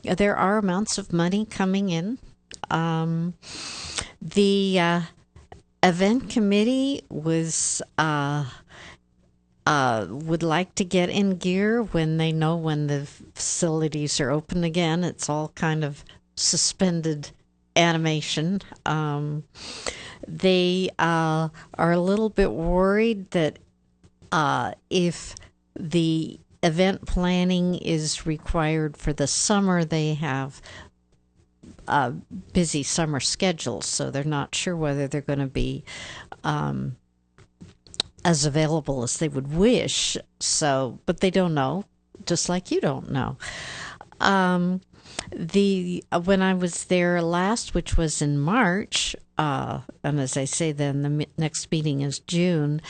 Speaker 6: there are amounts of money coming in. The event committee was would like to get in gear when they know when the facilities are open again. It's all kind of suspended animation. They are a little bit worried that if the event planning is required for the summer, they have busy summer schedules, so they're not sure whether they're going to be as available as they would wish. So, but they don't know, just like you don't know. When I was there last, which was in March, and as I say, then the next meeting is June.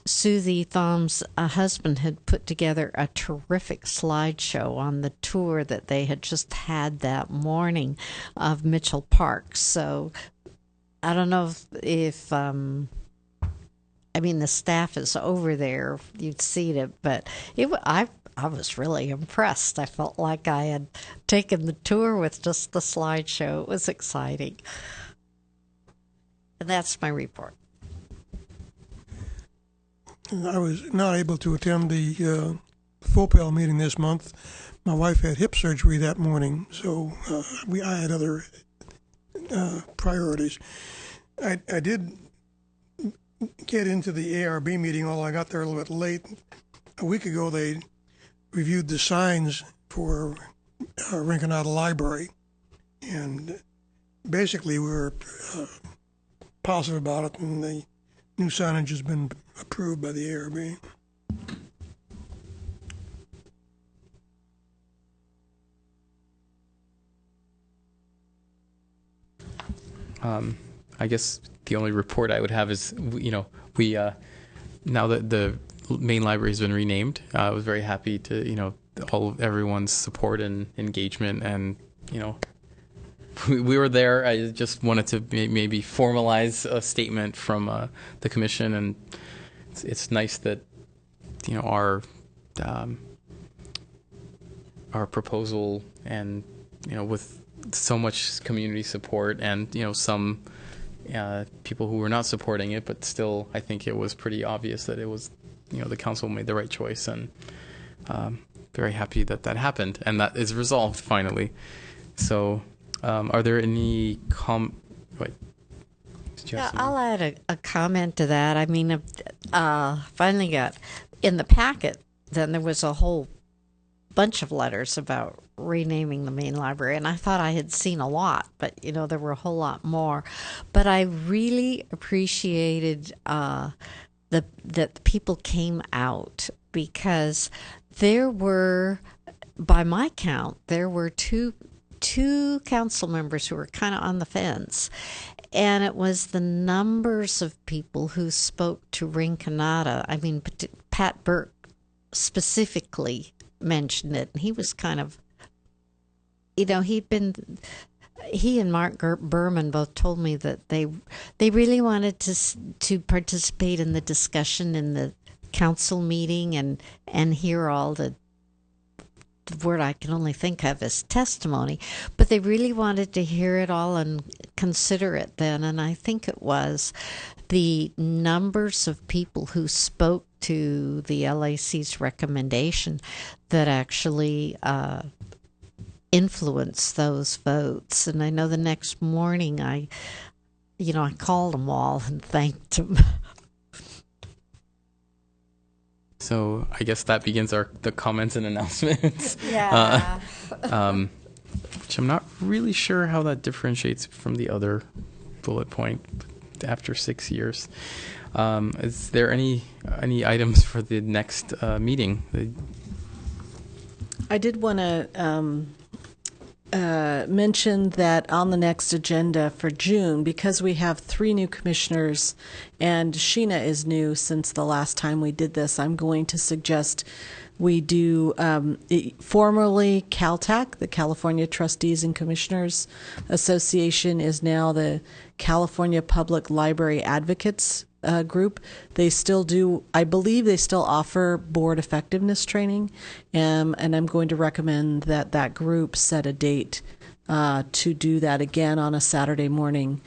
Speaker 6: Susie Thom's husband had put together a terrific slideshow on the tour that they had just had that morning of Mitchell Park. So I don't know if the staff is over there, you'd seen it, but I was really impressed. I felt like I had taken the tour with just the slideshow. It was exciting. And that's my report.
Speaker 2: I was not able to attend the full Palo meeting this month. My wife had hip surgery that morning, so I had other priorities. I did get into the ARB meeting, although I got there a little bit late. A week ago, they reviewed the signs for Rinconada Library, and basically we were positive about it, and the new signage has been approved by the ARB.
Speaker 1: I guess the only report I would have is, we now that the main library has been renamed, I was very happy to, everyone's support and engagement, and, we were there. I just wanted to maybe formalize a statement from the commission, and it's nice that, our proposal, and, with so much community support, and, some people who were not supporting it, but still, I think it was pretty obvious that it was, the council made the right choice, and very happy that happened, and that is resolved finally. So, are there any
Speaker 6: Yeah, I'll add a comment to that. I mean, finally got in the packet, then there was a whole bunch of letters about renaming the main library, and I thought I had seen a lot, but there were a whole lot more. But I really appreciated that people came out, because there were, by my count, there were two council members who were kind of on the fence, and it was the numbers of people who spoke to Rinconada. I mean, Pat Burke specifically mentioned it, and he was kind of, he and Mark Berman both told me that they really wanted to participate in the discussion in the council meeting and hear all the word I can only think of as testimony, but they really wanted to hear it all and consider it then, and I think it was the numbers of people who spoke to the LAC's recommendation that actually influenced those votes. And I know the next morning I called them all and thanked them.
Speaker 1: So I guess that begins the comments and announcements.
Speaker 6: Yeah.
Speaker 1: Which I'm not really sure how that differentiates from the other bullet point after 6 years. Is there any items for the next meeting?
Speaker 3: I did want to mention that on the next agenda for June, because we have 3 new commissioners and Sheena is new since the last time we did this, I'm going to suggest we do formerly CalTAC, the California Trustees and Commissioners Association, is now the California Public Library Advocates group. They still do, I believe they still offer board effectiveness training, and I'm going to recommend that group set a date to do that again on a Saturday morning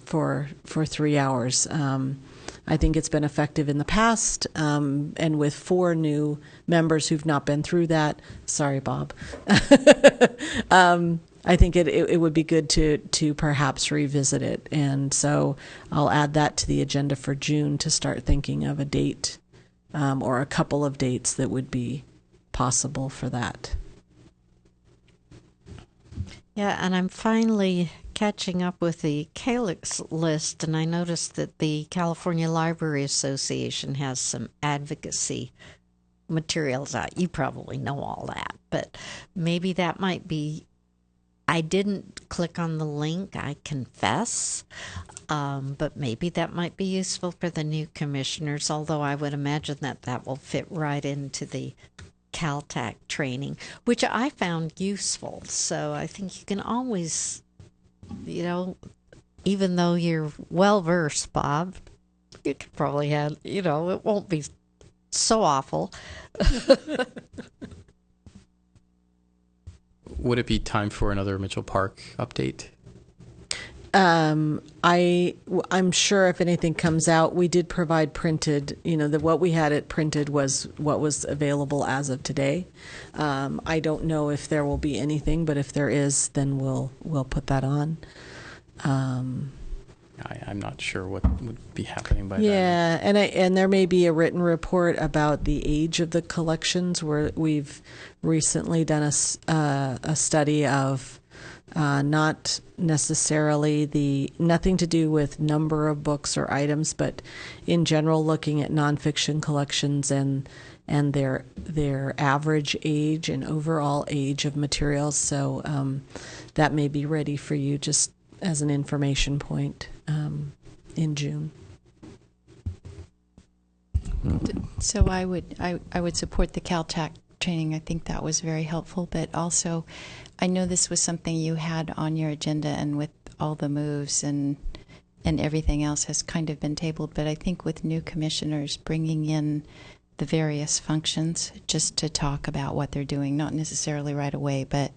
Speaker 3: for 3 hours. I think it's been effective in the past, and with 4 new members who've not been through that. Sorry, Bob. I think it would be good to perhaps revisit it, and so I'll add that to the agenda for June to start thinking of a date or a couple of dates that would be possible for that.
Speaker 6: Yeah, and I'm finally catching up with the Calyx list, and I noticed that the California Library Association has some advocacy materials out. You probably know all that, but maybe that might be. I didn't click on the link, I confess, but maybe that might be useful for the new commissioners, although I would imagine that will fit right into the CalTAC training, which I found useful. So I think you can always, even though you're well-versed, Bob, you could probably have, it won't be so awful.
Speaker 1: Would it be time for another Mitchell Park update?
Speaker 3: I'm sure if anything comes out, we did provide printed, what we had it printed was what was available as of today. I don't know if there will be anything, but if there is, then we'll put that on.
Speaker 1: I'm not sure what would be happening by then.
Speaker 3: Yeah, and there may be a written report about the age of the collections, where we've recently done a study of not necessarily nothing to do with number of books or items, but in general looking at nonfiction collections and their average age and overall age of materials. So that may be ready for you just as an information point in June.
Speaker 4: So I would support the CalTAC training. I think that was very helpful, but also I know this was something you had on your agenda, and with all the moves and everything else has kind of been tabled, but I think with new commissioners bringing in the various functions just to talk about what they're doing, not necessarily right away, but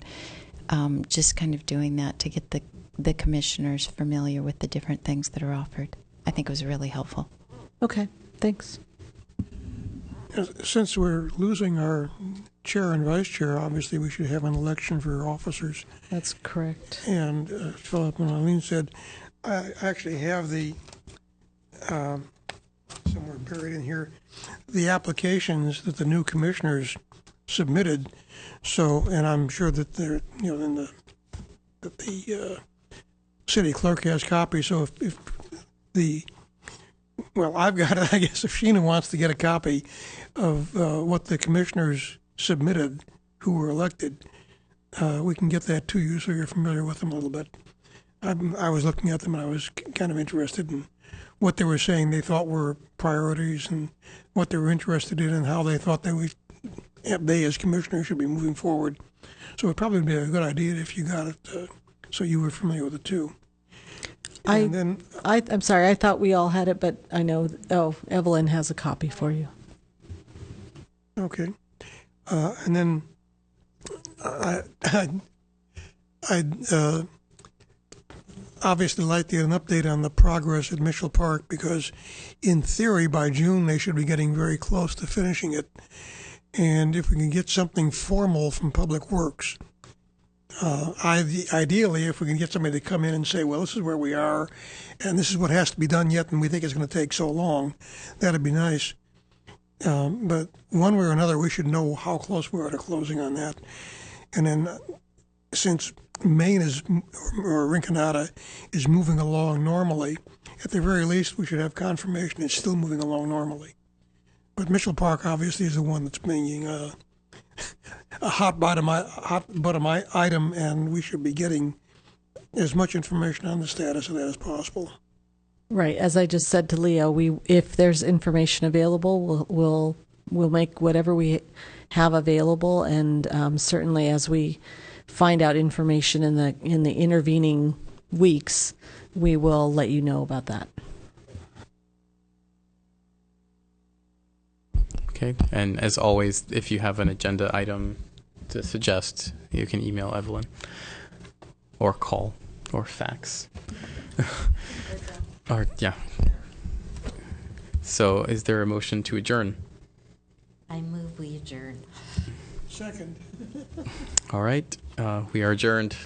Speaker 4: just kind of doing that to get the commissioners familiar with the different things that are offered. I think it was really helpful.
Speaker 3: Okay, thanks.
Speaker 2: Since we're losing our chair and vice chair, obviously we should have an election for officers.
Speaker 3: That's correct.
Speaker 2: And Philip and Eileen said, I actually have the, somewhere buried in here, the applications that the new commissioners submitted. So, and I'm sure that they're, that the city clerk has copies. So if I've got it. I guess if Sheena wants to get a copy of what the commissioners submitted who were elected, we can get that to you so you're familiar with them a little bit. I was looking at them and I was kind of interested in what they were saying they thought were priorities and what they were interested in and how they thought they as commissioners should be moving forward. So it would probably be a good idea if you got it so you were familiar with it too.
Speaker 3: I'm sorry, I thought we all had it, but I know, Evelyn has a copy for you.
Speaker 2: Okay. And then obviously like to get an update on the progress at Mitchell Park because, in theory, by June they should be getting very close to finishing it. And if we can get something formal from Public Works, ideally, if we can get somebody to come in and say, well, this is where we are, and this is what has to be done yet, and we think it's going to take so long, that'd be nice. But one way or another, we should know how close we are to closing on that. And then, since Maine or Rinconada is moving along normally, at the very least, we should have confirmation it's still moving along normally. But Mitchell Park obviously is the one that's being a hot bottom item, and we should be getting as much information on the status of that as possible.
Speaker 3: Right. As I just said to Leo, if there's information available, we'll make whatever we have available, and certainly as we find out information in the intervening weeks, we will let you know about that.
Speaker 1: Okay, and as always, if you have an agenda item to suggest, you can email Evelyn or call or fax. Or yeah. So is there a motion to adjourn?
Speaker 6: I move we adjourn.
Speaker 2: Second.
Speaker 1: All right, we are adjourned.